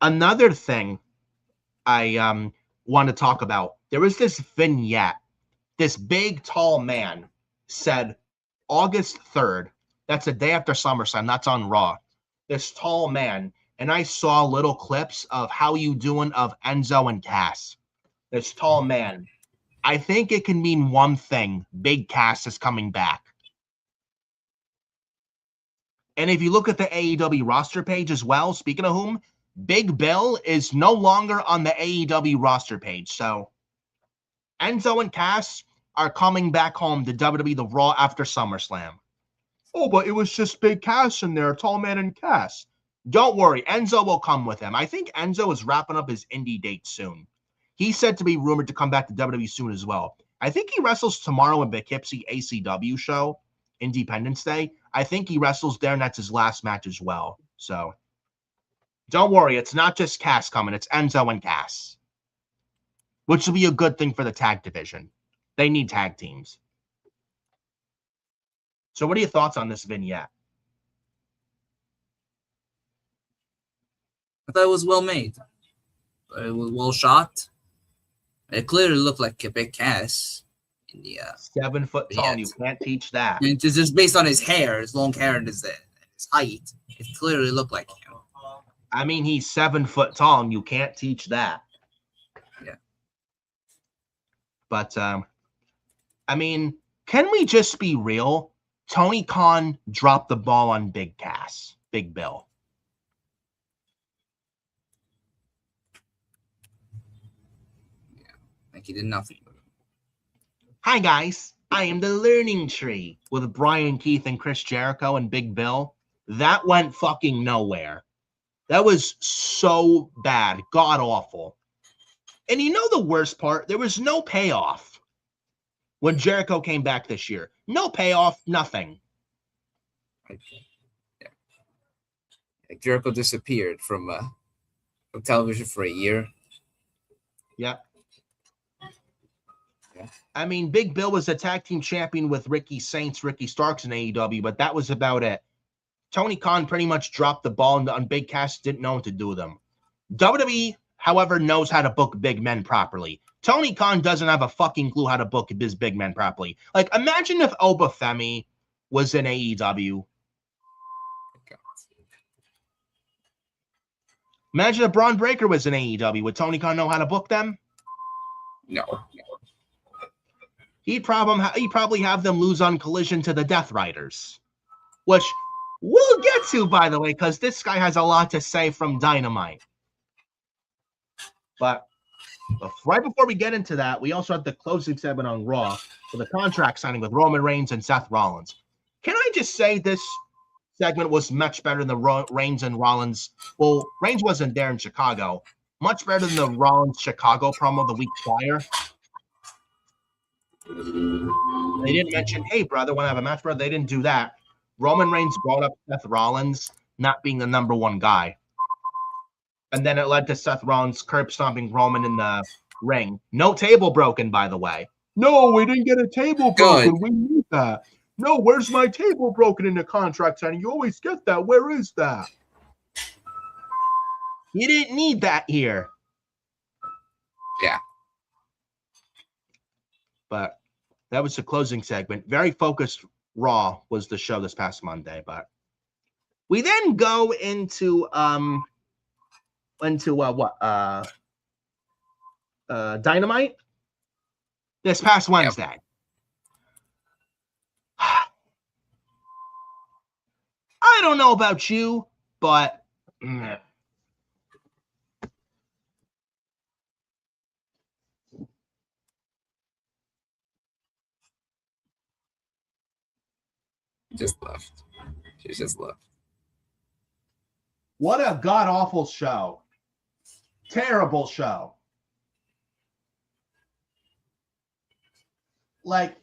Another thing I want to talk about, there was this vignette. This big, tall man said August 3rd, that's the day after SummerSlam, that's on Raw. This tall man, and I saw little clips of How You Doing of Enzo and Cass. This tall man. I think it can mean one thing. Big Cass is coming back. And if you look at the AEW roster page as well, speaking of whom, Big Bill is no longer on the AEW roster page. So Enzo and Cass are coming back home to WWE the Raw after SummerSlam. Oh, but it was just Big Cass in there, tall man and Cass. Don't worry, Enzo will come with him. I think Enzo is wrapping up his indie date soon. He's said to be rumored to come back to WWE soon as well. I think he wrestles tomorrow in Poughkeepsie ACW show, Independence Day. I think he wrestles there, and that's his last match as well. So don't worry, it's not just Cass coming. It's Enzo and Cass, which will be a good thing for the tag division. They need tag teams. So what are your thoughts on this vignette? I thought it was well made. It was well shot. It clearly looked like a Big Cass in the 7 foot tall. And you can't teach that. And just based on his hair, his long hair, and his height, it clearly looked like him. I mean, he's 7 foot tall, and you can't teach that. Yeah. But I mean, can we just be real? Tony Khan dropped the ball on Big Cass, Big Bill. Yeah, like he did nothing. Hi, guys. I am the Learning Tree with Brian Keith and Chris Jericho and Big Bill. That went fucking nowhere. That was so bad. God awful. And you know the worst part? There was no payoff when Jericho came back this year. No payoff, nothing. Yeah. Jericho disappeared from television for a year. Yeah. I mean, Big Bill was a tag team champion with Ricky Starks in AEW, but that was about it. Tony Khan pretty much dropped the ball on Big Cass, didn't know what to do with them. WWE, however, knows how to book big men properly. Tony Khan doesn't have a fucking clue how to book his big men properly. Like, imagine if Oba Femi was in AEW. Imagine if Braun Breaker was in AEW. Would Tony Khan know how to book them? No. He'd probably have them lose on Collision to the Death Riders, which we'll get to, by the way, because this guy has a lot to say from Dynamite. But right before we get into that, we also have the closing segment on Raw for the contract signing with Roman Reigns and Seth Rollins. Can I just say this segment was much better than the Reigns and Rollins? Well, Reigns wasn't there in Chicago. Much better than the Rollins Chicago promo the week prior. They didn't mention, hey, brother, want to have a match, brother? They didn't do that. Roman Reigns brought up Seth Rollins not being the number one guy. And then it led to Seth Rollins curb stomping Roman in the ring. No table broken, by the way. No, we didn't get a table broken. We need that. No, where's my table broken in the contract signing? You always get that. Where is that? You didn't need that here. Yeah. But that was the closing segment. Very focused Raw was the show this past Monday. But we then go into Dynamite this past Wednesday. Yep. I don't know about you, but just left. She just left. What a god-awful show. Terrible show. Like,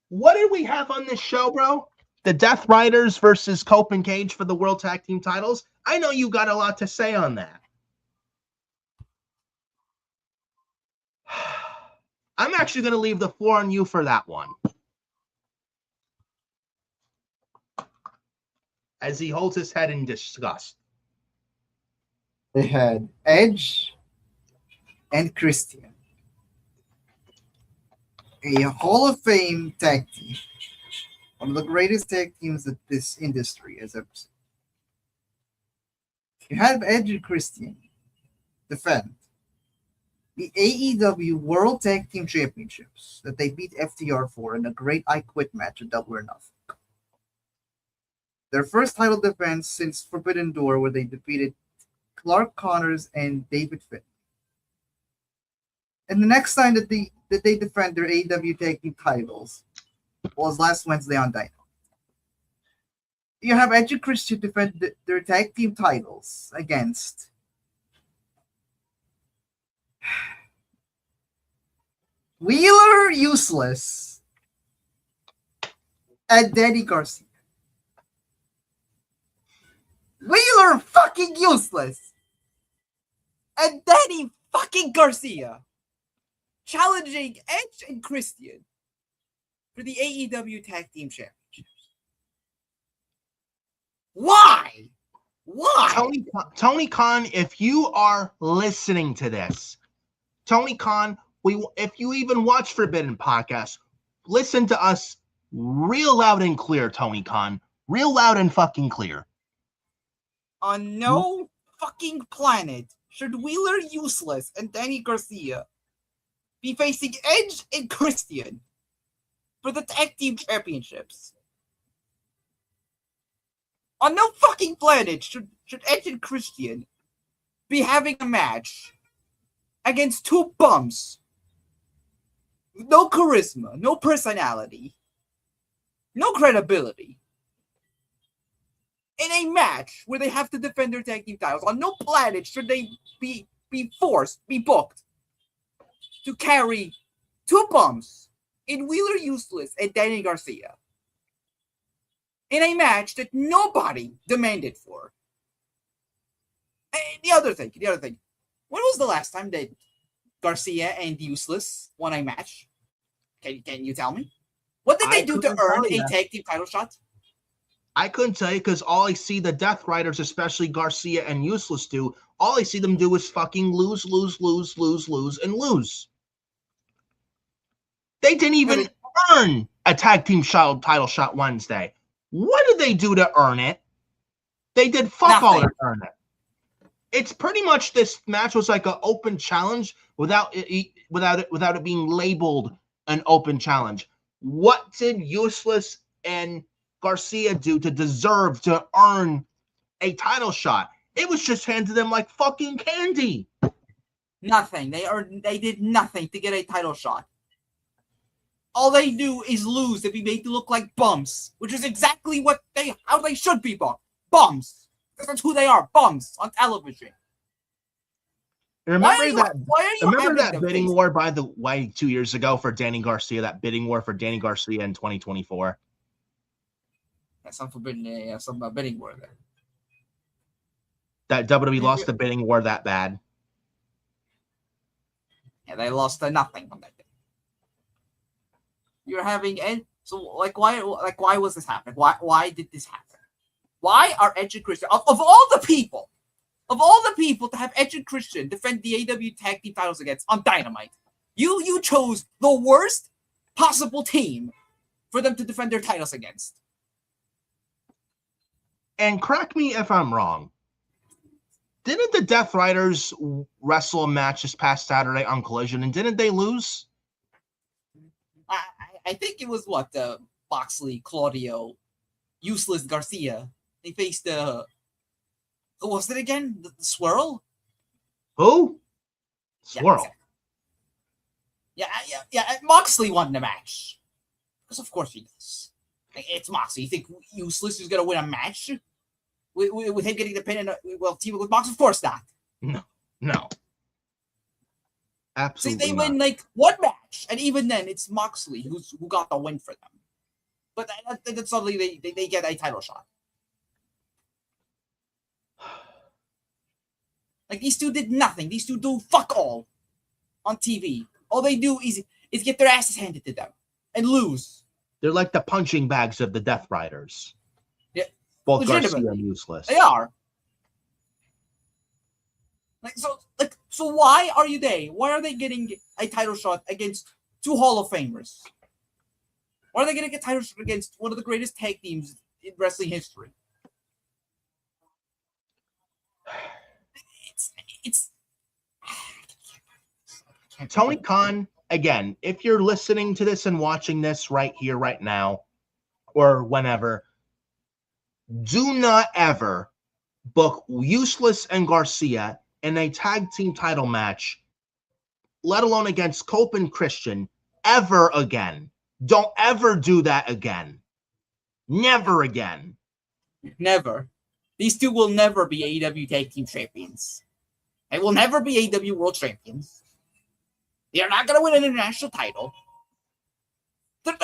what did we have on this show, bro? The Death Riders versus Cope and Cage for the World Tag Team titles. I know you got a lot to say on that. I'm actually going to leave the floor on you for that one. As he holds his head in disgust. They had Edge and Christian. A Hall of Fame tag team. One of the greatest tag teams that this industry has ever seen. You have Edge and Christian defend the AEW World Tag Team Championships that they beat FTR for in a great I Quit match at Double or Nothing. Their first title defense since Forbidden Door, where they defeated Clark Connors and David Finn. And the next time that they defend their AEW Tag Team titles was last Wednesday on Dynamite. You have Edge and Christian defend their tag team titles against Wheeler Useless and Danny Garcia. Wheeler fucking Useless and Danny fucking Garcia challenging Edge and Christian for the AEW Tag Team Championships. Why? Tony Khan, if you are listening to this, Tony Khan, if you even watch Forbidden Podcast, listen to us real loud and clear, Tony Khan. Real loud and fucking clear. On no fucking planet should Wheeler Useless and Danny Garcia be facing Edge and Christian for the Tag Team Championships. On no fucking planet should Edge and Christian be having a match against two bums. No charisma, no personality, no credibility. In a match where they have to defend their tag team titles, on no planet should they be booked to carry two bums in Wheeler Useless and Danny Garcia in a match that nobody demanded for. And the other thing, when was the last time that Garcia and Useless won a match? Can you tell me? What did they do to earn a tag team title shot? I couldn't tell you because all I see the Death Riders, especially Garcia and Useless, do, all I see them do is fucking lose, and lose. They didn't even earn a tag team title shot Wednesday. What did they do to earn it? They did fuck all to earn it. It's pretty much this match was like an open challenge without it being labeled an open challenge. What did Useless and Garcia do to deserve to earn a title shot? It was just handed them like fucking candy. Nothing. They did nothing to get a title shot. All they do is lose to be made to look like bums, which is exactly how they should be booked. Bums. That's who they are. Bums on television. Remember that bidding war, by the way, 2 years ago for Danny Garcia, that bidding war for Danny Garcia in 2024? That's some forbidden, some bidding war there. That WWE lost the bidding war that bad. And they lost to nothing on that day. You're having so why was this happening? Why did this happen? Why are Edge and Christian of all the people to have Edge and Christian defend the AEW tag team titles against on Dynamite, you chose the worst possible team for them to defend their titles against? And correct me if I'm wrong. Didn't the Death Riders wrestle a match this past Saturday on Collision, and didn't they lose? I think it was Moxley, Claudio, Useless Garcia. They faced who was it again? The Swirl? Who? Swirl. Yeah. Moxley won the match. Because of course he does. It's Moxley. You think Useless is going to win a match? With him getting the pin and teaming with Mox? Of course not. No. Absolutely. See, they win one match, and even then, it's Moxley who got the win for them. But then suddenly they get a title shot. These two did nothing. These two do fuck all on TV. All they do is get their asses handed to them and lose. They're like the punching bags of the Death Riders. Yeah. Both Garcia and Useless. They are. So why are you there? Why are they getting a title shot against two Hall of Famers? Why are they getting a title shot against one of the greatest tag teams in wrestling history? It's Tony Khan, again, if you're listening to this and watching this right here, right now, or whenever, do not ever book Useless and Garcia in a tag team title match, let alone against Cope and Christian, ever again. Don't ever do that again. Never again. Never. These two will never be AEW Tag Team Champions. They will never be AEW World Champions. They are not going to win an international title. They're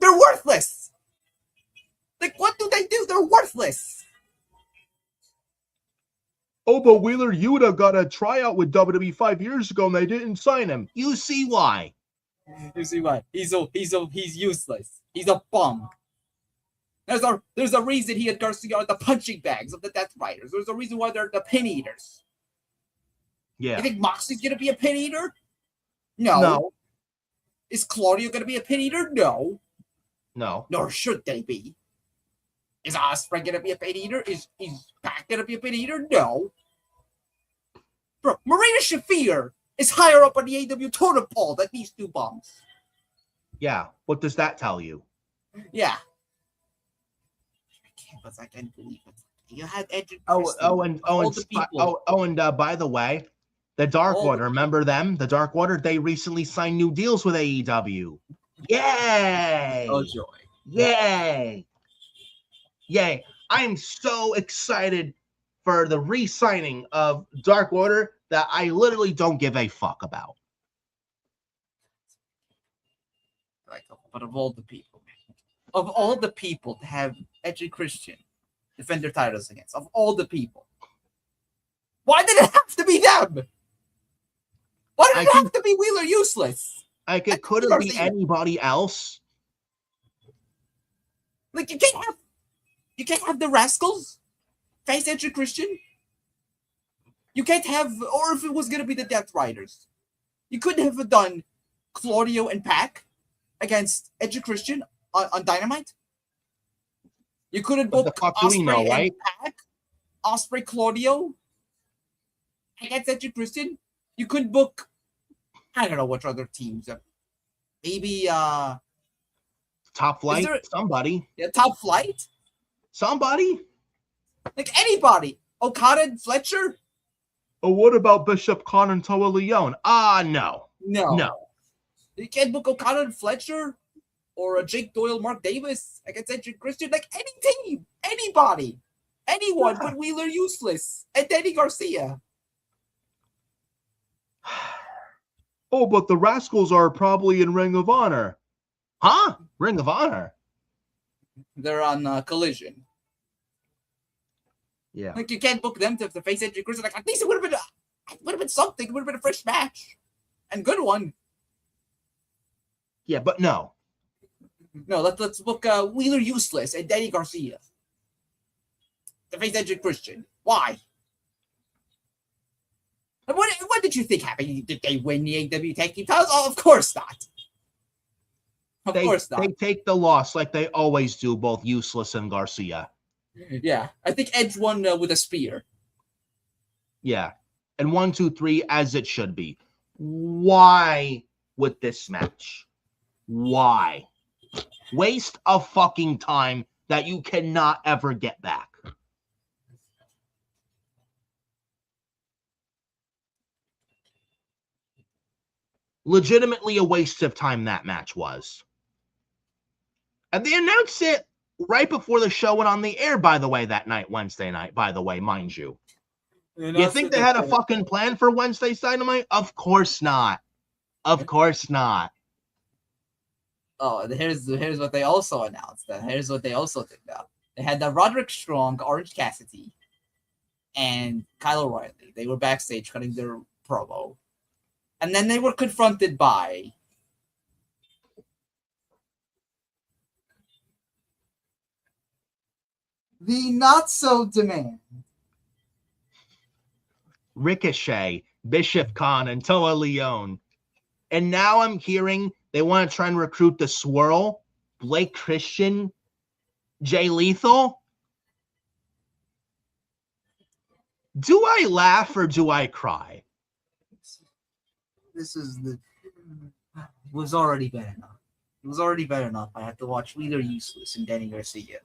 worthless. What do they do? They're worthless. Oh, but Wheeler Yuta got a tryout with WWE 5 years ago and they didn't sign him. You see why. You see why. He's useless. He's a bum. There's a reason he and Garcia are the punching bags of the Death Riders. There's a reason why they're the pin eaters. Yeah. You think Moxley's gonna be a pin eater? No. Is Claudio gonna be a pin eater? No. Nor should they be. Is Ospreay gonna be a pin eater? Is Pac gonna be a pin eater? No. Bro, Marina Shafir is higher up on the AEW totem pole than these two bums. Yeah. What does that tell you? Yeah. I can't believe it. You had Edge and by the way, the Dark Order, remember them? The Dark Order, they recently signed new deals with AEW. Yay! Oh joy! Yay! Yay! I am so excited for the re-signing of Dark Order that I literally don't give a fuck about. But of all the people to have Edge and Christian defend their titles against, of all the people, why did it have to be them? Why did it have to be Wheeler Useless? It couldn't be anybody else. You can't have the Rascals face Edge and Christian. You can't have, or if it was gonna be the Death Riders, you couldn't have done Claudio and Pac against Edge and Christian on Dynamite. You couldn't book Ospreay and Pac, Ospreay Claudio against Edge and Christian. You couldn't book, I don't know what other teams. Maybe Top Flight, somebody. Yeah, Top Flight. Somebody. Anybody. Okada and Fletcher. Oh, what about Bishop Khan and Toa Leone? No. You can't book Okada and Fletcher or Jake Doyle, Mark Davis against Edge and Christian. Any team, anybody, anyone but Wheeler Useless and Danny Garcia. Oh, but the Rascals are probably in Ring of Honor. Huh? Ring of Honor? They're on Collision. Yeah. You can't book them to face Edge and Christian. At least it would have been something. It would have been a fresh match. and good one. Yeah, but no. No, let's book Wheeler Useless and Danny Garcia to face Edge Christian. Why? What did you think happened? Did they win the AEW Tag Team titles? Oh, of course not. Of course not. They take the loss like they always do, both Useless and Garcia. Yeah, I think Edge won with a spear. Yeah, and 1, 2, 3 as it should be. Why with this match? Why? Waste of fucking time that you cannot ever get back. Legitimately a waste of time that match was. And they announced it right before the show went on the air, by the way, that night, Wednesday night, by the way, mind you. You think they had a fucking plan for Wednesday's Dynamite? Of course not. Of course not. Oh, here's what they also announced. Here's what they also did now. They had the Roderick Strong, Orange Cassidy, and Kyle O'Reilly. They were backstage cutting their promo. And then they were confronted by the not-so-demand Ricochet, Bishop Khan, and Toa Leone. And now I'm hearing they want to try and recruit the Swirl, Blake Christian, Jay Lethal. Do I laugh or do I cry? This was already bad enough. It was already bad enough. I had to watch Wheeler Useless and Danny Garcia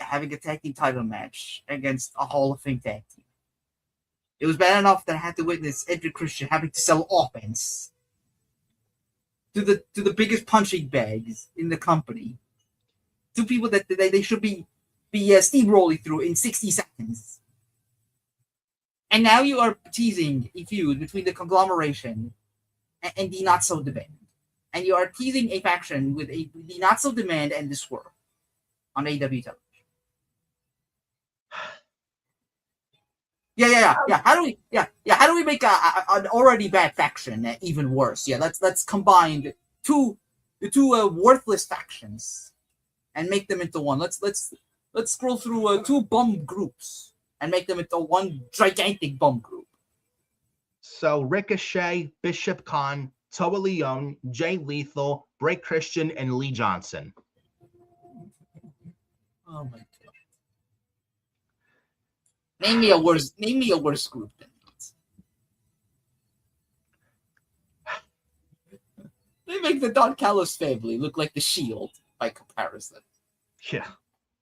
having a tag team title match against a Hall of Fame tag team. It was bad enough that I had to witness Edge Christian having to sell offense to the biggest punching bags in the company, to people that they should be steamrolling through in 60 seconds. And now you are teasing a feud between the conglomeration and the not-so-demand. And you are teasing a faction with the not-so-demand and the Swerve on AEW television. Yeah. How do we make an already bad faction even worse? Yeah, let's combine the two worthless factions and make them into one. Let's scroll through two bum groups and make them into one gigantic bum group. So Ricochet, Bishop Khan, Toa Leone, Jay Lethal, Blake Christian, and Lee Johnson. Oh my god. Name me a worse group than that. They make the Don Callis family look like the Shield by comparison. Yeah.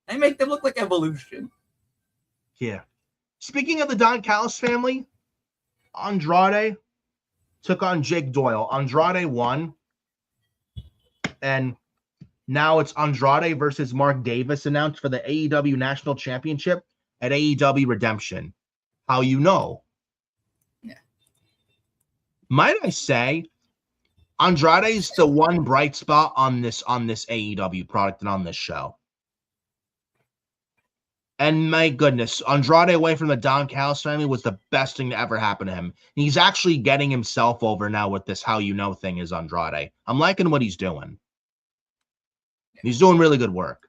They make them look like Evolution. Yeah. Speaking of the Don Callis family, Andrade took on Jake Doyle. Andrade won. And now it's Andrade versus Mark Davis announced for the AEW National Championship at AEW Redemption. How you know? Yeah. Might I say, Andrade's the one bright spot on this AEW product and on this show. And my goodness, Andrade away from the Don Callis family was the best thing to ever happen to him. He's actually getting himself over now with this how you know thing is Andrade. I'm liking what he's doing. He's doing really good work.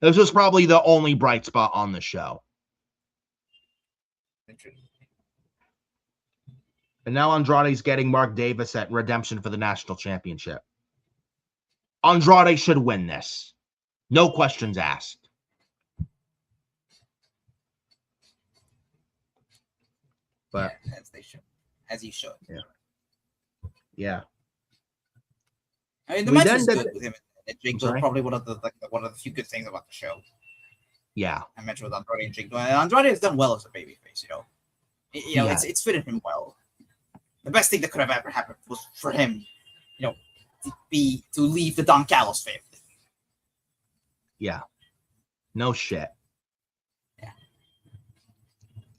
This was probably the only bright spot on the show. And now Andrade's getting Mark Davis at Redemption for the National Championship. Andrade should win this. No questions asked. But yeah, as they should. As he should. Yeah. I mean, the match was good with him and Jake was probably one of the few good things about the show. Yeah. I mentioned with Andrade and Jake. Andrade has done well as a babyface, it's fitted him well. The best thing that could have ever happened was for him, to leave the Don Callis family. Yeah. No shit. Yeah.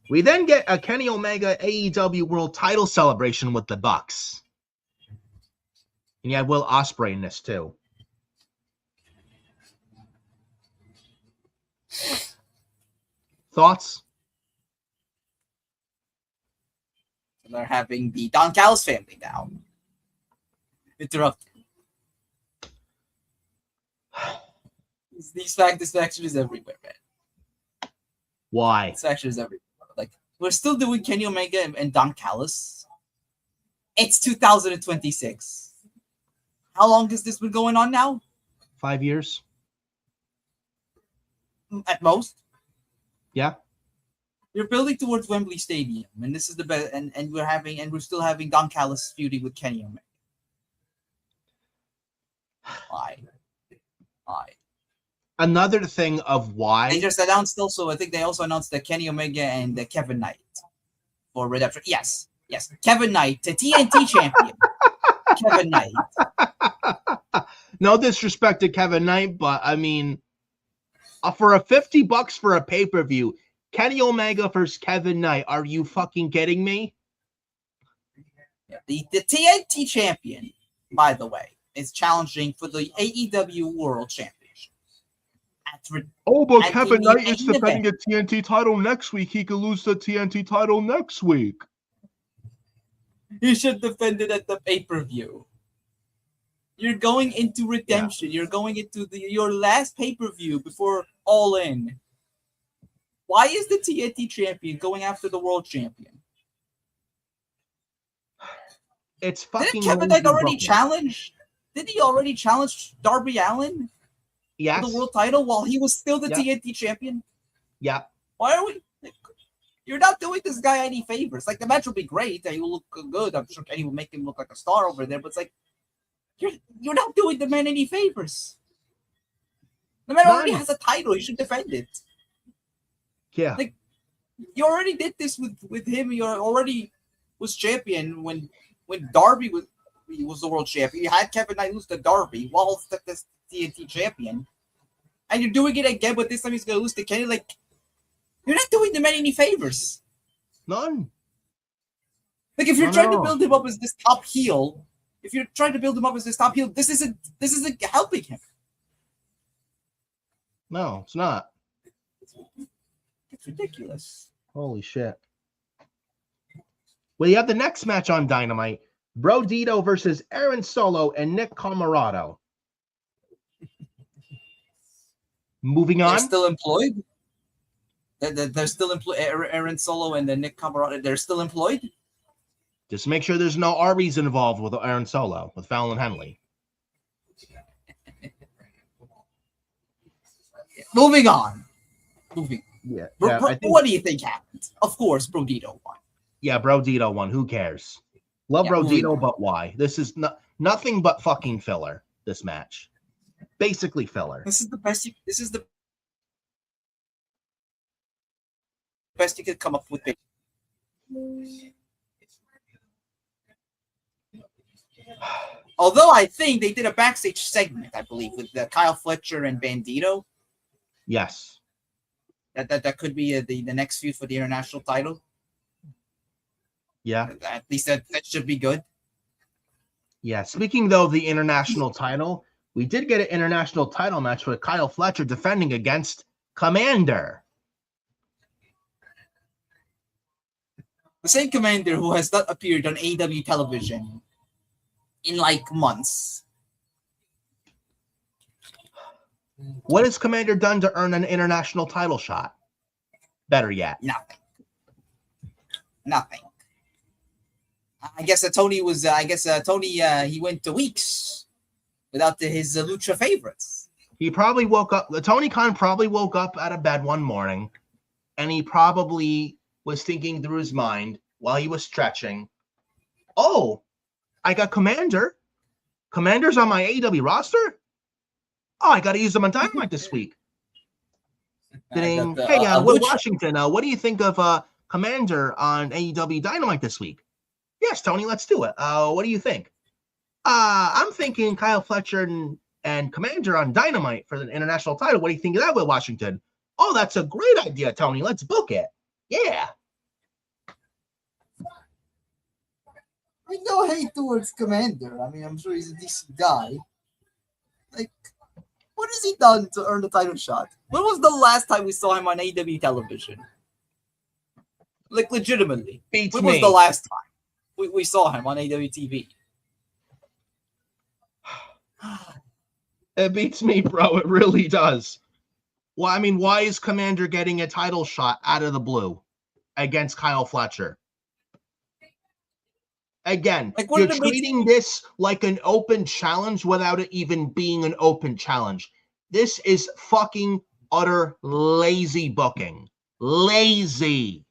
We then get a Kenny Omega AEW World Title celebration with the Bucks. And you have Will Ospreay in this too. Thoughts? They're having the Don Callis family now. Interrupted. This faction is everywhere, man. Why? This faction is everywhere. Like, we're still doing Kenny Omega and Don Callis. It's 2026. How long has this been going on now? 5 years. At most. Yeah. You're building towards Wembley Stadium, and this is the best. And we're still having Don Callis feuding with Kenny Omega. Why? Another thing of why They just announced also. I think they also announced that Kenny Omega and Kevin Knight for Redemption. Yes, Kevin Knight, the TNT champion. Kevin Knight. No disrespect to Kevin Knight, but I mean, for a $50 for a pay-per-view, Kenny Omega versus Kevin Knight. Are you fucking kidding me? The TNT champion, by the way, is challenging for the AEW World Championship. But Kevin Knight is defending the TNT title next week. He could lose the TNT title next week. He should defend it at the pay-per-view. You're going into Redemption. Yeah. You're going into your last pay-per-view before All In. Why is the TNT champion going after the world champion? It's fucking. Didn't Kevin Knight already challenge? Did he already challenge Darby Allin? Yes. For the world title while he was still the TNT champion? Yeah. Why are we? You're not doing this guy any favors. Like, the match will be great. He will look good. I'm sure Kenny will make him look like a star over there. But it's like, you're not doing the man any favors. The man already has a title. He should defend it. Yeah. Like, you already did this with him. You already was champion when Darby was the world champion. You had Kevin Knight lose to Darby while the TNT champion. And you're doing it again, but this time he's going to lose to Kenny. Like, you're not doing the man any favors. None. Like, if you're trying to build him up as this top heel, this isn't helping him. No, it's not. It's ridiculous. Holy shit. Well, you have the next match on Dynamite. Bro Dito versus Aaron Solo and Nick Comoroto. Moving on. They're still employed? They're still employed. Aaron Solo and Nick Comoroto, they're still employed? Just make sure there's no Arby's involved with Aaron Solo, with Fallon Henley. Moving on. Yeah. What do you think happened? Of course, Bro Dito won. Yeah, Bro Dito won. Who cares? Love Bro Dito, but why? This is nothing but fucking filler, this match. Basically filler. This is the best you could come up with. Although I think they did a backstage segment, I believe, with Kyle Fletcher and Bandito. Yes. That could be the next feud for the international title. Yeah. At least that should be good. Yeah. Speaking, though, of the international title, we did get an international title match with Kyle Fletcher defending against Commander. The same Commander who has not appeared on AEW television in like months. What has Commander done to earn an international title shot? Better yet. Nothing. I guess Tony he went to weeks without his Lucha favorites. He probably woke up. Tony Khan probably woke up out of bed one morning, and he probably was thinking through his mind while he was stretching. Oh, I got Commander. Commander's on my AEW roster. Oh, I got to use them on Dynamite this week. Hey, Will Washington, what do you think of Commander on AEW Dynamite this week? Yes, Tony, let's do it. What do you think? I'm thinking Kyle Fletcher and Commander on Dynamite for the international title. What do you think of that, Will Washington? Oh, that's a great idea, Tony. Let's book it. Yeah. I no hate towards Commander. I mean, I'm sure he's a decent guy. Like, what has he done to earn the title shot? When was the last time we saw him on AEW television? Like, legitimately. When was the last time? we saw him on AEW TV. It beats me, bro. It really does. Well, I mean, why is Commander getting a title shot out of the blue against Kyle Fletcher? Again, Like, what you're did it make- treating this like an open challenge without it even being an open challenge. This is fucking utter lazy booking. Lazy.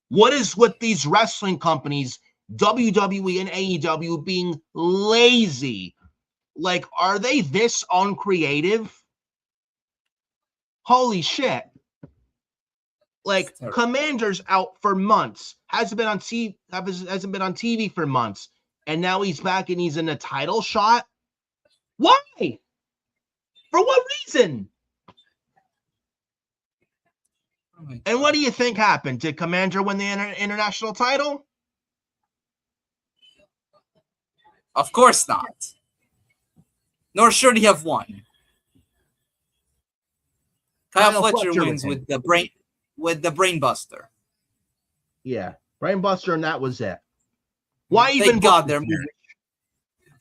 What is with these wrestling companies, WWE and AEW, being lazy? Like, are they this uncreative? Holy shit. Like, Commander's out for months. Hasn't been on TV for months. And now he's back and he's in a title shot? Why? For what reason? And what do you think happened? Did Commander win the international title? Of course not. Nor should he have won. Kyle Fletcher wins with the brain buster. Yeah, brain buster, and that was it. Why even? Thank God they're moving.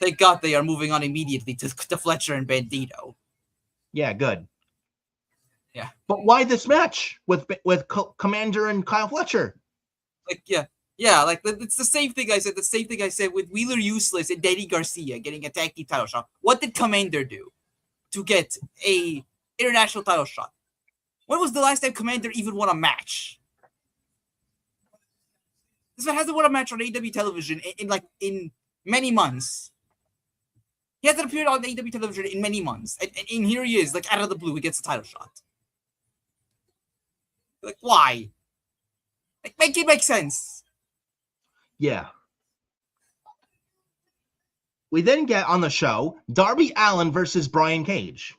Thank God they are moving on immediately to Fletcher and Bandito. Yeah, good. Yeah, but why this match with Commander and Kyle Fletcher? Like, yeah, like it's the same thing I said. The same thing I said with Wheeler Useless and Danny Garcia getting a tag team title shot. What did Commander do to get a international title shot? When was the last time Commander even won a match? This man hasn't won a match on AEW television in many months. He hasn't appeared on AEW television in many months. And here he is, like out of the blue, he gets a title shot. Like, why? Like, make it make sense. Yeah. We then get on the show Darby Allin versus Brian Cage.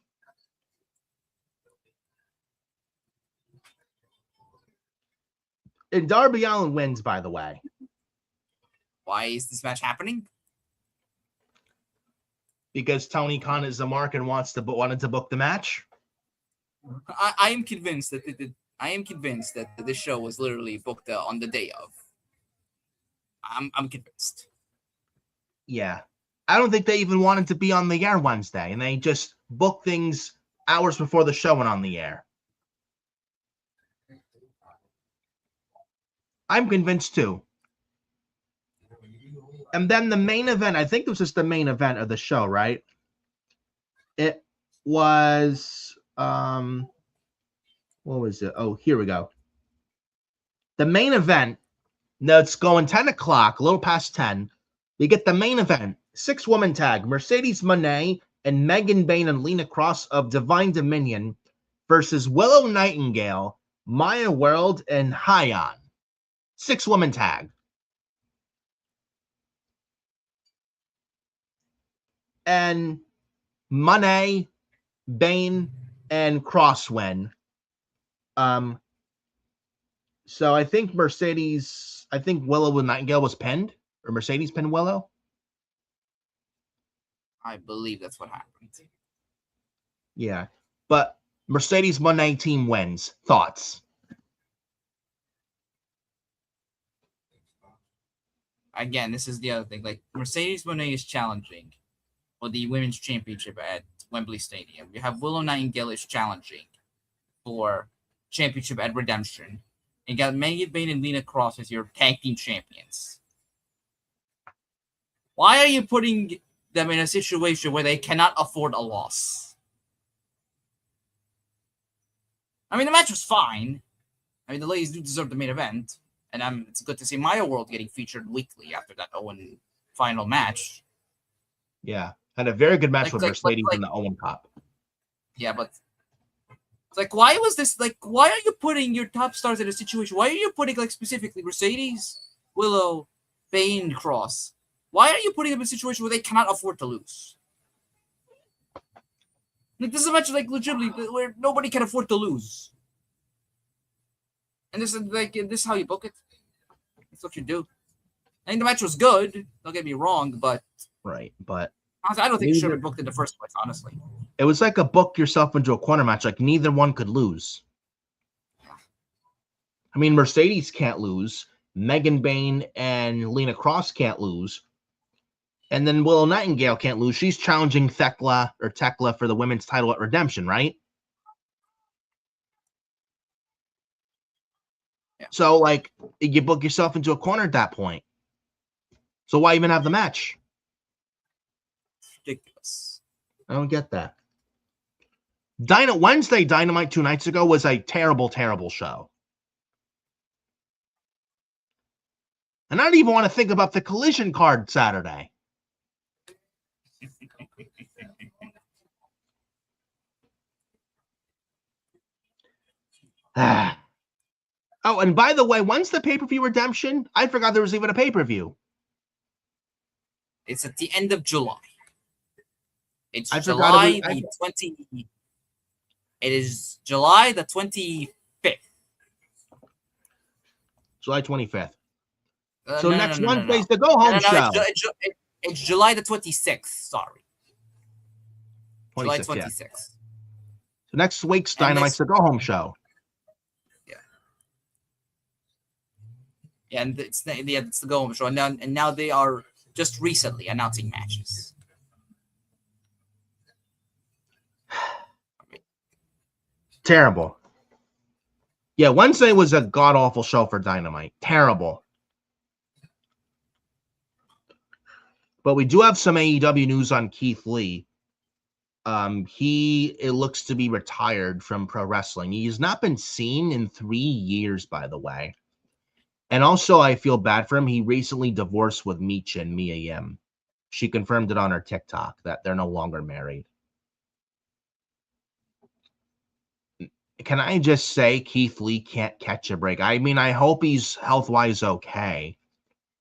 And Darby Allin wins, by the way. Why is this match happening? Because Tony Khan is the mark and wanted to book the match. I am convinced that this show was literally booked on the day of. I'm convinced. Yeah, I don't think they even wanted to be on the air Wednesday, and they just booked things hours before the show went on the air. I'm convinced too. And then the main event, I think this was the main event of the show, right? It was, what was it? Oh, here we go. The main event, now it's going 10 o'clock, a little past 10. We get the main event, 6-woman tag, Mercedes Moné and Megan Bayne and Lena Cross of Divine Dominion versus Willow Nightingale, Maya World, and Hyon. 6-woman tag. And Moné, Bayne, and Cross win. So I think Willow Nightingale was pinned, or Mercedes pinned Willow. I believe that's what happened. Yeah, but Mercedes Moné team wins. Thoughts? Again, this is the other thing. Like, Mercedes Moné is challenging for the women's championship at Wembley Stadium. You have Willow Nightingale is challenging for championship at Redemption. And you got Megan Bayne and Lena Cross as your tag team champions. Why are you putting them in a situation where they cannot afford a loss? I mean, the match was fine. I mean, the ladies do deserve the main event. And it's good to see Maya World getting featured weekly after that Owen final match. Yeah. Had a very good match with Mercedes in the Owen Cup. Yeah, but it's like, why was this? Like, why are you putting your top stars in a situation? Why are you putting, like, specifically Mercedes, Willow, Bayne, Cross? Why are you putting them in a situation where they cannot afford to lose? Like, this is a match, like, legitimately where nobody can afford to lose. And this is like, this is how you book it. That's what you do. I think the match was good. Don't get me wrong, but right, but honestly, I don't think it should have been booked in the first place. Honestly, it was like a book yourself into a corner match. Like, neither one could lose. I mean, Mercedes can't lose. Megan Bain and Lena Cross can't lose. And then Willow Nightingale can't lose. She's challenging Tekla for the women's title at Redemption, right? Yeah. So, like, you book yourself into a corner at that point. So why even have the match? Ridiculous. I don't get that. Wednesday Dynamite 2 nights ago was a terrible, terrible show. And I don't even want to think about the Collision card Saturday. Oh, and by the way, when's the pay-per-view Redemption? I forgot there was even a pay-per-view. It's at the end of July. It's I July forgot the 20. It is July the 25th. July 25th. No, So no, next no, no, no, Wednesday's no. the go-home show. It's July the 26th. Sorry. July 26th, 26th. yeah. So next week's And Dynamite's the go-home show. Yeah, and it's the go-home show. And now they are just recently announcing matches. Terrible. Yeah, Wednesday was a god-awful show for Dynamite. Terrible. But we do have some AEW news on Keith Lee. It looks to be retired from pro wrestling. He's not been seen in 3 years, by the way. And also, I feel bad for him. He recently divorced with Mia Yim. She confirmed it on her TikTok that they're no longer married. Can I just say Keith Lee can't catch a break? I mean, I hope he's health-wise okay.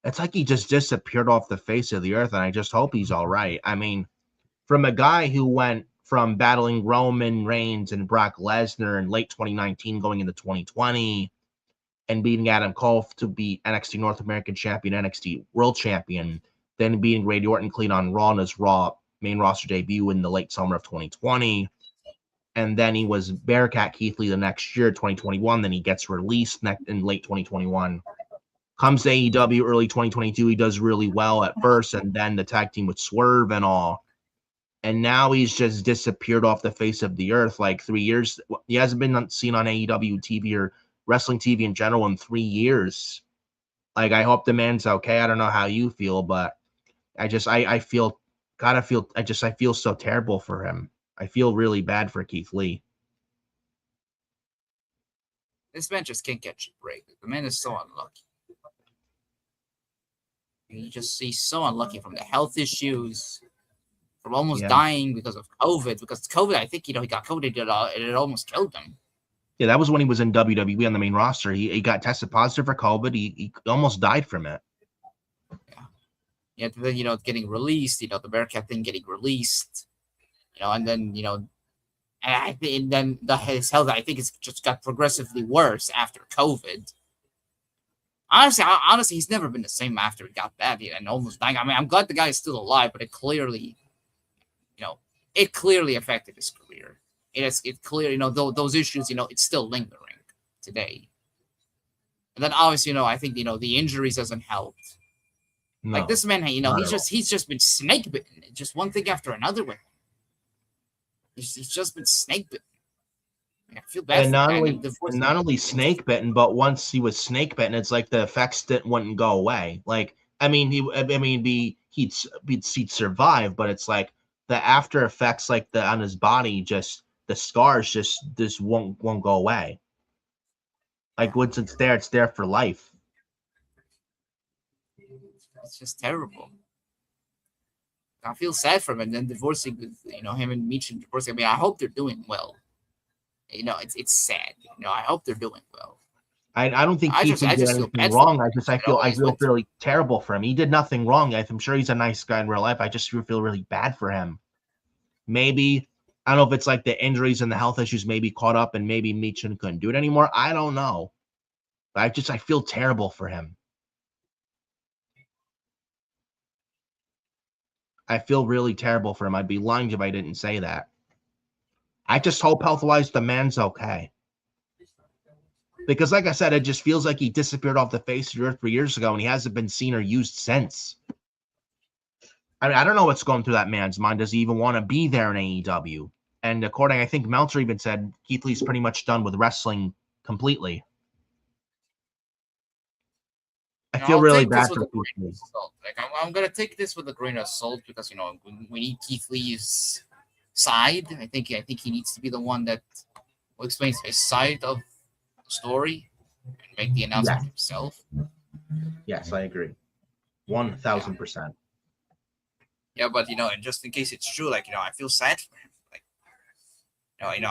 It's like he just disappeared off the face of the earth, and I just hope he's all right. I mean, from a guy who went from battling Roman Reigns and Brock Lesnar in late 2019 going into 2020 and beating Adam Cole to beat NXT North American Champion, NXT World Champion, then beating Randy Orton clean on Raw in his Raw main roster debut in the late summer of 2020. And then he was Bearcat Keith Lee the next year, 2021. Then he gets released in late 2021. Comes to AEW early 2022. He does really well at first, and then the tag team with Swerve and all. And now he's just disappeared off the face of the earth like 3 years. He hasn't been seen on AEW TV or wrestling TV in general in 3 years. Like, I hope the man's okay. I don't know how you feel, but I feel so terrible for him. I feel really bad for Keith Lee. This man just can't catch a break. The man is so unlucky. He's so unlucky from the health issues, from almost dying because of COVID. Because COVID, I think, he got COVID, and it almost killed him. Yeah, that was when he was in WWE on the main roster. He got tested positive for COVID. He almost died from it. Yeah. Then, getting released, the Bearcat thing getting released, and then, his health, I think, it's just got progressively worse after COVID. Honestly, he's never been the same after he got that and almost dying. I mean, I'm glad the guy is still alive, but it clearly affected his career. It's clear, those issues, it's still lingering today. And then obviously, I think, the injuries hasn't helped. No, like this man, he's just been snake bitten. Just one thing after another with him. He's just been snake bitten. I feel bad. And not only snake bitten, but once he was snake bitten, it's like the effects wouldn't go away. Like, he'd survive, but it's like the after effects, like on his body, just the scars just won't go away. Like once it's there for life. It's just terrible. I feel sad for him, and then divorcing with him and Meech divorcing. I mean, I hope they're doing well. It's sad. I hope they're doing well. I don't think he did anything wrong. I feel really terrible for him. He did nothing wrong. I'm sure he's a nice guy in real life. I just feel really bad for him. Maybe, I don't know if it's like the injuries and the health issues maybe caught up, and maybe Meechin couldn't do it anymore. I don't know. But I feel terrible for him. I feel really terrible for him. I'd be lying if I didn't say that. I just hope health-wise the man's okay. Because, like I said, it just feels like he disappeared off the face of the earth 3 years ago, and he hasn't been seen or used since. I mean, I don't know what's going through that man's mind. Does he even want to be there in AEW? And according, I think Meltzer even said Keith Lee's pretty much done with wrestling completely. I feel really bad for Keith Lee. Like, I'm gonna take this with a grain of salt because we need Keith Lee's side. I think he needs to be the one that explains his side of the story and make the announcement himself. Yes, I agree. 1,000%. Yeah, but and just in case it's true, I feel sad for him.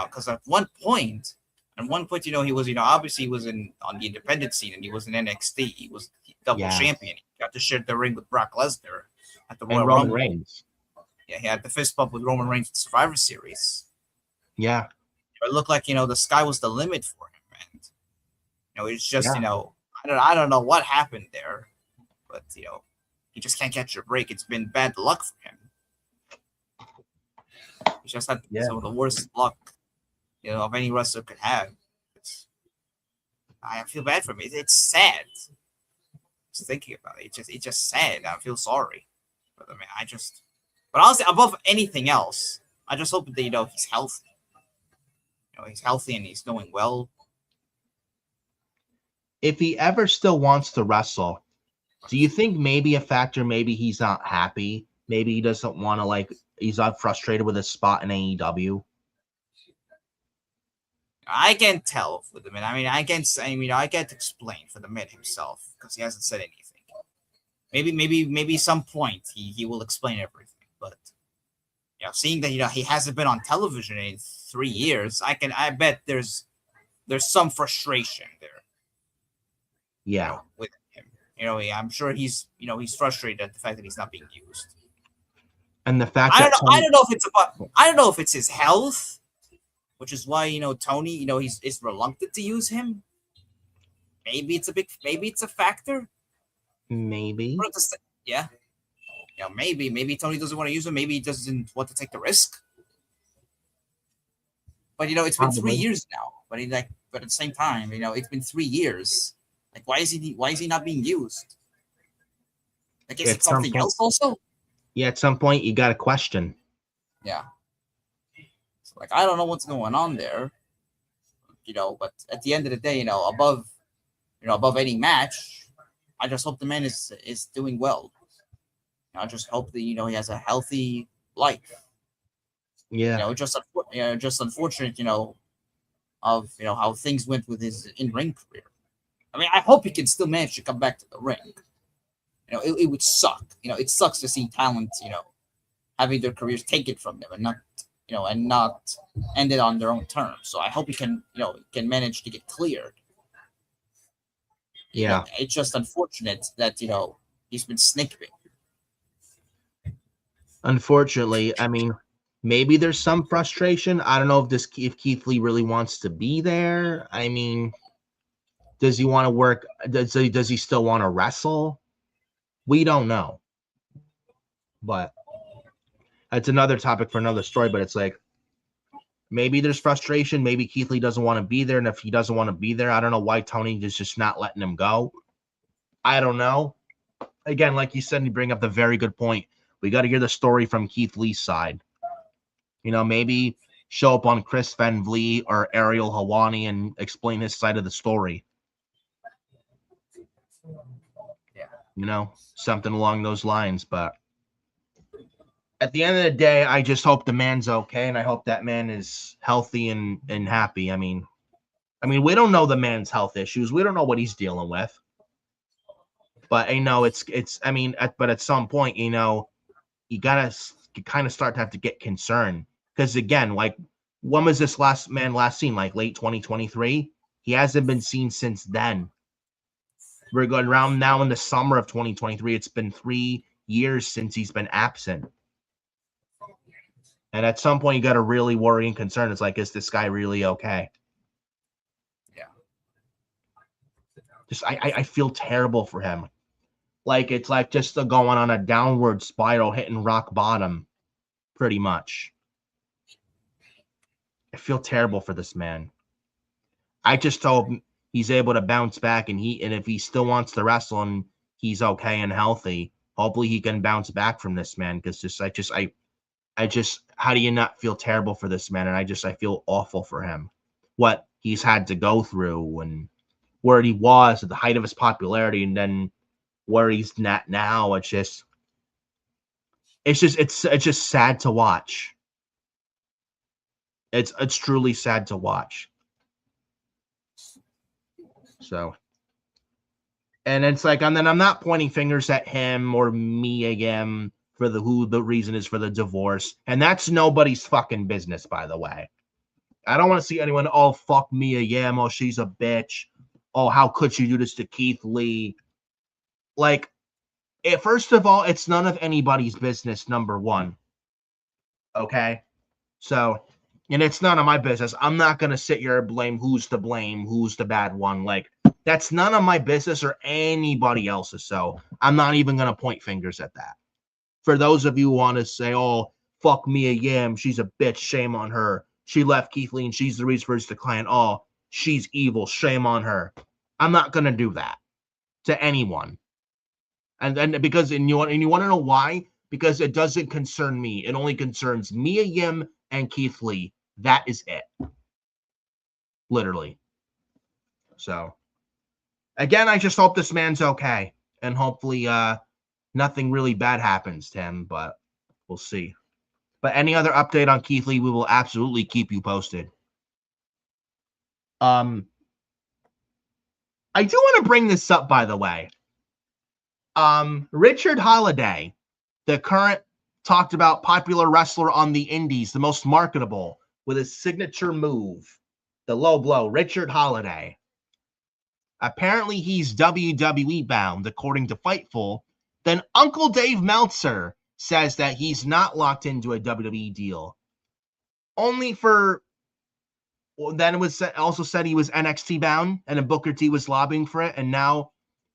Because at one point, he was, obviously he was on the independent scene and he was in NXT. He was double champion. He got to share the ring with Brock Lesnar at the Royal Rumble. Reigns. Yeah, he had the fist bump with Roman Reigns at Survivor Series. Yeah. It looked like, the sky was the limit for him. And, it's just, I don't know what happened there, but, he just can't catch a break. It's been bad luck for him. He just had some of the worst luck, of any wrestler could have. I feel bad for him. It's sad. Just thinking about it. It's just sad. I feel sorry. But I mean, but honestly, above anything else, I just hope that he's healthy. He's healthy and he's doing well. If he ever still wants to wrestle, do you think maybe a factor, maybe he's not happy? Maybe he doesn't want to, he's not frustrated with his spot in AEW? I can't tell for the man. I can't explain for the man himself because he hasn't said anything. Maybe some point he will explain everything. But seeing that he hasn't been on television in 3 years, I bet there's some frustration there. Yeah, with him. I'm sure he's frustrated at the fact that he's not being used. And the fact I don't know if it's his health, which is why Tony he's reluctant to use him. Maybe it's a factor. Maybe. Maybe Tony doesn't want to use him. Maybe he doesn't want to take the risk. But it's been 3 years now. But but at the same time, it's been 3 years. Why is he not being used? Is it something else also? Yeah, at some point you got a question. Yeah. So, I don't know what's going on there. But at the end of the day, above any match, I just hope the man is doing well. I just hope that he has a healthy life. Yeah. Just unfortunate, of how things went with his in-ring career. I hope he can still manage to come back to the ring. It would suck. It sucks to see talent, having their careers taken from them and not end it on their own terms. So I hope he can manage to get cleared. Yeah. It's just unfortunate that, he's been snickering. Unfortunately, maybe there's some frustration. I don't know if Keith Lee really wants to be there. Does he want to work? Does he still want to wrestle? We don't know. But that's another topic for another story. But it's maybe there's frustration. Maybe Keith Lee doesn't want to be there. And if he doesn't want to be there, I don't know why Tony is just not letting him go. I don't know. Again, like you said, you bring up the very good point. We got to hear the story from Keith Lee's side. Maybe show up on Chris Van Vliet or Ariel Helwani and explain his side of the story. Something along those lines. But at the end of the day, I just hope the man's okay, and I hope that man is healthy and happy. We don't know the man's health issues. We don't know what he's dealing with. But but at some point, you gotta kind of start to have to get concerned. Because again, when was this last seen? Late 2023? He hasn't been seen since then. We're going around now in the summer of 2023. It's been 3 years since he's been absent. And at some point, you got to really worry and concern. It's is this guy really okay? Yeah. I feel terrible for him. It's just going on a downward spiral, hitting rock bottom, pretty much. I feel terrible for this man. I just hope he's able to bounce back, and if he still wants to wrestle and he's okay and healthy, hopefully he can bounce back from this, man. Because I just, how do you not feel terrible for this man? And I feel awful for him, what he's had to go through and where he was at the height of his popularity, and then where he's at now. It's just sad to watch. It's truly sad to watch. So, and it's like, and then I'm not pointing fingers at him or Mia Yim for the reason is for the divorce, and that's nobody's fucking business, by the way. I don't want to see anyone, oh, fuck Mia Yim, oh, she's a bitch, oh, how could you do this to Keith Lee? Like, first of all, it's none of anybody's business, number one. Okay? So, and it's none of my business. I'm not going to sit here and blame who's the bad one. Like, that's none of my business or anybody else's. So, I'm not even going to point fingers at that. For those of you who want to say, oh, fuck Mia Yim, she's a bitch, shame on her. She left Keith Lee and she's the reason for his decline. Oh, she's evil, shame on her. I'm not going to do that to anyone. And then because you want to know why? Because it doesn't concern me. It only concerns Mia Yim and Keith Lee. That is it. Literally. So, again, I just hope this man's okay. And hopefully nothing really bad happens to him, but we'll see. But any other update on Keith Lee, we will absolutely keep you posted. I do want to bring this up, by the way. Richard Holiday, the current talked about popular wrestler on the indies, the most marketable, with his signature move, the low blow, Richard Holiday. Apparently he's WWE bound, according to Fightful. Then Uncle Dave Meltzer says that he's not locked into a WWE deal. Only for, then it was also said he was NXT bound, and then Booker T was lobbying for it, and now,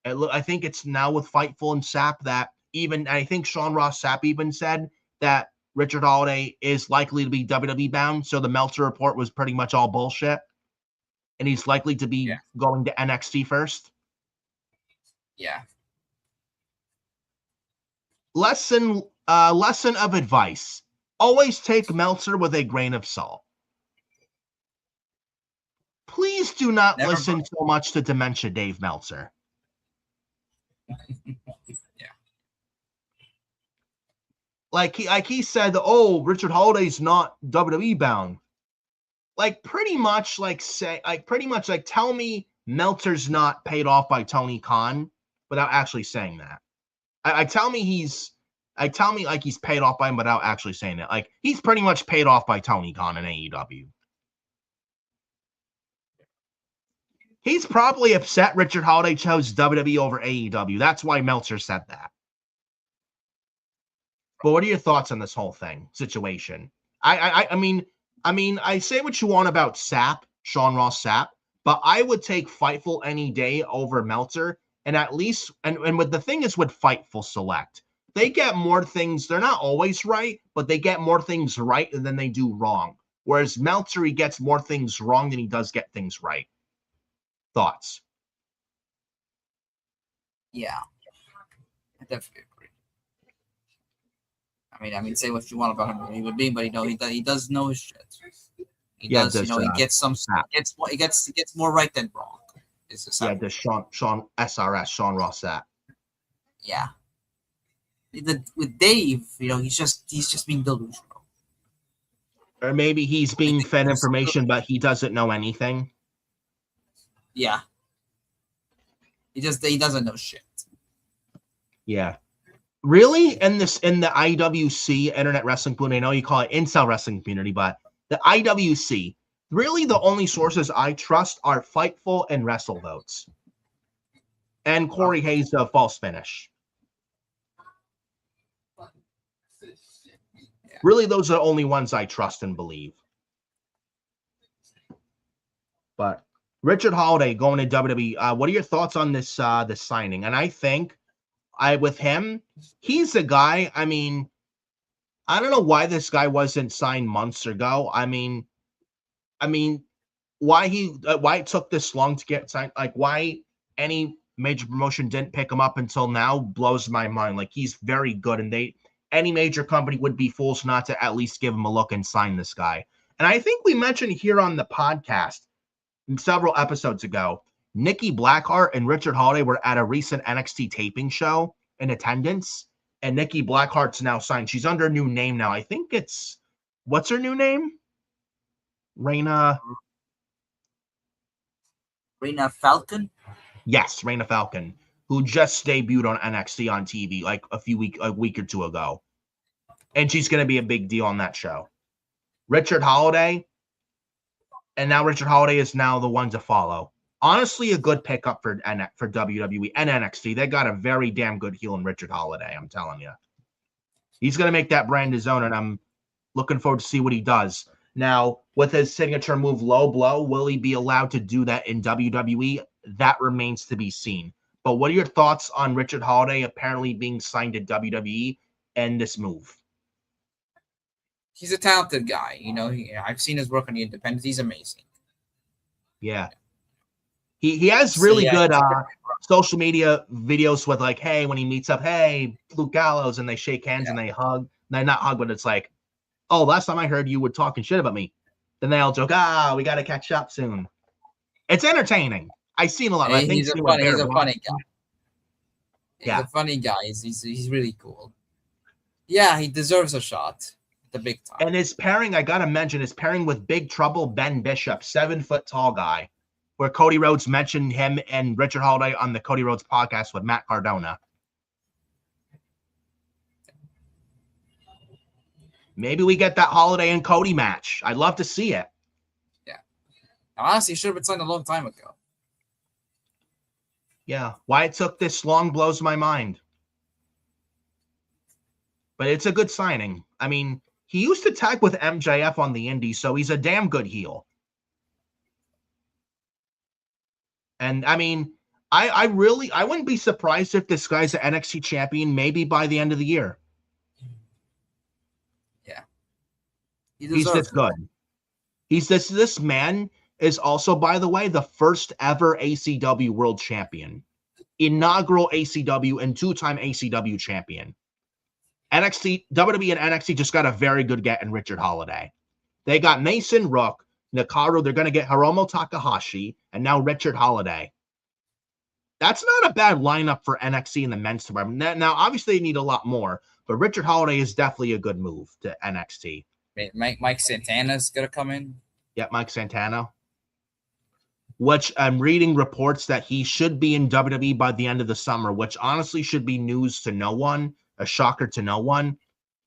I think it's now with Fightful and Sapp that even, I think Sean Ross Sapp even said that Richard Holiday is likely to be WWE bound, so the Meltzer report was pretty much all bullshit, and he's likely to be going to NXT first. Yeah. Lesson of advice. Always take Meltzer with a grain of salt. Please do not listen so much to Dementia Dave Meltzer. Yeah. Like he said, oh, Richard Holiday's not WWE bound. Pretty much tell me Meltzer's not paid off by Tony Khan without actually saying that. Tell me he's paid off by him without actually saying it. Like, he's pretty much paid off by Tony Khan in AEW. He's probably upset Richard Holiday chose WWE over AEW. That's why Meltzer said that. But what are your thoughts on this whole situation? I mean, I say what you want about Sapp, Sean Ross Sapp, but I would take Fightful any day over Meltzer. And at least, and what the thing is with Fightful Select, they get more things. They're not always right, but they get more things right than they do wrong. Whereas Meltzer, he gets more things wrong than he does get things right. Thoughts? Yeah, I definitely agree. I mean, say what you want about him, human being, but he does know his shit. He does, he gets he gets more right than wrong. The Sean SRS, Sean Ross Sapp. Yeah. With Dave, he's just being delusional. Or maybe he's being fed information, but he doesn't know anything. Yeah. He doesn't know shit. Yeah. Really? In the IWC, Internet Wrestling Community, I know you call it Incel Wrestling Community, but the IWC, really the only sources I trust are Fightful and WrestleVotes. And Corey Hayes of False Finish. Really, those are the only ones I trust and believe. But Richard Holiday going to WWE. What are your thoughts on this signing? And I think with him, he's a guy. I mean, I don't know why this guy wasn't signed months ago. I mean, why it took this long to get signed, like why any major promotion didn't pick him up until now blows my mind. Like he's very good, and any major company would be fools not to at least give him a look and sign this guy. And I think we mentioned here on the podcast several episodes ago, Nikki Blackheart and Richard Holiday were at a recent NXT taping show in attendance, and Nikki Blackheart's now signed. She's under a new name now. I think it's, what's her new name? Reina Falcon. Yes, Reina Falcon, who just debuted on NXT on TV like a week or two ago. And she's going to be a big deal on that show. Richard Holiday, and now Richard Holiday is now the one to follow. Honestly, a good pickup for WWE and NXT. They got a very damn good heel in Richard Holiday, I'm telling you. He's going to make that brand his own, and I'm looking forward to see what he does. Now, with his signature move, low blow, will he be allowed to do that in WWE? That remains to be seen. But what are your thoughts on Richard Holiday apparently being signed to WWE and this move? He's a talented guy. You know, I've seen his work on the independents. He's amazing. Yeah. He has really good social media videos with like, hey, when he meets up, hey, Luke Gallows, and they shake hands and they hug. They not hug, but it's like, oh, last time I heard you were talking shit about me. Then they all joke, we got to catch up soon. It's entertaining. I've seen a lot. Hey, he's a funny guy. He's a funny guy. He's really cool. Yeah, he deserves a shot. The big time. And his pairing, I got to mention, his pairing with Big Trouble Ben Bishop, 7-foot tall guy, where Cody Rhodes mentioned him and Richard Holiday on the Cody Rhodes podcast with Matt Cardona. Maybe we get that Holiday and Cody match. I'd love to see it. Yeah. Honestly, it should have been signed a long time ago. Yeah. Why it took this long blows my mind. But it's a good signing. I mean, he used to tag with MJF on the Indies, so he's a damn good heel. And I mean, I wouldn't be surprised if this guy's an NXT champion maybe by the end of the year. Yeah. He's this good. This man is also, by the way, the first ever ACW world champion, inaugural ACW and 2-time ACW champion. WWE and NXT just got a very good get in Richard Holiday. They got Mason Rook, Nakaru. They're going to get Hiromu Takahashi, and now Richard Holiday. That's not a bad lineup for NXT in the men's department. Now, obviously, they need a lot more, but Richard Holiday is definitely a good move to NXT. Mike Santana's going to come in. Yep, Mike Santana. Which I'm reading reports that he should be in WWE by the end of the summer, which honestly should be news to no one. A shocker to no one.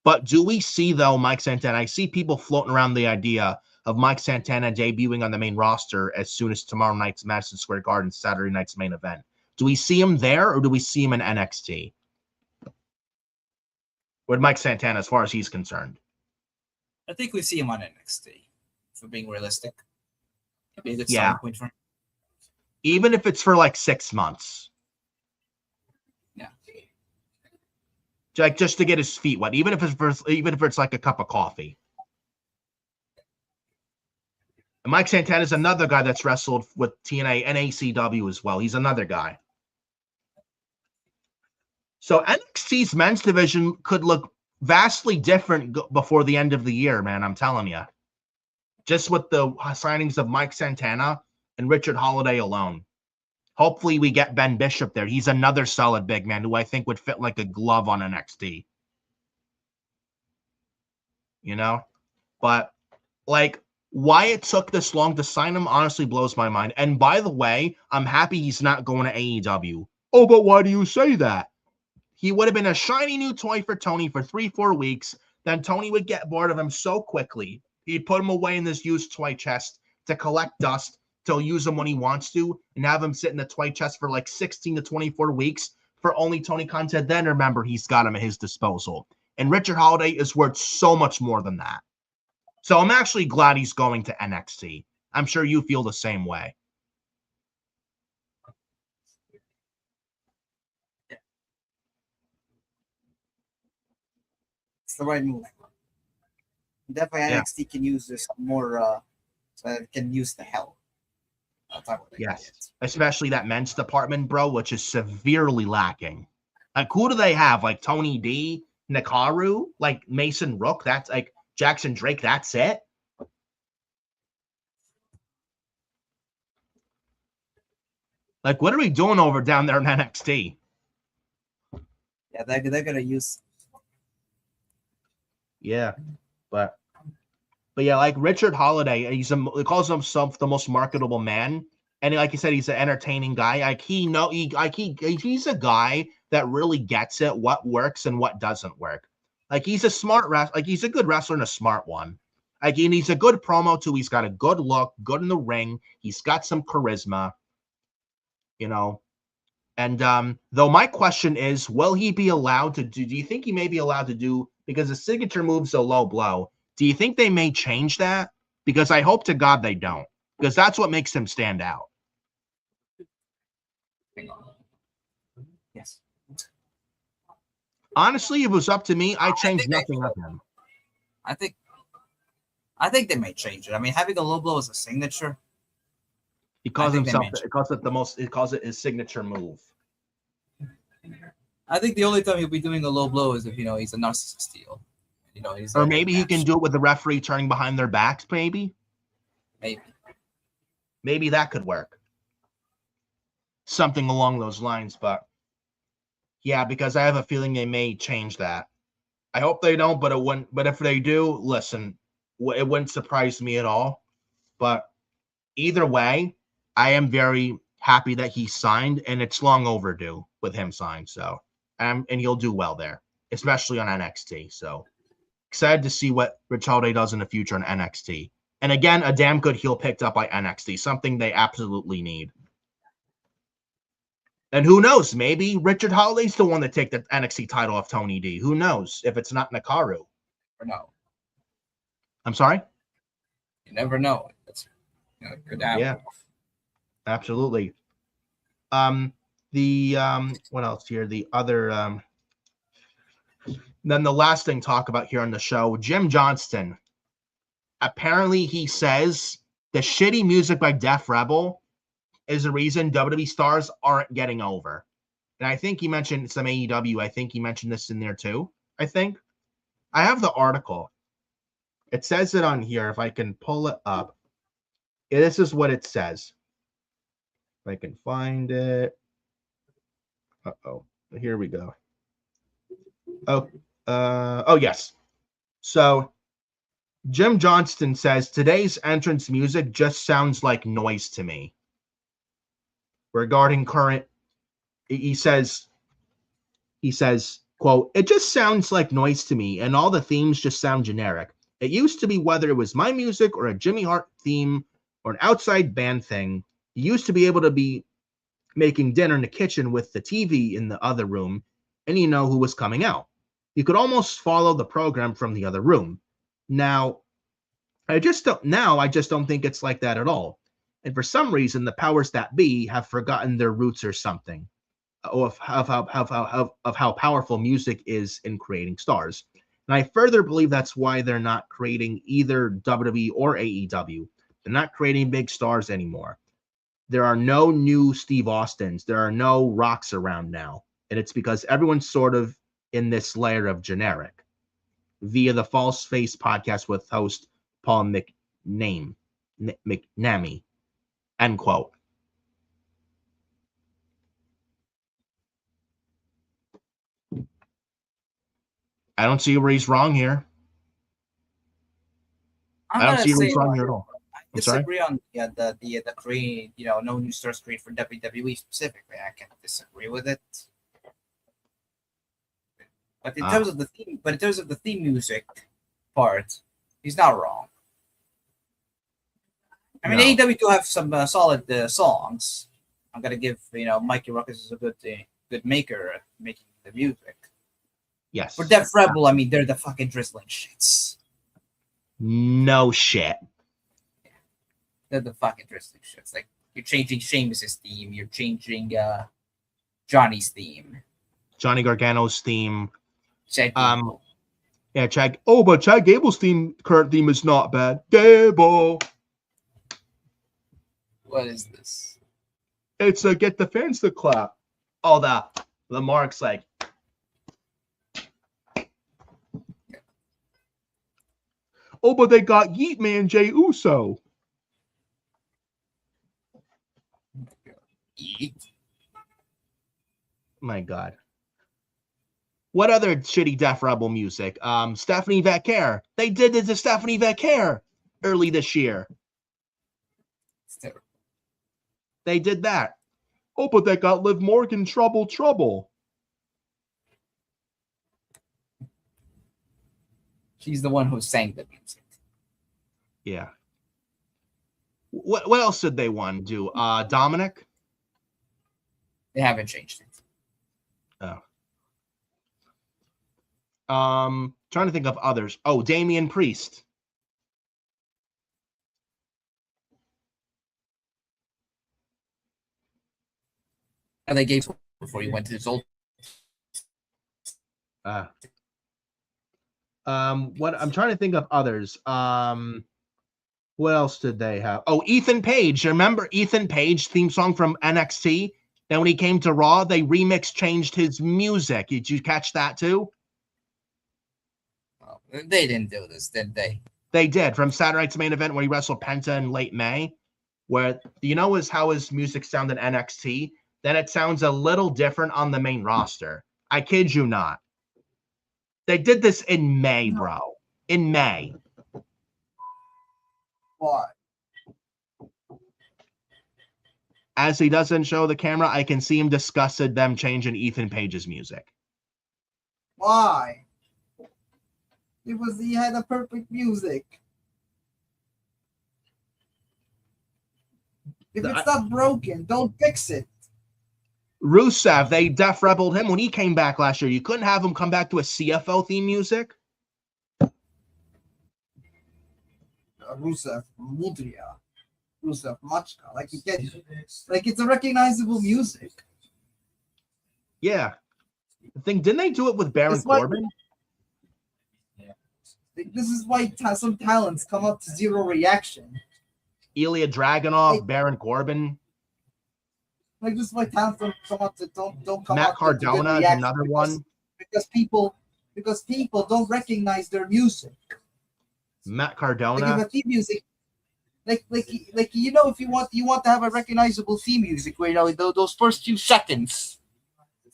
But do we see, though, Mike Santana? I see people floating around the idea of Mike Santana debuting on the main roster as soon as tomorrow night's Madison Square Garden, Saturday night's main event. Do we see him there, or do we see him in NXT? With Mike Santana, as far as he's concerned. I think we see him on NXT, for being realistic. It'd be a good starting point for him. Even if it's for like 6 months. Yeah. Like just to get his feet wet, even if it's like a cup of coffee. And Mike Santana is another guy that's wrestled with TNA and ACW as well. He's another guy. So NXT's men's division could look vastly different before the end of the year, man. I'm telling you. Just with the signings of Mike Santana and Richard Holiday alone. Hopefully we get Ben Bishop there. He's another solid big man who I think would fit like a glove on NXT. You know? But, like, why it took this long to sign him honestly blows my mind. And by the way, I'm happy he's not going to AEW. Oh, but why do you say that? He would have been a shiny new toy for Tony for 3-4 weeks. Then Tony would get bored of him so quickly. He'd put him away in this used toy chest to collect dust. He'll use him when he wants to and have him sit in the toy chest for like 16 to 24 weeks for only Tony Khan to then remember he's got him at his disposal. And Richard Holiday is worth so much more than that. So I'm actually glad he's going to NXT. I'm sure you feel the same way. It's the right move. Definitely NXT can use this more, can use the help. That's not what they Yes, get. especially that men's department, bro, which is severely lacking. Like, who do they have? Like Tony D, Nakaru, like Mason Rook. That's like Jackson Drake. That's it. Like, what are we doing over down there in NXT? Yeah, they're gonna use. Yeah, but yeah, like Richard Holiday, he calls himself the most marketable man, and like you said, he's an entertaining guy. Like he's a guy that really gets it, what works and what doesn't work. Like he's a smart like he's a good wrestler and a smart one. Like and he's a good promo too. He's got a good look, good in the ring. He's got some charisma, you know. And though my question is, will he be allowed to do? Do you think he may be allowed to do, because the signature move's a low blow? Do you think they may change that? Because I hope to God they don't, because that's what makes him stand out. Yes. Honestly, if it was up to me, I'd change nothing of him. I think they may change it. I mean, having a low blow as a signature. He calls it his signature move. I think the only time he'll be doing a low blow is if he's a narcissist heel. Or maybe he can do it with the referee turning behind their backs. Maybe that could work. Something along those lines, but yeah, because I have a feeling they may change that. I hope they don't, but it wouldn't. But if they do, listen, it wouldn't surprise me at all. But either way, I am very happy that he signed, and it's long overdue with him signed. So, and he'll do well there, especially on NXT. So, excited to see what Rich Holiday does in the future on NXT. And again, a damn good heel picked up by NXT, something they absolutely need. And who knows? Maybe Richard Holiday's the one to take the NXT title off Tony D. Who knows if it's not Nakaru? Or no. I'm sorry? You never know. That's good to happen. Yeah. Absolutely. What else here? The other then the last thing talk about here on the show, Jim Johnston. Apparently he says the shitty music by Def Rebel is the reason WWE stars aren't getting over. And I think he mentioned some AEW. I think he mentioned this in there too. I think. I have the article. It says it on here. If I can pull it up. This is what it says. If I can find it. Uh-oh. Here we go. Oh, yes. So Jim Johnston says today's entrance music just sounds like noise to me. Regarding current, he says, quote, "It just sounds like noise to me, and all the themes just sound generic. It used to be whether it was my music or a Jimmy Hart theme or an outside band thing. You used to be able to be making dinner in the kitchen with the TV in the other room, and you know who was coming out. You could almost follow the program from the other room. Now, I just don't think it's like that at all. And for some reason, the powers that be have forgotten their roots or something, of how powerful music is in creating stars. And I further believe that's why they're not creating either WWE or AEW. They're not creating big stars anymore. There are no new Steve Austins. There are no Rocks around now. And it's because everyone's sort of in this layer of generic. Via the False Face podcast with host Paul McNamee. End quote. I don't see where he's wrong here. I don't see where he's wrong here at all. I disagree on the create, no new stars created for WWE specifically. I can't disagree with it. But in terms of the theme music part, he's not wrong. I mean, AEW do have some solid songs. I'm gonna give Mikey Ruckus is a good maker at making the music. Yes. For Def Rebel, I mean, they're the fucking drizzling shits. No shit. They're the fucking drizzling shits. Like, you're changing Sheamus's theme. You're changing Johnny's theme. Johnny Gargano's theme. Chad Gable. Yeah, Chad. Oh, but Chad Gable's current theme is not bad. Gable. What is this? It's a get the fans to clap. Oh, the marks like. Oh, but they got Yeet Man Jey Uso. Eat. My God. What other shitty Def Rebel music? Stephanie Vacquer. They did it to Stephanie Vacquer early this year. It's terrible. They did that. Oh, but they got Liv Morgan trouble. She's the one who sang the music. Yeah. What else did they want to do? Dominic? They haven't changed it. Oh. Trying to think of others. Oh, Damian Priest. And they gave before he went to his old. What I'm trying to think of others. What else did they have? Oh, Ethan Page. Remember Ethan Page theme song from NXT? Then when he came to Raw, they changed his music. Did you catch that too? Oh, they didn't do this, did they? They did. From Saturday Night's Main Event where he wrestled Penta in late May, where how his music sounded in NXT? Then it sounds a little different on the main roster. I kid you not. They did this in May, bro. In May. Why? As he doesn't show the camera, I can see him disgusted them changing Ethan Page's music. Why? He had a perfect music. If it's not broken, don't fix it. Rusev, they Def Rebelled him when he came back last year. You couldn't have him come back to a CFO theme music. Rusev, Mudria, Rusev, Machka, like it's a recognizable music. Yeah, didn't they do it with Baron Corbin? This is why some talents come up to zero reaction. Ilya Dragunov, Baron Corbin. Like this is why talents don't come up to don't come Matt up Cardona to is another one. Because people don't recognize their music. Matt Cardona. Like if a theme music, like if you want to have a recognizable theme music where those first few seconds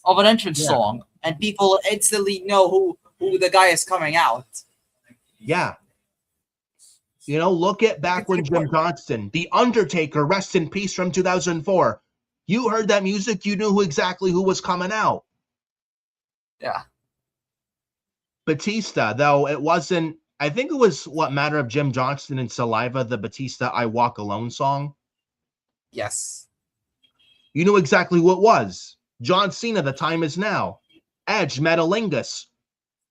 of an entrance song and people instantly know who the guy is coming out. Yeah. Look at back when Jim Johnston, The Undertaker, rest in peace, from 2004. You heard that music, you knew exactly who was coming out. Yeah. Batista, though, it wasn't, I think it was What Matter of Jim Johnston and Saliva, the Batista I Walk Alone song. Yes. You knew exactly who it was. John Cena, The Time Is Now. Edge, Metalingus.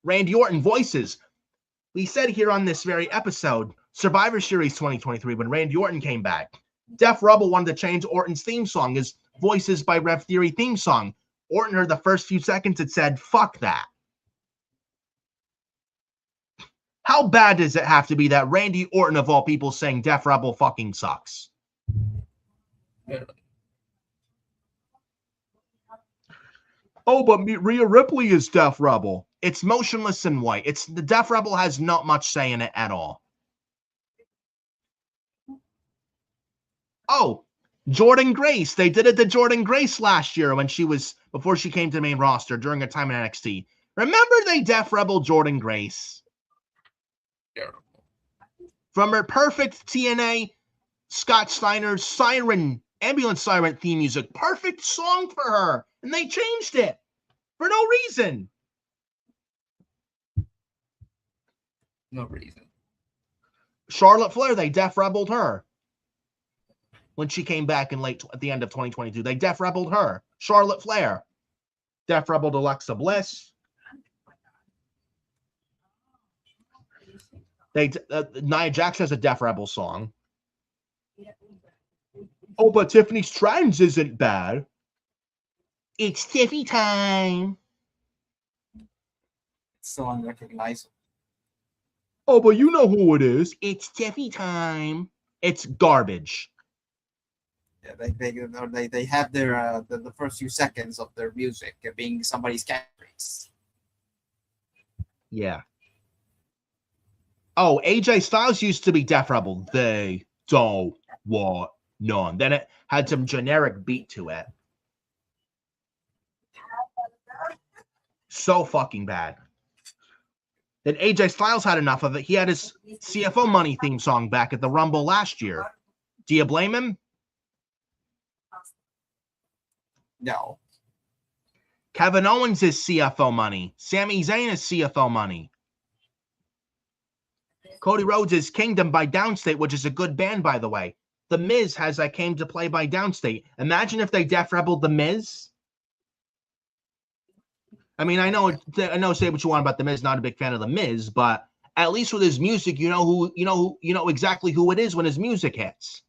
Randy Orton, Voices. We said here on this very episode, Survivor Series 2023, when Randy Orton came back, Def Rebel wanted to change Orton's theme song, his Voices by Rev Theory theme song. Orton heard the first few seconds, it said, fuck that. How bad does it have to be that Randy Orton, of all people, saying Def Rebel fucking sucks? Oh, but Rhea Ripley is Def Rebel. It's motionless in white. The Def Rebel has not much say in it at all. Oh, Jordan Grace. They did it to Jordan Grace last year before she came to the main roster during a time in NXT. Remember they Def Rebel Jordan Grace? Terrible. From her perfect TNA Scott Steiner's ambulance siren theme music. Perfect song for her. And they changed it for no reason. No reason. Charlotte Flair, they Def Rebelled her. When she came back at the end of 2022, they Def Rebelled her. Charlotte Flair. Def Rebelled Alexa Bliss. Nia Jax has a Def Rebel song. Oh, but Tiffany Stratton's isn't bad. It's Tiffy time. It's so unrecognizable. Oh, but you know who it is. It's Tiffy time. It's garbage. Yeah, they have their the first few seconds of their music being somebody's catchphrase. Yeah. Oh, AJ Styles used to be Def Rebel. They don't want none. Then it had some generic beat to it. So fucking bad. Then AJ Styles had enough of it. He had his CFO Money theme song back at the Rumble last year. Do you blame him? No. Kevin Owens is CFO Money. Sami Zayn is CFO Money. Cody Rhodes is Kingdom by Downstate, which is a good band, by the way. The Miz has I Came to Play by Downstate. Imagine if they Def Rebelled The Miz. I mean, I know, say what you want about The Miz. Not a big fan of The Miz, but at least with his music, you know exactly who it is when his music hits.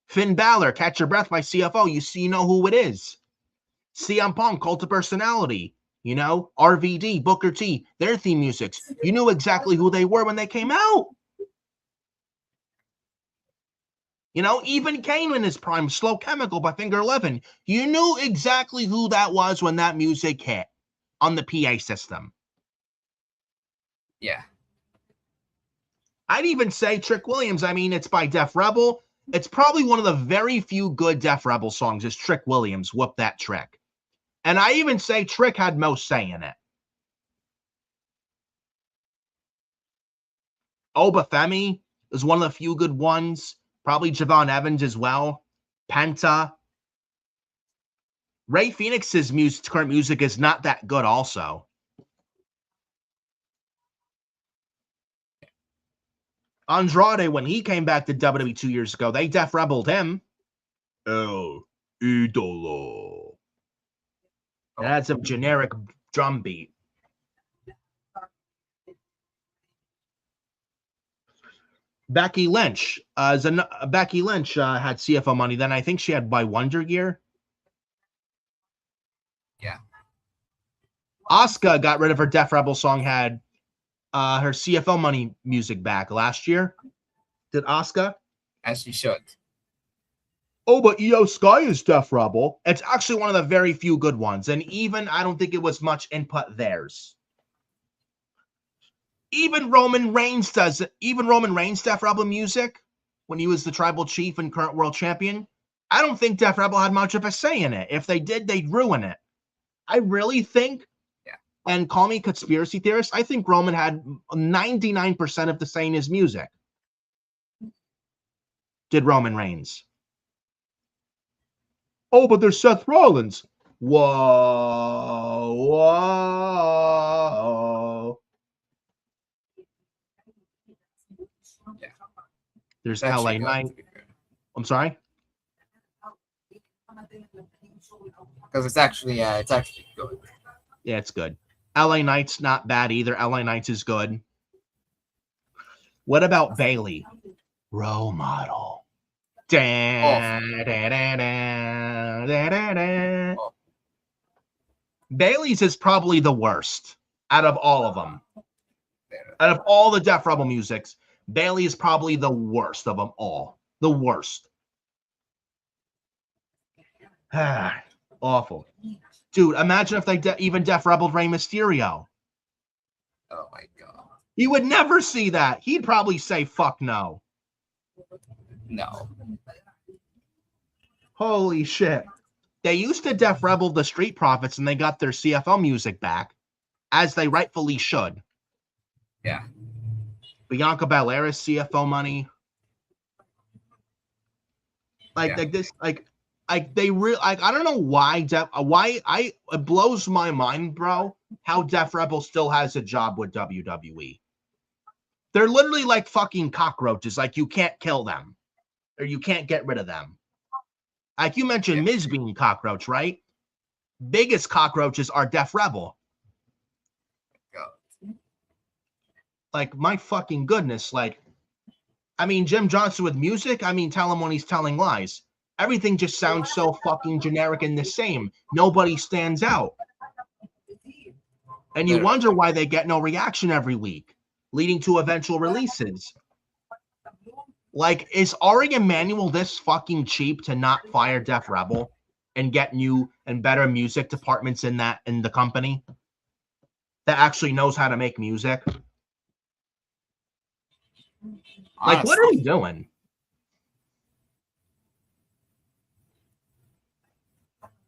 Finn Balor, Catch Your Breath by CFO. You know who it is. CM Punk, Cult of Personality. You know, RVD, Booker T, their theme musics. You knew exactly who they were when they came out. You know, even Kane in his prime, Slow Chemical by Finger 11. You knew exactly who that was when that music hit on the PA system. Yeah. I'd even say Trick Williams. I mean, it's by Def Rebel. It's probably one of the very few good Def Rebel songs is Trick Williams, Whoop That Trick. And I even say Trick had most say in it. Obafemi is one of the few good ones. Probably Javon Evans as well. Penta. Ray Phoenix's current music is not that good also. Andrade, when he came back to WWE 2 years ago, they Def Rebelled him. El Idolo. It had some generic drum beat. Becky Lynch. Becky Lynch had CFO Money. Then I think she had by Wonder Year. Yeah. Asuka got rid of her Def Rebel song, had her CFO Money music back last year. Did Asuka? As she should. Oh, but Io Sky is Def Rebel. It's actually one of the very few good ones. And even, I don't think it was much input theirs. Even Roman Reigns does it. Even Roman Reigns Def Rebel music when he was the tribal chief and current world champion. I don't think Def Rebel had much of a say in it. If they did, they'd ruin it. I really think, and call me conspiracy theorist, I think Roman had 99% of the say in his music. Did Roman Reigns. Oh, but there's Seth Rollins. Whoa. Yeah. There's That's LA Knight. I'm sorry? Because it's actually good. Yeah, it's good. LA Knight's not bad either. LA Knights is good. What about Bailey? Role model. Bailey's is probably the worst out of all of them. Out of all the Def Rebel musics, Bailey is probably the worst of them all. The worst. Awful. Dude, imagine if they even Def Rebelled Rey Mysterio. Oh my god. He would never see that. He'd probably say, fuck no. No. Holy shit. They used to Def Rebel the Street Profits and they got their CFO music back, as they rightfully should. Yeah. Bianca Belair's CFO Money. Like they really, I don't know why it blows my mind, bro, how Def Rebel still has a job with WWE. They're literally like fucking cockroaches. Like, you can't kill them or you can't get rid of them. Like you mentioned, Miz being cockroach, right? Biggest cockroaches are Def Rebel. Like, my fucking goodness. Like, I mean, Jim Johnson with music, I mean, tell him when he's telling lies. Everything just sounds so fucking generic and the same. Nobody stands out. And you wonder why they get no reaction every week, leading to eventual releases. Like, is Ari Emanuel this fucking cheap to not fire Def Rebel and get new and better music departments in the company that actually knows how to make music? Like, what are we doing?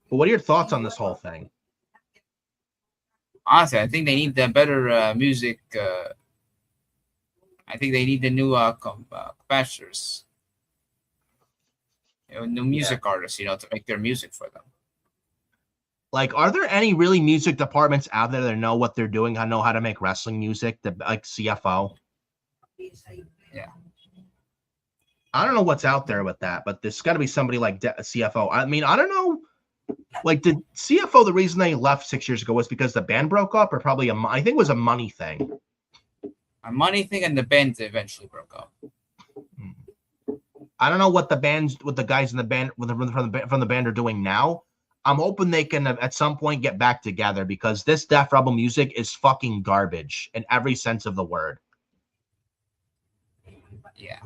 But what are your thoughts on this whole thing? Honestly, I think they need the better music. I think they need the new competitors, new music artists, to make their music for them. Like, are there any really music departments out there that know what they're doing, know how to make wrestling music, like CFO? Yeah. I don't know what's out there with that, but there's got to be somebody like CFO. I mean, I don't know. Like, did CFO, the reason they left 6 years ago was because the band broke up, or probably I think it was a money thing. A money thing, and the band eventually broke up. I don't know what the guys in the band from the band are doing now. I'm hoping they can at some point get back together, because this Def Rebel music is fucking garbage in every sense of the word. Yeah.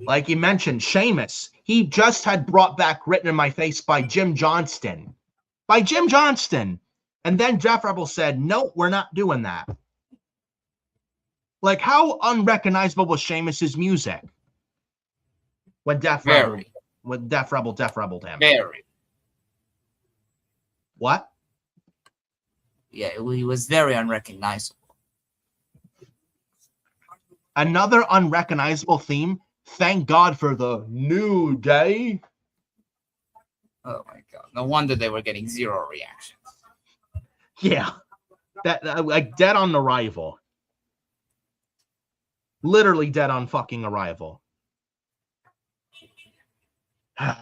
Like you mentioned, Sheamus, he just had brought back Written in My Face by Jim Johnston. And then Def Rebel said, no, we're not doing that. Like, how unrecognizable was Sheamus's music when Def Rebel him? Very. What? Yeah, he was very unrecognizable. Another unrecognizable theme. Thank God for the New Day. Oh my God! No wonder they were getting zero reactions. Yeah, that like dead on arrival. Literally dead on fucking arrival. I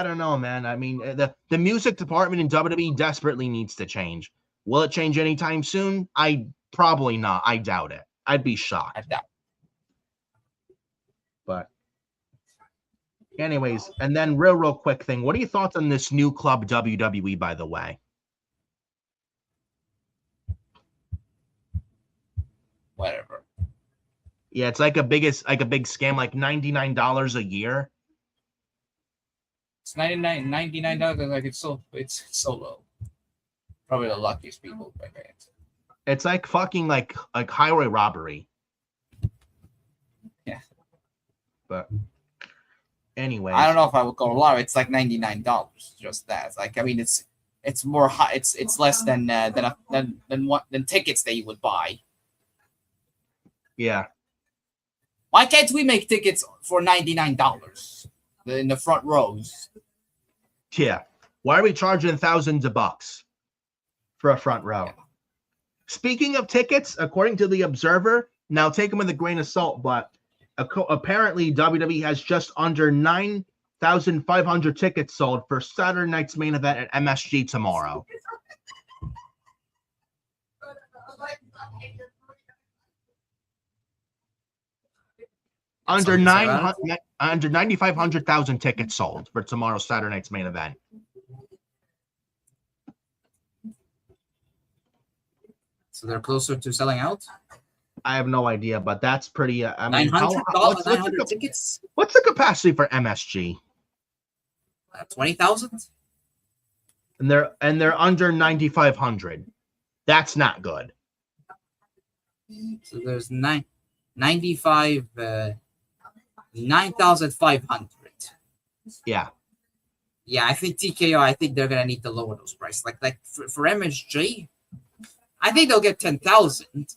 don't know, man. I mean, the music department in WWE desperately needs to change. Will it change anytime soon? Probably not. I doubt it. I'd be shocked. I doubt. But anyways, and then real quick thing. What are your thoughts on this new club WWE, by the way? Whatever. Yeah, it's like a big scam, like $99 a year. It's $99. Like it's so low. Probably the luckiest people by it. It's like fucking like highway robbery. Yeah. But anyway, I don't know if I would go low. It's like $99. Just that. It's like, I mean, it's more high. It's less than tickets that you would buy. Yeah. Why can't we make tickets for $99 in the front rows? Yeah. Why are we charging thousands of bucks for a front row? Yeah. Speaking of tickets, according to the Observer, now take them with a grain of salt, but apparently WWE has just under 9,500 tickets sold for Saturday night's main event at MSG tomorrow. Under 9,500,000 tickets sold for tomorrow's Saturday night's main event. So they're closer to selling out? I have no idea, but that's pretty. I mean, 900 tickets? What's the capacity for MSG? 20,000? And they're under 9,500. That's not good. So there's 9,500. Yeah. Yeah, I think TKO. I think they're gonna need to lower those prices. Like for MSG, I think they'll get 10,000.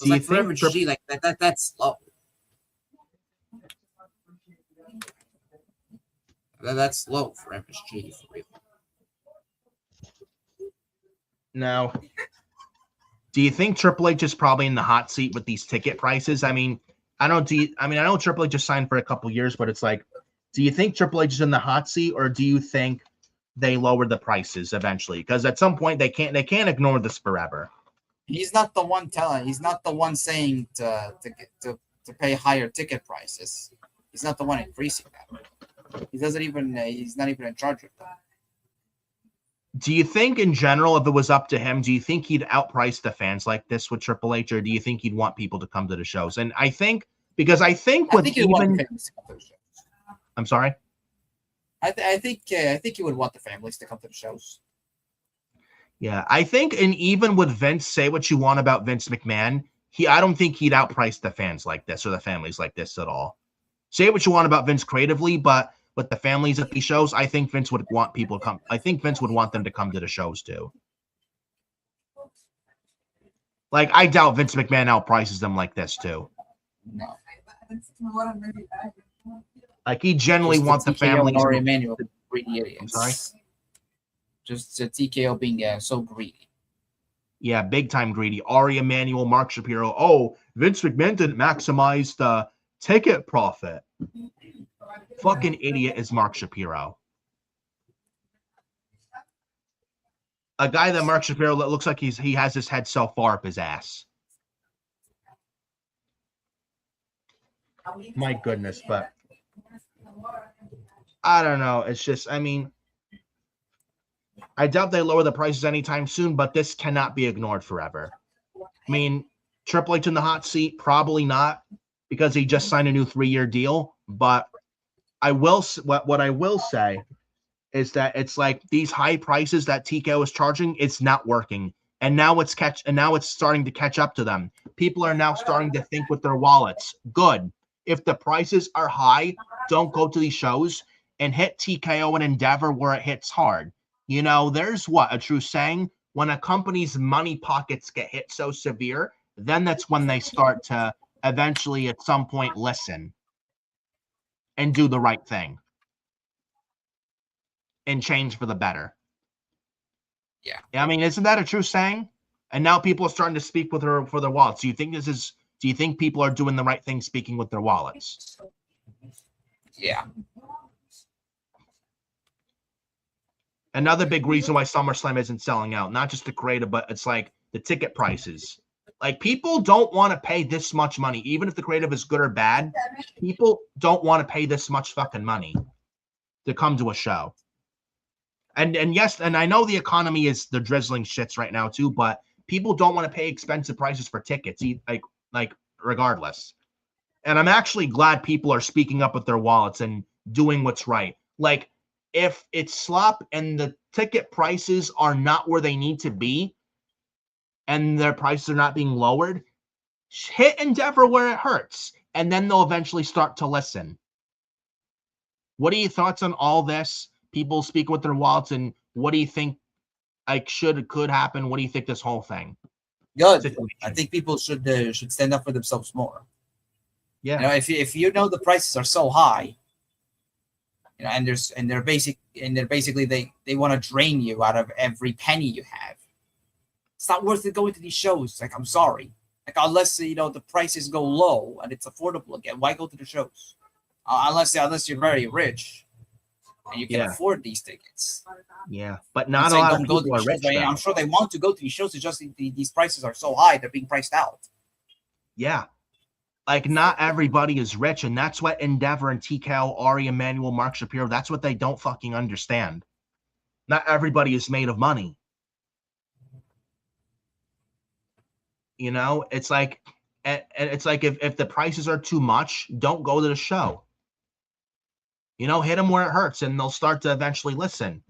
Like for MSG, like that's low. That's low for MSG for real. Now, do you think Triple H is probably in the hot seat with these ticket prices? I mean, I know Triple H just signed for a couple years, but it's like, do you think Triple H is in the hot seat, or do you think they lower the prices eventually? Because at some point they can't ignore this forever. He's not the one telling. He's not the one saying to pay higher ticket prices. He's not the one increasing that. He doesn't even. He's not even in charge of that. Do you think, in general, if it was up to him, do you think he'd outprice the fans like this with Triple H, or do you think he'd want people to come to the shows? And I think because I think with he would want even, the families to come to the shows. I'm sorry. I think he would want the families to come to the shows. Yeah, I think, and even with Vince, say what you want about Vince McMahon, I don't think he'd outprice the fans like this or the families like this at all. Say what you want about Vince creatively, but with the families at these shows, I think Vince would want people to come. I think Vince would want them to come to the shows too. Like, I doubt Vince McMahon outprices them like this too. No. Like, he generally wants the families. Or Emmanuel, greedy idiots. I'm sorry? Just TKO being so greedy. Yeah, big time greedy. Ari Emanuel, Mark Shapiro. Oh, Vince McMahon didn't maximize the ticket profit. Fucking idiot is Mark Shapiro. A guy that Mark Shapiro looks like he has his head so far up his ass. My goodness, but I don't know. It's just, I mean, I doubt they lower the prices anytime soon, but this cannot be ignored forever. I mean, Triple H in the hot seat, probably not, because he just signed a new 3-year deal. But I will, what I will say is that it's like these high prices that TKO is charging, it's not working. And now it's starting to catch up to them. People are now starting to think with their wallets. Good. If the prices are high, don't go to these shows and hit TKO and Endeavor where it hits hard. You know, there's a true saying, when a company's money pockets get hit so severe, then that's when they start to eventually at some point listen and do the right thing and change for the better. Yeah. I mean, isn't that a true saying? And now people are starting to speak with her for their wallets. Do you think people are doing the right thing speaking with their wallets? Yeah. Another big reason why SummerSlam isn't selling out, not just the creative, but it's like the ticket prices. Like, people don't want to pay this much money, even if the creative is good or bad. People don't want to pay this much fucking money to come to a show. And yes, and I know the economy is the drizzling shits right now too, but people don't want to pay expensive prices for tickets, like regardless. And I'm actually glad people are speaking up with their wallets and doing what's right. Like, if it's slop and the ticket prices are not where they need to be and their prices are not being lowered, hit Endeavor where it hurts, and then they'll eventually start to listen. What are your thoughts on all this? People speak with their wallets, and what do you think could happen? What do you think this whole thing? Good. Situation? I think people should stand up for themselves more. Yeah. You know, if you know the prices are so high, you know, and they're basically they want to drain you out of every penny you have. It's not worth it going to these shows. Like, I'm sorry. Like, unless the prices go low and it's affordable again, why go to the shows? Unless you're very rich and you can afford these tickets. Yeah, but not a lot of people are rich. I'm sure they want to go to these shows. It's just these prices are so high; they're being priced out. Yeah. Like, not everybody is rich, and that's what Endeavor and TKO, Ari Emanuel, Mark Shapiro, that's what they don't fucking understand. Not everybody is made of money. You know, it's like, if the prices are too much, don't go to the show. You know, hit them where it hurts, and they'll start to eventually listen.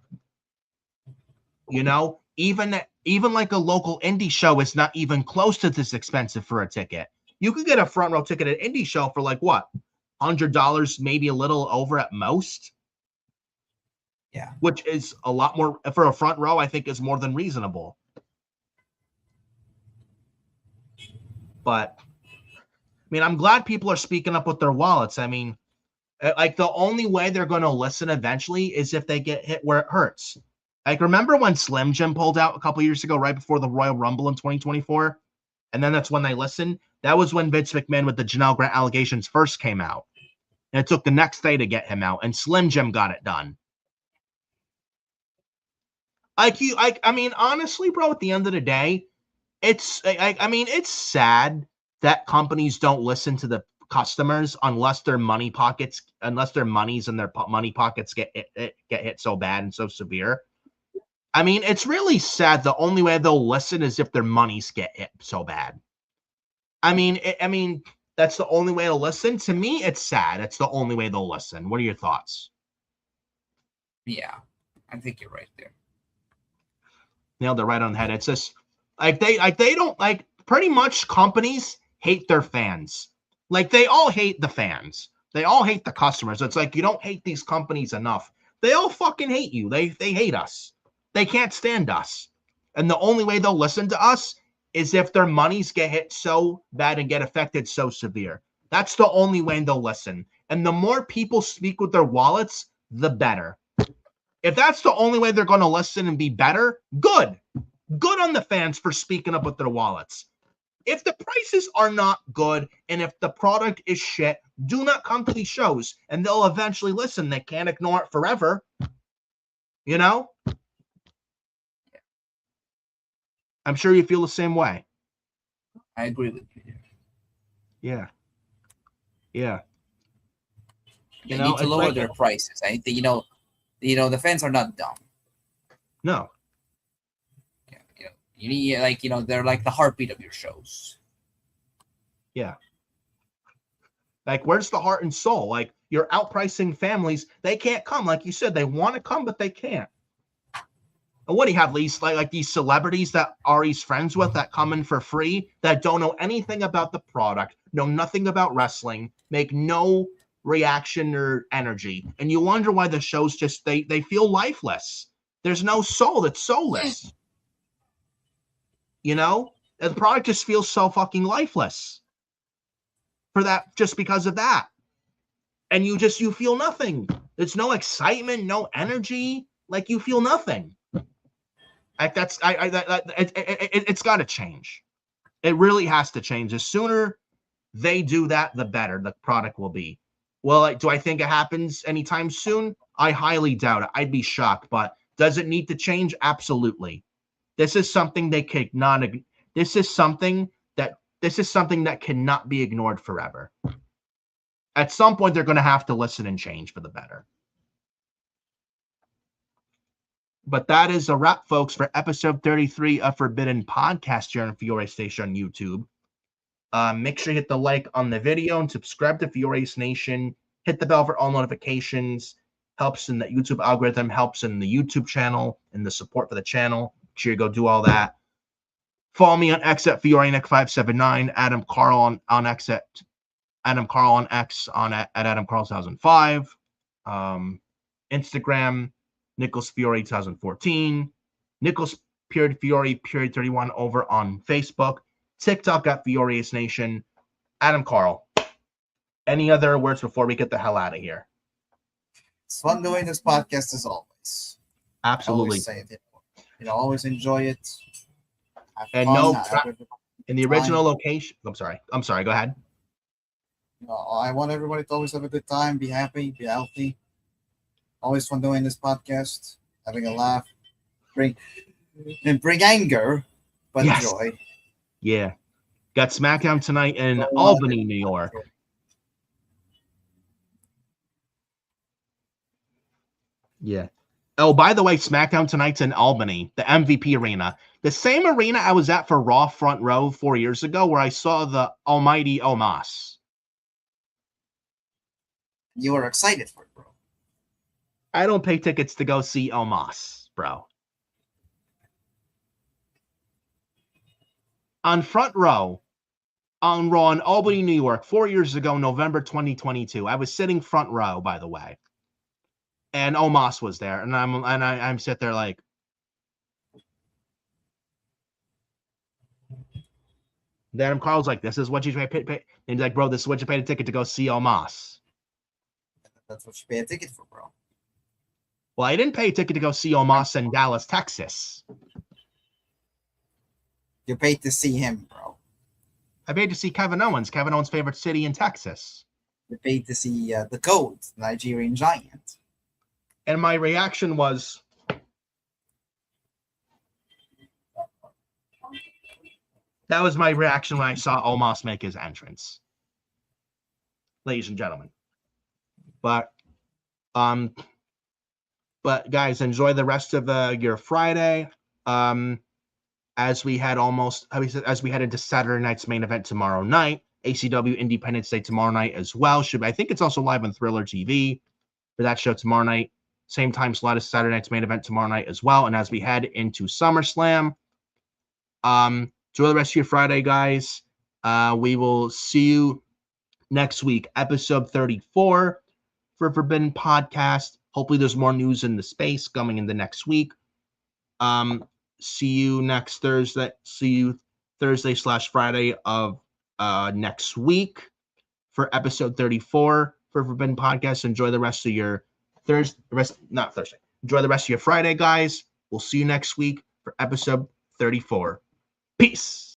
You know, even like a local indie show is not even close to this expensive for a ticket. You could get a front row ticket at indie show for like what? $100, maybe a little over at most. Yeah. Which is a lot more for a front row, I think is more than reasonable. But I mean, I'm glad people are speaking up with their wallets. I mean, like, the only way they're going to listen eventually is if they get hit where it hurts. Like, remember when Slim Jim pulled out a couple years ago, right before the Royal Rumble in 2024? And then that's when they listened. That was when Vince McMahon with the Janelle Grant allegations first came out. And it took the next day to get him out. And Slim Jim got it done. I mean, honestly, bro, at the end of the day, it's sad that companies don't listen to the customers unless their monies and their money pockets get hit so bad and so severe. I mean, it's really sad. The only way they'll listen is if their monies get hit so bad. I mean, that's the only way to listen. To me, it's sad. It's the only way they'll listen. What are your thoughts? Yeah, I think you're right there. Nailed it right on the head. It's just like they don't like pretty much companies hate their fans. Like they all hate the fans. They all hate the customers. It's like you don't hate these companies enough. They all fucking hate you. They hate us. They can't stand us. And the only way they'll listen to us is if their monies get hit so bad and get affected so severe. That's the only way they'll listen. And the more people speak with their wallets, the better. If that's the only way they're going to listen and be better, good. Good on the fans for speaking up with their wallets. If the prices are not good and if the product is shit, do not come to these shows and they'll eventually listen. They can't ignore it forever. You know? I'm sure you feel the same way. I agree with you. Yeah. Yeah. They need to lower their prices. I think, the fans are not dumb. No. You need, they're like the heartbeat of your shows. Yeah. Like, where's the heart and soul? Like, you're outpricing families. They can't come. Like you said, they want to come, but they can't. And what do you have, these like these celebrities that Ari's friends with that come in for free, that don't know anything about the product, know nothing about wrestling, make no reaction or energy, and you wonder why the shows just they feel lifeless. There's no soul. It's soulless. The product just feels so fucking lifeless. For that, just because of that, and you feel nothing. There's no excitement, no energy. Like you feel nothing. Like it's got to change. It really has to change. The sooner they do that, the better the product will be. Well, do I think it happens anytime soon? I highly doubt it. I'd be shocked. But does it need to change? Absolutely. This is something they cannot. This is something that cannot be ignored forever. At some point, they're going to have to listen and change for the better. But that is a wrap, folks, for episode 33 of Forbidden Podcast here on FioriousNation on YouTube. Make sure you hit the like on the video and subscribe to FioriousNation. Hit the bell for all notifications. Helps in the YouTube algorithm, helps in the YouTube channel, and the support for the channel. Make sure you go do all that. Follow me on X at FiorioNick579, Adam Carl on X at Adam Carl on X at Adam Carl 2005. Instagram, Nicholas Fiore 2014. Nicholas Fiore 31 over on Facebook. TikTok at FioriousNation. Adam Carl. Any other words before we get the hell out of here? It's fun doing this podcast as always. Absolutely. I always say it. Always enjoy it. And fun, in the original location. I'm sorry. Go ahead. I want everybody to always have a good time, be happy, be healthy. Always fun doing this podcast, having a laugh, bring anger, but yes. Joy. Yeah. Got SmackDown tonight in Albany, New York. Yeah. Oh, by the way, SmackDown tonight's in Albany, the MVP arena. The same arena I was at for Raw Front Row 4 years ago where I saw the almighty Omos. You were excited for it, bro. I don't pay tickets to go see Omos, bro. On Front Row, on Raw in Albany, New York, 4 years ago, November 2022. I was sitting front row, by the way. And Omos was there. And I'm sitting there like, then Carl's like, this is what you pay. And he's like, bro, this is what you paid a ticket to go see Omos. That's what you pay a ticket for, bro. Well, I didn't pay a ticket to go see Omos in Dallas, Texas. You paid to see him, bro. I paid to see Kevin Owens' favorite city in Texas. You paid to see the GOAT, Nigerian Giant. And my reaction was, that was my reaction when I saw Omos make his entrance. Ladies and gentlemen. But But guys, enjoy the rest of your Friday. As we head into Saturday night's main event tomorrow night, ACW Independence Day tomorrow night as well. I think it's also live on Thriller TV for that show tomorrow night. Same time slot as Saturday night's main event tomorrow night as well. And as we head into SummerSlam, enjoy the rest of your Friday, guys. We will see you next week, episode 34 for Forbidden Podcast. Hopefully there's more news in the space coming in the next week. See you next Thursday. See you Thursday/Friday of next week for episode 34 for Forbidden Podcast. Enjoy the rest of your Enjoy the rest of your Friday, guys. We'll see you next week for episode 34. Peace.